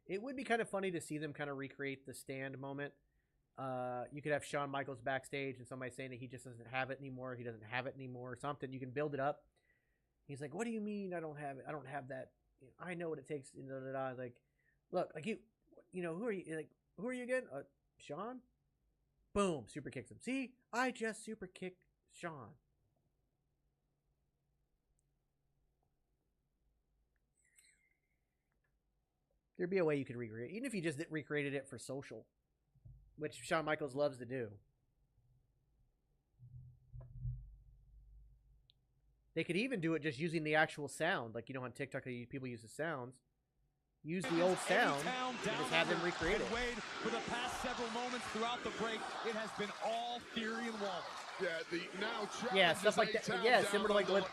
[SPEAKER 4] It would be kind of funny to see them kind of recreate the Stand moment. You could have Shawn Michaels backstage and somebody saying that he just doesn't have it anymore. He doesn't have it anymore or something. You can build it up. He's like, what do you mean I don't have it? I don't have that. I know what it takes. Like, look, like you know, who are you? Like, who are you again? Shawn? Boom. Super kicks him. See, I just super kicked Shawn. There'd be a way you could recreate it, even if you just recreated it for social, which Shawn Michaels loves to do. They could even do it just using the actual sound. Like, you know, on TikTok, people use the sounds. Use the old sound and just have them recreate it.
[SPEAKER 6] Wade, for the past several moments throughout the break, it has been all Theory and Waller.
[SPEAKER 4] Yeah, stuff like that. Yeah, similar to like what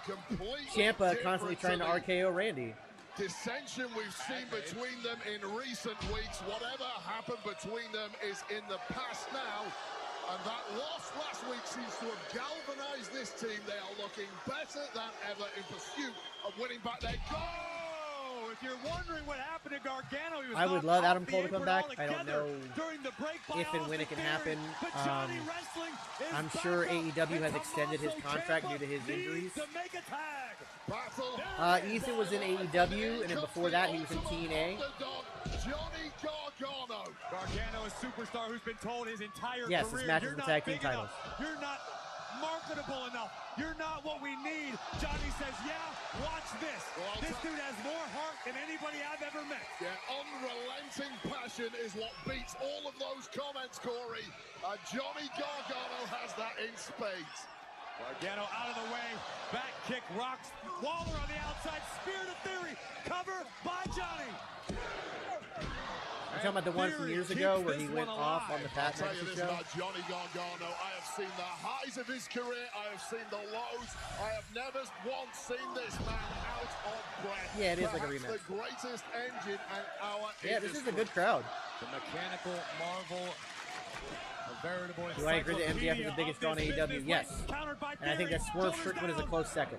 [SPEAKER 4] Ciampa constantly trying to RKO Randy.
[SPEAKER 8] Dissension we've seen between them in recent weeks. Whatever happened between them is in the past now. And that loss last week seems to have galvanized this team. They are looking better than ever in pursuit of winning back their goal.
[SPEAKER 6] If you're wondering what happened to Gargano, he was
[SPEAKER 4] I would love Adam Cole to come back. I
[SPEAKER 6] altogether
[SPEAKER 4] don't know
[SPEAKER 6] during the break by
[SPEAKER 4] if and when it can happen.
[SPEAKER 6] But Johnny Wrestling is
[SPEAKER 4] I'm sure
[SPEAKER 6] back up,
[SPEAKER 4] AEW has
[SPEAKER 6] and
[SPEAKER 4] extended his
[SPEAKER 6] Tommaso
[SPEAKER 4] contract
[SPEAKER 6] Ciampa
[SPEAKER 4] due to his injuries.
[SPEAKER 6] needs to make a tag.
[SPEAKER 4] Ethan was in AEW, and then before that, he was in TNA.
[SPEAKER 8] Johnny Gargano.
[SPEAKER 6] Gargano, a superstar who's been told his entire
[SPEAKER 4] Yes,
[SPEAKER 6] career,
[SPEAKER 4] his matches
[SPEAKER 6] you're
[SPEAKER 4] in
[SPEAKER 6] not
[SPEAKER 4] tag team
[SPEAKER 6] big
[SPEAKER 4] titles.
[SPEAKER 6] enough. You're not marketable enough. You're not what we need. Johnny says, yeah, watch this. This dude has more heart than anybody I've ever met.
[SPEAKER 8] Yeah, unrelenting passion is what beats all of those comments, Corey. Johnny Gargano has that in spades.
[SPEAKER 6] Gargano out of the way. Back kick rocks. Waller on the outside. Spear to Theory. Cover by Johnny.
[SPEAKER 4] talking about the one from years ago where he went off on the Fat
[SPEAKER 8] I'll tell you
[SPEAKER 4] Medicine
[SPEAKER 8] this
[SPEAKER 4] show?
[SPEAKER 8] about Johnny Gargano. I have seen the highs of his career. I have seen the lows. I have never once seen this man out of breath.
[SPEAKER 4] Yeah, it is like a
[SPEAKER 8] Perhaps
[SPEAKER 4] rematch.
[SPEAKER 8] the greatest engine in our
[SPEAKER 4] Yeah, this is a
[SPEAKER 8] industry.
[SPEAKER 4] good crowd.
[SPEAKER 6] The mechanical marvel. A veritable
[SPEAKER 4] Do I agree that MJF is the biggest draw in AEW? Yes. And I think that Swerve Strickland is a close second.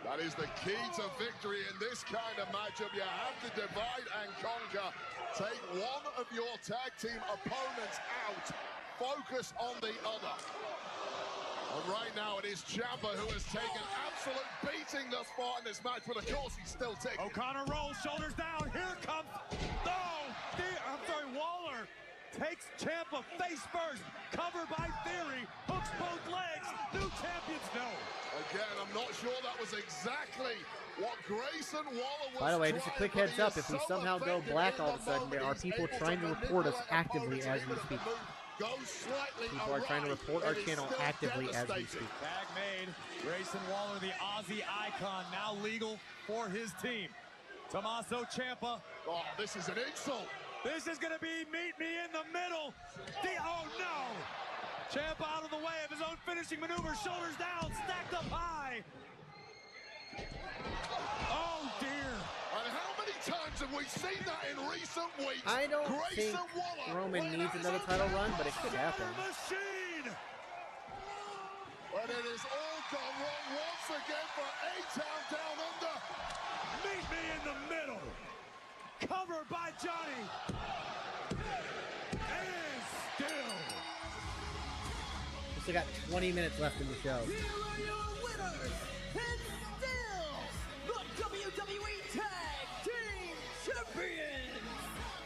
[SPEAKER 8] That is the key to victory in this kind of matchup. You have to divide and conquer. Take one of your tag team opponents out. Focus on the other. And right now it is Ciampa who has taken absolute beating thus far in this match, but of course he's still taking.
[SPEAKER 6] O'Connor rolls, shoulders down. Here comes. Waller takes Ciampa face first. Covered by Theory. Hooks both legs. New champions know.
[SPEAKER 8] Again, I'm not sure that was exactly what Grayson Waller was.
[SPEAKER 4] By the way, just a quick
[SPEAKER 8] trying,
[SPEAKER 4] heads up, if we somehow go black all of a sudden, there are people trying to report us actively as we speak. People are trying to report our channel actively as we speak.
[SPEAKER 6] Tag made. Grayson Waller, the Aussie icon, now legal for his team. Tommaso Ciampa.
[SPEAKER 8] Oh, this is an insult.
[SPEAKER 6] This is going to be meet me in the middle. Oh, no. Ciampa out of the way of his own finishing maneuver. Shoulders down, stacked up high. Oh, dear.
[SPEAKER 8] And how many times have we seen that in recent weeks?
[SPEAKER 4] I don't
[SPEAKER 8] Grayson
[SPEAKER 4] think
[SPEAKER 8] Waller
[SPEAKER 4] Roman needs another title run, but it could happen.
[SPEAKER 6] Machine.
[SPEAKER 8] But it has all gone wrong once again for A-Town Down Under.
[SPEAKER 6] Meet me in the middle. Covered by Johnny. And still.
[SPEAKER 4] We still got 20 minutes left in the show.
[SPEAKER 7] Here are your winners, and still the WWE Tag Team Champions,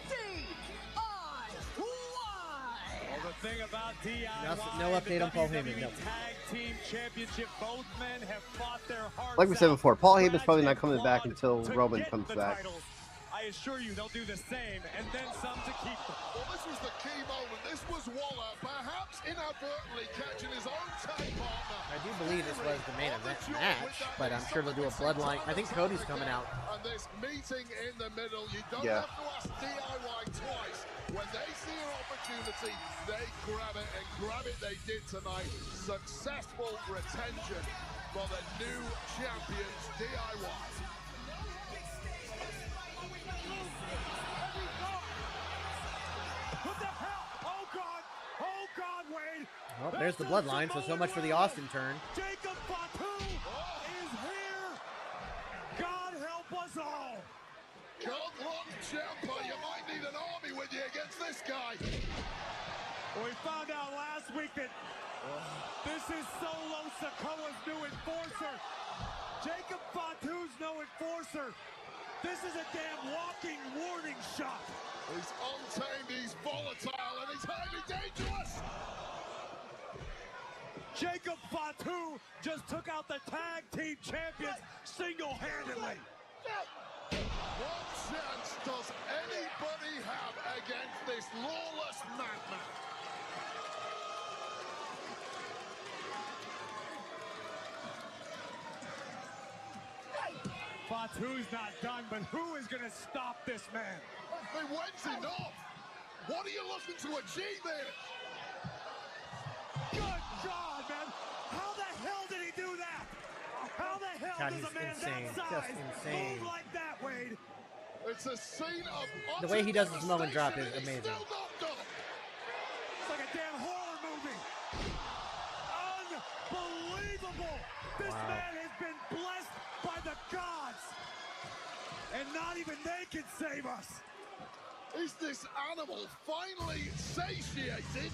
[SPEAKER 7] DIY.
[SPEAKER 6] Well, the thing about DIY,
[SPEAKER 4] No update on Paul Heyman, no.
[SPEAKER 6] Tag Team Championship, both men have fought their hearts
[SPEAKER 5] Like we said
[SPEAKER 6] out.
[SPEAKER 5] before, Paul Heyman's probably not coming back until Roman comes
[SPEAKER 6] the
[SPEAKER 5] back.
[SPEAKER 6] titles. I assure you they'll do the same, and then some to keep them.
[SPEAKER 8] Well, this was the key moment. This was Waller perhaps inadvertently catching his own tag partner.
[SPEAKER 4] I do believe this was the main event match, but I'm sure they'll do a Bloodline. I think Cody's coming out.
[SPEAKER 8] And this meeting in the middle, you don't
[SPEAKER 5] Yeah.
[SPEAKER 8] have to ask DIY twice. When they see an opportunity, they grab it, and grab it they did tonight. Successful retention for the new champions, DIY.
[SPEAKER 6] What the hell? Oh, God. Oh, God, Wade.
[SPEAKER 4] Well, there's the Bloodline, so much for the Austin turn.
[SPEAKER 6] Jacob Fatu is here. God help us all.
[SPEAKER 8] God luck, Ciampa. You might need an army with you against this guy.
[SPEAKER 6] Well, we found out last week that this is Solo Sikoa's new enforcer. Jacob Fatu's no enforcer. This is a damn walking warning shot.
[SPEAKER 8] He's untamed, he's volatile, and he's highly dangerous.
[SPEAKER 6] Jacob Fatu just took out the tag team champions single-handedly.
[SPEAKER 8] What chance does anybody have against this lawless madman?
[SPEAKER 6] Fatu's not done, but who is going to stop this man?
[SPEAKER 8] Hey, when's enough? What are you looking to achieve here?
[SPEAKER 6] Good God, man. How the hell did he do that? How the hell
[SPEAKER 4] God,
[SPEAKER 6] does a
[SPEAKER 4] he's
[SPEAKER 6] man
[SPEAKER 4] insane.
[SPEAKER 6] that size
[SPEAKER 4] Just insane.
[SPEAKER 6] move like that, Wade?
[SPEAKER 8] It's a scene of
[SPEAKER 4] The way he does his moment drop is
[SPEAKER 8] devastation, and
[SPEAKER 4] amazing.
[SPEAKER 8] he's still not done.
[SPEAKER 6] It's like a damn horror movie. Unbelievable. This
[SPEAKER 4] Wow.
[SPEAKER 6] man has been blessed by the gods. And not even they can save us.
[SPEAKER 8] Is this animal finally satiated?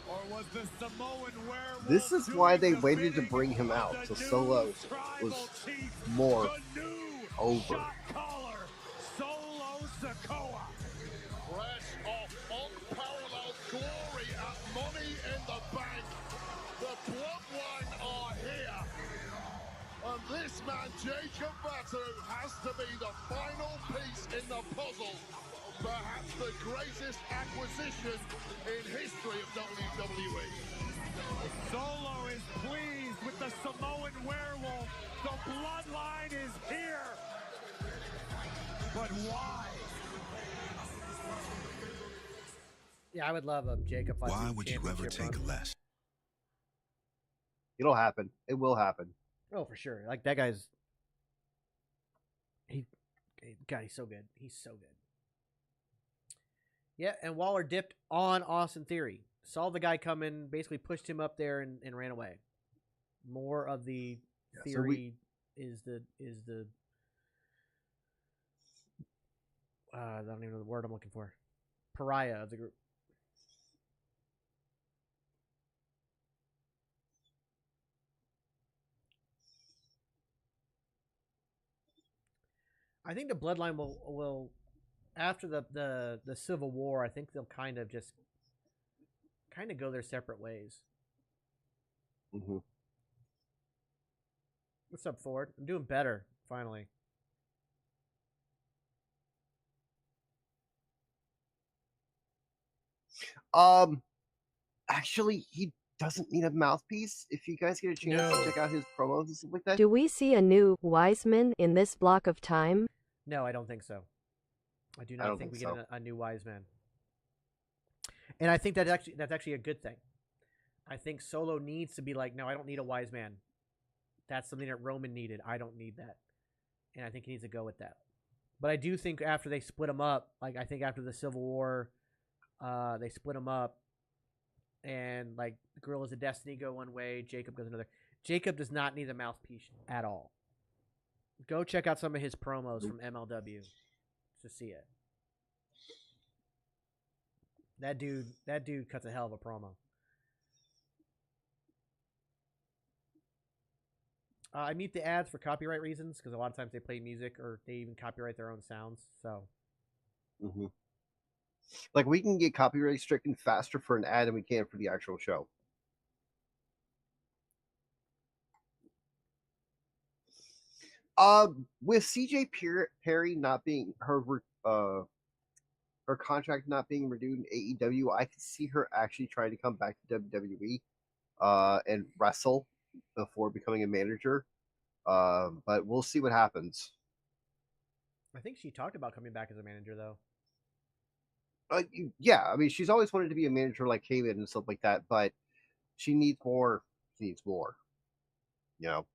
[SPEAKER 6] Or was the Samoan werewolf
[SPEAKER 5] This is why they
[SPEAKER 6] doing the
[SPEAKER 5] waited to
[SPEAKER 6] bidding
[SPEAKER 5] bring him
[SPEAKER 6] of
[SPEAKER 5] out,
[SPEAKER 6] the
[SPEAKER 5] so
[SPEAKER 6] new
[SPEAKER 5] Solo
[SPEAKER 6] tribal
[SPEAKER 5] was
[SPEAKER 6] chief,
[SPEAKER 5] more
[SPEAKER 6] the new
[SPEAKER 5] over.
[SPEAKER 6] shot caller, Solo Sikoa.
[SPEAKER 8] Fresh off unparalleled glory at Money in the Bank. The Bloodline are here. And this man, Jacob Fatu, has to be the final piece in the puzzle. Perhaps the greatest acquisition in history of WWE.
[SPEAKER 6] Solo is pleased with the Samoan werewolf but why?
[SPEAKER 4] Yeah, I would love a Jacob.
[SPEAKER 1] Why would you ever take less?
[SPEAKER 5] It'll happen. It will happen.
[SPEAKER 4] Oh, for sure. Like that guy's. God, he's so good. He's so good. Yeah, and Waller dipped on Austin Theory. Saw the guy come in, basically pushed him up there and ran away. More of the Theory is the I don't even know the word I'm looking for. Pariah of the group. I think the Bloodline will after the Civil War, I think they'll kind of go their separate ways.
[SPEAKER 5] Mm-hmm.
[SPEAKER 4] What's up, Ford? I'm doing better, finally.
[SPEAKER 5] Actually, he doesn't need a mouthpiece. If you guys get a chance to check out his promos and stuff like that.
[SPEAKER 10] Do we see a new Wiseman in this block of time?
[SPEAKER 4] No, I don't think so. I do not think we get a new wise man. And I think that's actually a good thing. I think Solo needs to be like, no, I don't need a wise man. That's something that Roman needed. I don't need that. And I think he needs to go with that. But I do think after they split him up, like I think after the Civil War, they split him up. And like the Gorillas of Destiny go one way, Jacob goes another. Jacob does not need a mouthpiece at all. Go check out some of his promos from MLW to see it. That dude cuts a hell of a promo. I mute the ads for copyright reasons because a lot of times they play music or they even copyright their own sounds. So,
[SPEAKER 5] like we can get copyright stricken faster for an ad than we can for the actual show. With CJ Perry not being her contract not being renewed in AEW, I can see her actually trying to come back to WWE and wrestle before becoming a manager. But we'll see what happens.
[SPEAKER 4] I think she talked about coming back as a manager, though.
[SPEAKER 5] Yeah, I mean, she's always wanted to be a manager like Heyman and stuff like that, but she needs more. She needs more. You know.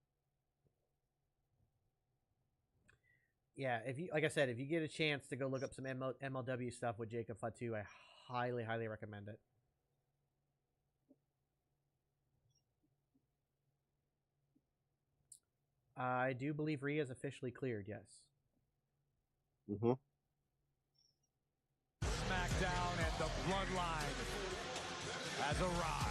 [SPEAKER 4] Yeah, like I said, if you get a chance to go look up some MLW stuff with Jacob Fatu, I highly, highly recommend it. I do believe Rhea is officially cleared, yes.
[SPEAKER 5] Mm-hmm.
[SPEAKER 6] Smackdown and the Bloodline has arrived.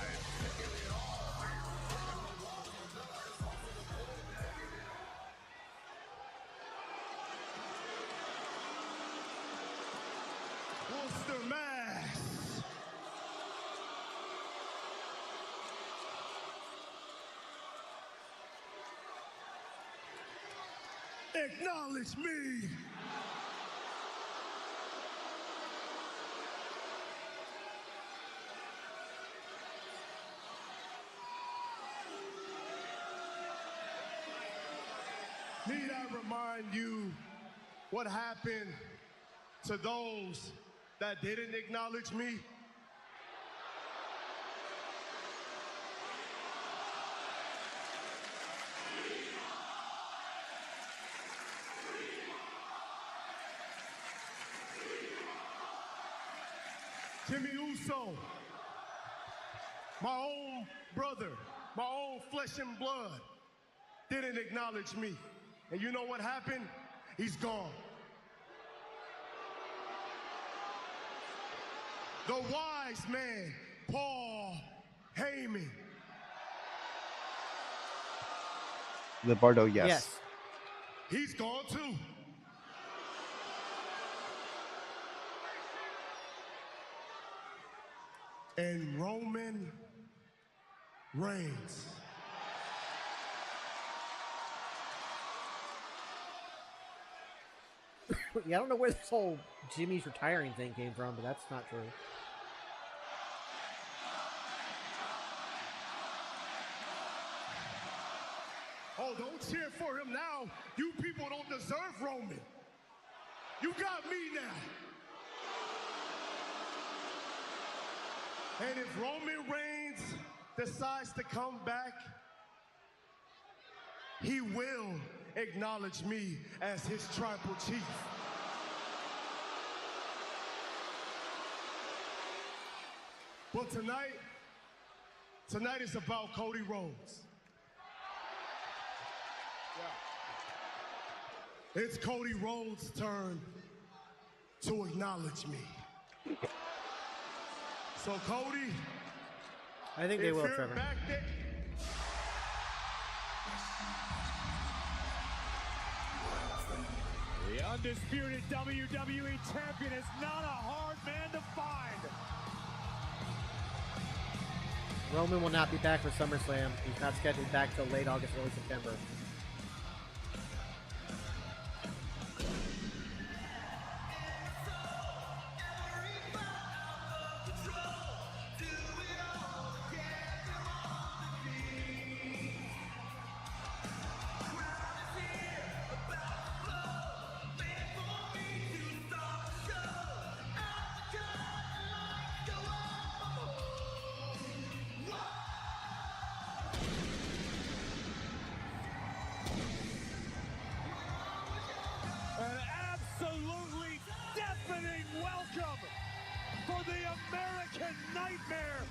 [SPEAKER 6] Worcester, Mass. Acknowledge me. Need I remind you what happened to those that didn't acknowledge me? Jimmy Uso, my own brother, my own flesh and blood, didn't acknowledge me. And you know what happened? He's gone. The wise man, Paul Heyman.
[SPEAKER 5] The Bardo, yes.
[SPEAKER 4] Yes.
[SPEAKER 6] He's gone too. And Roman Reigns.
[SPEAKER 4] Yeah, I don't know where this whole Jimmy's retiring thing came from, but that's not true.
[SPEAKER 6] Oh, don't cheer for him now. You people don't deserve Roman.
[SPEAKER 19] You got me now. And if Roman Reigns decides to come back, he will acknowledge me as his tribal chief. But tonight is about Cody Rhodes. It's Cody Rhodes' turn to acknowledge me. So Cody,
[SPEAKER 4] I think they will, Trevor.
[SPEAKER 6] The undisputed WWE Champion is not a hard man to find.
[SPEAKER 4] Roman will not be back for SummerSlam. He's not scheduled back till late August, early September.
[SPEAKER 6] An absolutely deafening welcome for the American Nightmare.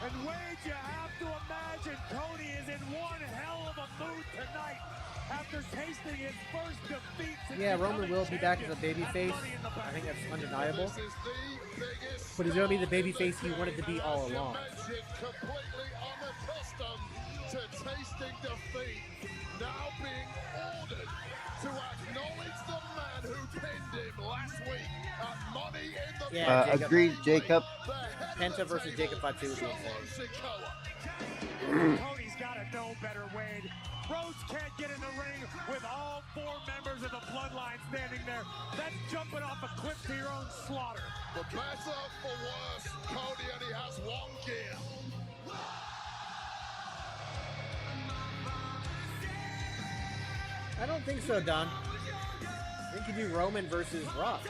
[SPEAKER 6] And Wade, you have to imagine Cody is in one hell of a mood tonight after tasting his first defeat.
[SPEAKER 4] Yeah, Roman will be back as a babyface. I think that's undeniable. But he's going to be the babyface he wanted to be all along.
[SPEAKER 8] Completely unaccustomed to tasting defeat, now being ordered to acknowledge the man who pinned him last week at Money in the
[SPEAKER 4] Yeah,
[SPEAKER 8] Bank.
[SPEAKER 5] Agreed, Jacob.
[SPEAKER 4] Penta versus Jacob Fatu would be insane.
[SPEAKER 6] Cody's got to know better, Wade. Rhodes can't get in the ring with all four members of the Bloodline standing there. That's jumping off a cliff to your own slaughter.
[SPEAKER 8] For better, for worse, Cody only has one gear.
[SPEAKER 4] I don't think so, Don. I think you do Roman versus Rock.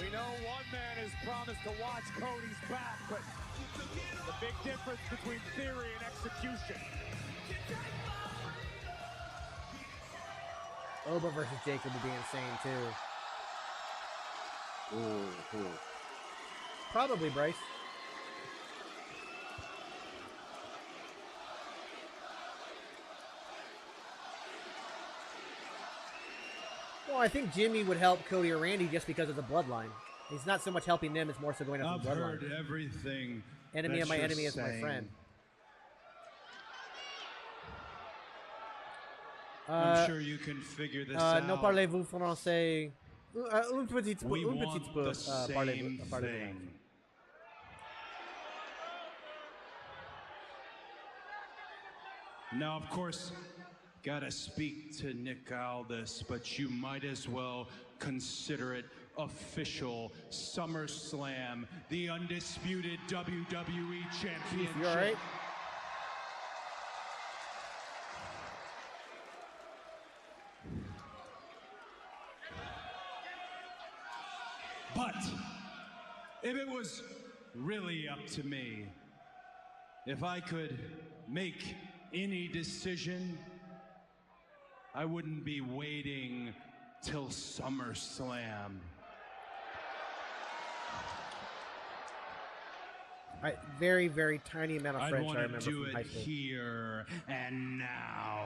[SPEAKER 6] We know one man has promised to watch Cody's back, but the big difference between theory and execution.
[SPEAKER 4] Oba versus Jacob would be insane, too.
[SPEAKER 5] Ooh.
[SPEAKER 4] Probably, Bryce. Well, I think Jimmy would help Cody or Randy just because of the bloodline. He's not so much helping them, it's more so going after the bloodline.
[SPEAKER 12] I've heard everything.
[SPEAKER 4] Enemy of my enemy is my friend.
[SPEAKER 12] I'm sure you can figure this out.
[SPEAKER 4] No parlez-vous français? Un petit peu.
[SPEAKER 12] We
[SPEAKER 4] Un
[SPEAKER 12] want
[SPEAKER 4] petit peu.
[SPEAKER 12] the same thing. Now, of course, gotta speak to Nick Aldis, but you might as well consider it official. SummerSlam, the undisputed WWE Championship.
[SPEAKER 4] You all right?
[SPEAKER 12] But if it was really up to me, if I could make any decision, I wouldn't be waiting till SummerSlam.
[SPEAKER 4] Very, very tiny amount of French I remember
[SPEAKER 12] do
[SPEAKER 4] from high
[SPEAKER 12] it
[SPEAKER 4] school.
[SPEAKER 12] here and now.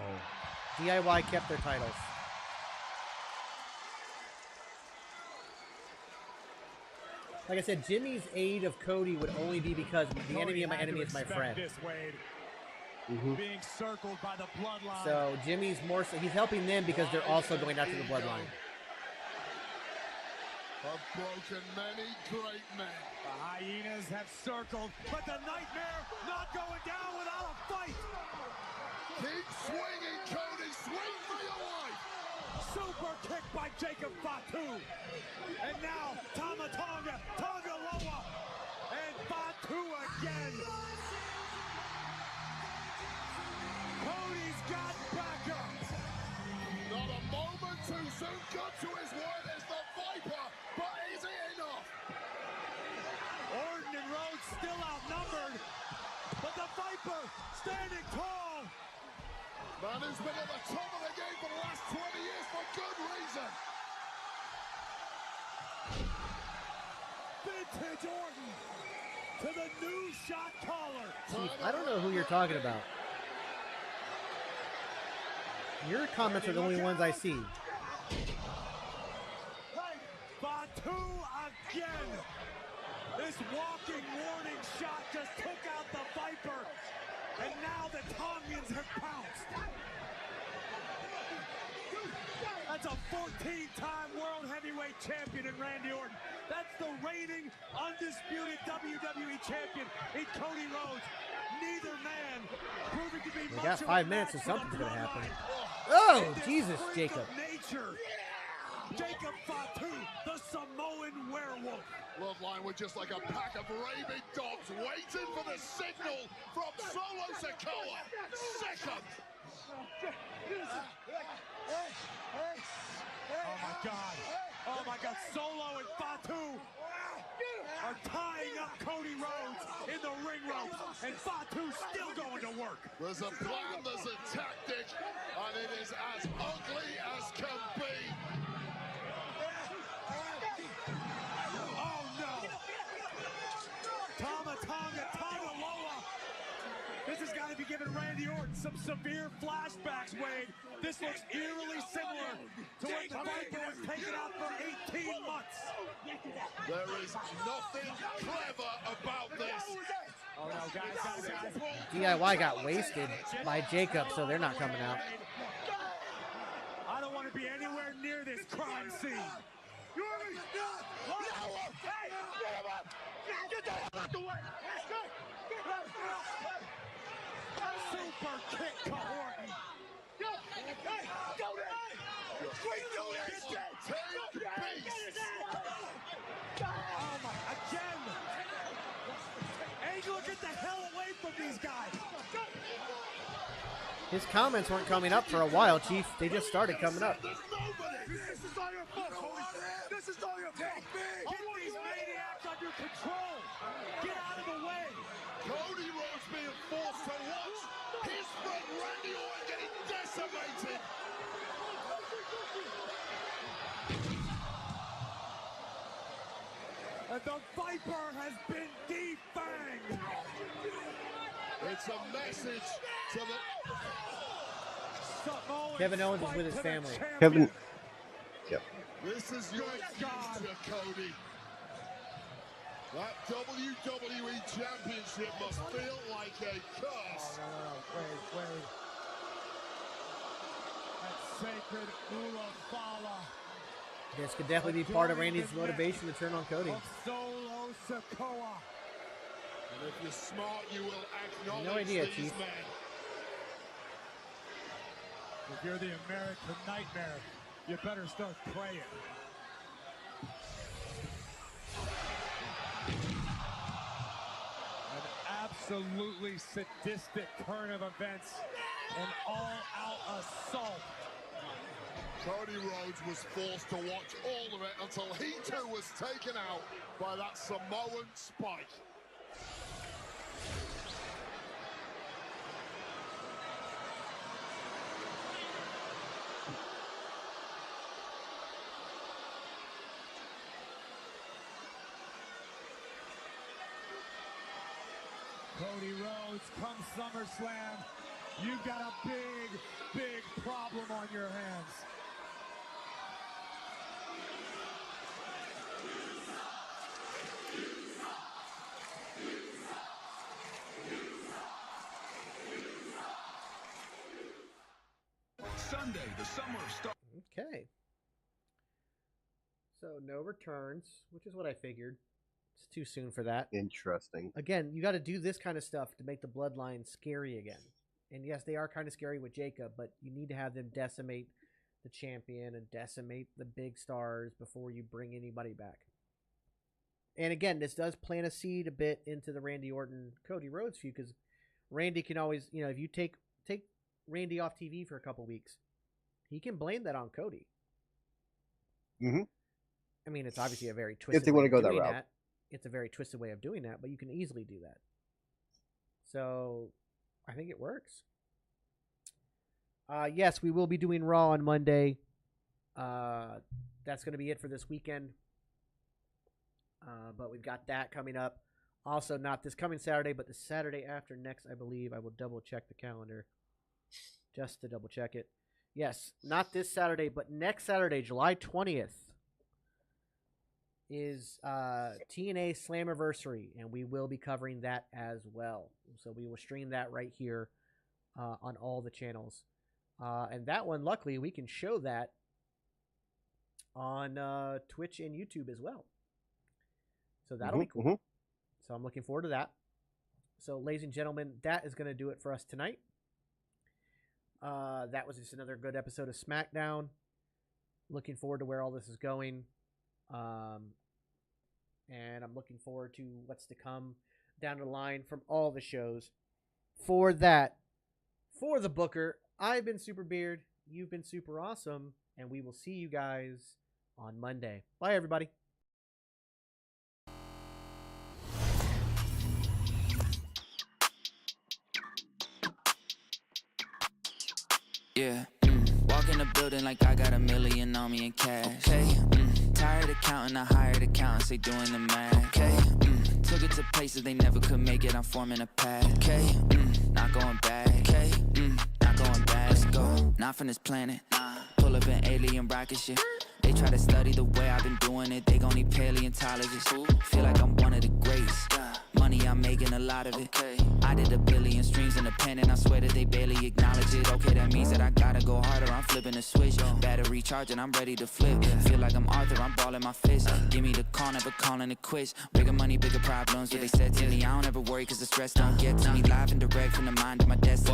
[SPEAKER 4] DIY kept their titles. Like I said, Jimmy's aid of Cody would only be because the enemy of my enemy is my friend.
[SPEAKER 6] Being circled by the bloodline.
[SPEAKER 4] So Jimmy's more so, he's helping them because they're also going after the bloodline.
[SPEAKER 8] Have broken many great men.
[SPEAKER 6] The hyenas have circled, but the Nightmare not going down without a fight.
[SPEAKER 8] Keep swinging, Cody. Swing for your life.
[SPEAKER 6] Super kick by Jacob Fatu. And now Tama Tonga, Tonga Loa, and Fatu again. Cody's got backup.
[SPEAKER 8] Not a moment too soon. Got to his word as the Viper, but is it enough?
[SPEAKER 6] Orton and Rhodes still outnumbered, but the Viper standing tall.
[SPEAKER 8] Man who's been at the top of the game for the last 20 years for good reason.
[SPEAKER 6] Vintage Orton to the new shot caller.
[SPEAKER 4] Chief, I don't know who you're talking about. Your comments are the only ones I see.
[SPEAKER 6] Fatu again. This walking warning shot just took out the Viper, and now the Tongans have pounced. That's a 14-time World Heavyweight Champion in Randy Orton. That's the reigning, undisputed WWE Champion in Cody Rhodes. Neither man proving to be
[SPEAKER 4] We
[SPEAKER 6] much
[SPEAKER 4] got
[SPEAKER 6] of
[SPEAKER 4] 5
[SPEAKER 6] a
[SPEAKER 4] minutes
[SPEAKER 6] match
[SPEAKER 4] and
[SPEAKER 6] for the
[SPEAKER 4] something's going to happen.
[SPEAKER 6] Bloodline.
[SPEAKER 4] Oh,
[SPEAKER 6] And this
[SPEAKER 4] Jesus,
[SPEAKER 6] freak
[SPEAKER 4] Jacob.
[SPEAKER 6] of nature. Jacob Fatu, the Samoan werewolf.
[SPEAKER 8] Bloodline were just like a pack of rabid dogs waiting for the signal from Solo Sikoa. Second.
[SPEAKER 6] Oh my God. Oh my God. Solo and Fatu are tying up Cody Rhodes in the ring ropes, and Fatu's still going to work.
[SPEAKER 8] There's a plan, there's a tactic, and it is as ugly as can be.
[SPEAKER 6] Oh no. Tonga Loa. This has got to be giving Randy Orton some severe flashbacks, Wade. This looks eerily similar to when the Viper was taken out for 18 months.
[SPEAKER 8] There is nothing clever about this.
[SPEAKER 6] Oh no, guys.
[SPEAKER 4] DIY got wasted by Jacob, so they're not coming out.
[SPEAKER 6] I don't want to be anywhere near this crime scene. Super kick to Orton. Oh my, again. Angel, get the hell away from these guys.
[SPEAKER 4] His comments weren't coming up for a while, Chief. They just started coming up.
[SPEAKER 6] This is all your fault, Cody. This is all your fault. Get these maniacs under control. Get out of the way.
[SPEAKER 8] Cody Rhodes being forced to watch his friend Randy Orton getting decimated.
[SPEAKER 6] And the Viper has been defanged.
[SPEAKER 8] It's a message to the...
[SPEAKER 4] Kevin Owens is with his family.
[SPEAKER 5] Kevin. Yep.
[SPEAKER 8] This is your future, Cody. That WWE Championship must feel like a curse.
[SPEAKER 6] Wait. That sacred Ulafala.
[SPEAKER 4] This could definitely be part of Randy's motivation to turn on Cody.
[SPEAKER 6] Solo Sikoa.
[SPEAKER 8] And if you're smart, you will acknowledge
[SPEAKER 4] No idea,
[SPEAKER 8] these
[SPEAKER 4] Chief.
[SPEAKER 8] men.
[SPEAKER 6] If you're the American Nightmare, you better start praying. An absolutely sadistic turn of events. An all-out assault.
[SPEAKER 8] Cody Rhodes was forced to watch all of it until he too was taken out by that Samoan spike.
[SPEAKER 6] Cody Rhodes, come SummerSlam, you've got a big problem on your hands.
[SPEAKER 20] Sunday, the Summer of Star.
[SPEAKER 4] Okay. So no returns, which is what I figured. It's too soon for that.
[SPEAKER 5] Interesting.
[SPEAKER 4] Again, you got to do this kind of stuff to make the Bloodline scary again. And yes, they are kind of scary with Jacob, but you need to have them decimate the champion and decimate the big stars before you bring anybody back. And again, this does plant a seed a bit into the Randy Orton Cody Rhodes feud, because Randy can always, if you take Randy off TV for a couple weeks, he can blame that on Cody.
[SPEAKER 5] Mm-hmm.
[SPEAKER 4] I mean, it's obviously a very twisted.
[SPEAKER 5] If they want to go that
[SPEAKER 4] doing
[SPEAKER 5] route,
[SPEAKER 4] it's a very twisted way of doing that, but you can easily do that. So, I think it works. Yes, we will be doing Raw on Monday. That's going to be it for this weekend. But we've got that coming up. Also, not this coming Saturday, but the Saturday after next, I believe. I will double check the calendar just to double check it. Yes, not this Saturday, but next Saturday, July 20th, is TNA Slammiversary, and we will be covering that as well. So we will stream that right here on all the channels. And that one, luckily, we can show that on Twitch and YouTube as well. So that'll be cool. So I'm looking forward to that. So, ladies and gentlemen, that is going to do it for us tonight. That was just another good episode of SmackDown. Looking forward to where all this is going. And I'm looking forward to what's to come down the line from all the shows. For that, for the Booker, I've been Super Beard. You've been super awesome. And we will see you guys on Monday. Bye, everybody.
[SPEAKER 14] Yeah, walk in the building like I got $1 million on me in cash. Okay, tired of counting, I hired accountants, they doing the math. Okay, took it to places they never could make it, I'm forming a path. Okay, not going back. Okay, not going back. Let's go, not from this planet. Pull up an alien rocket ship. They try to study the way I've been doing it, they gon' need paleontologists. Feel like I'm one of the greats. Money, I'm making a lot of it. I did 1 billion streams in the pen and I swear that they barely acknowledge it. Okay, that means that I gotta go harder, I'm flipping a switch. Battery charging, I'm ready to flip. Feel like I'm Arthur, I'm balling my fist. Give me the call, never calling it quits. Bigger money, bigger problems, what they said to me. I don't ever worry cause the stress don't get to me. Live and direct from the mind of my destiny.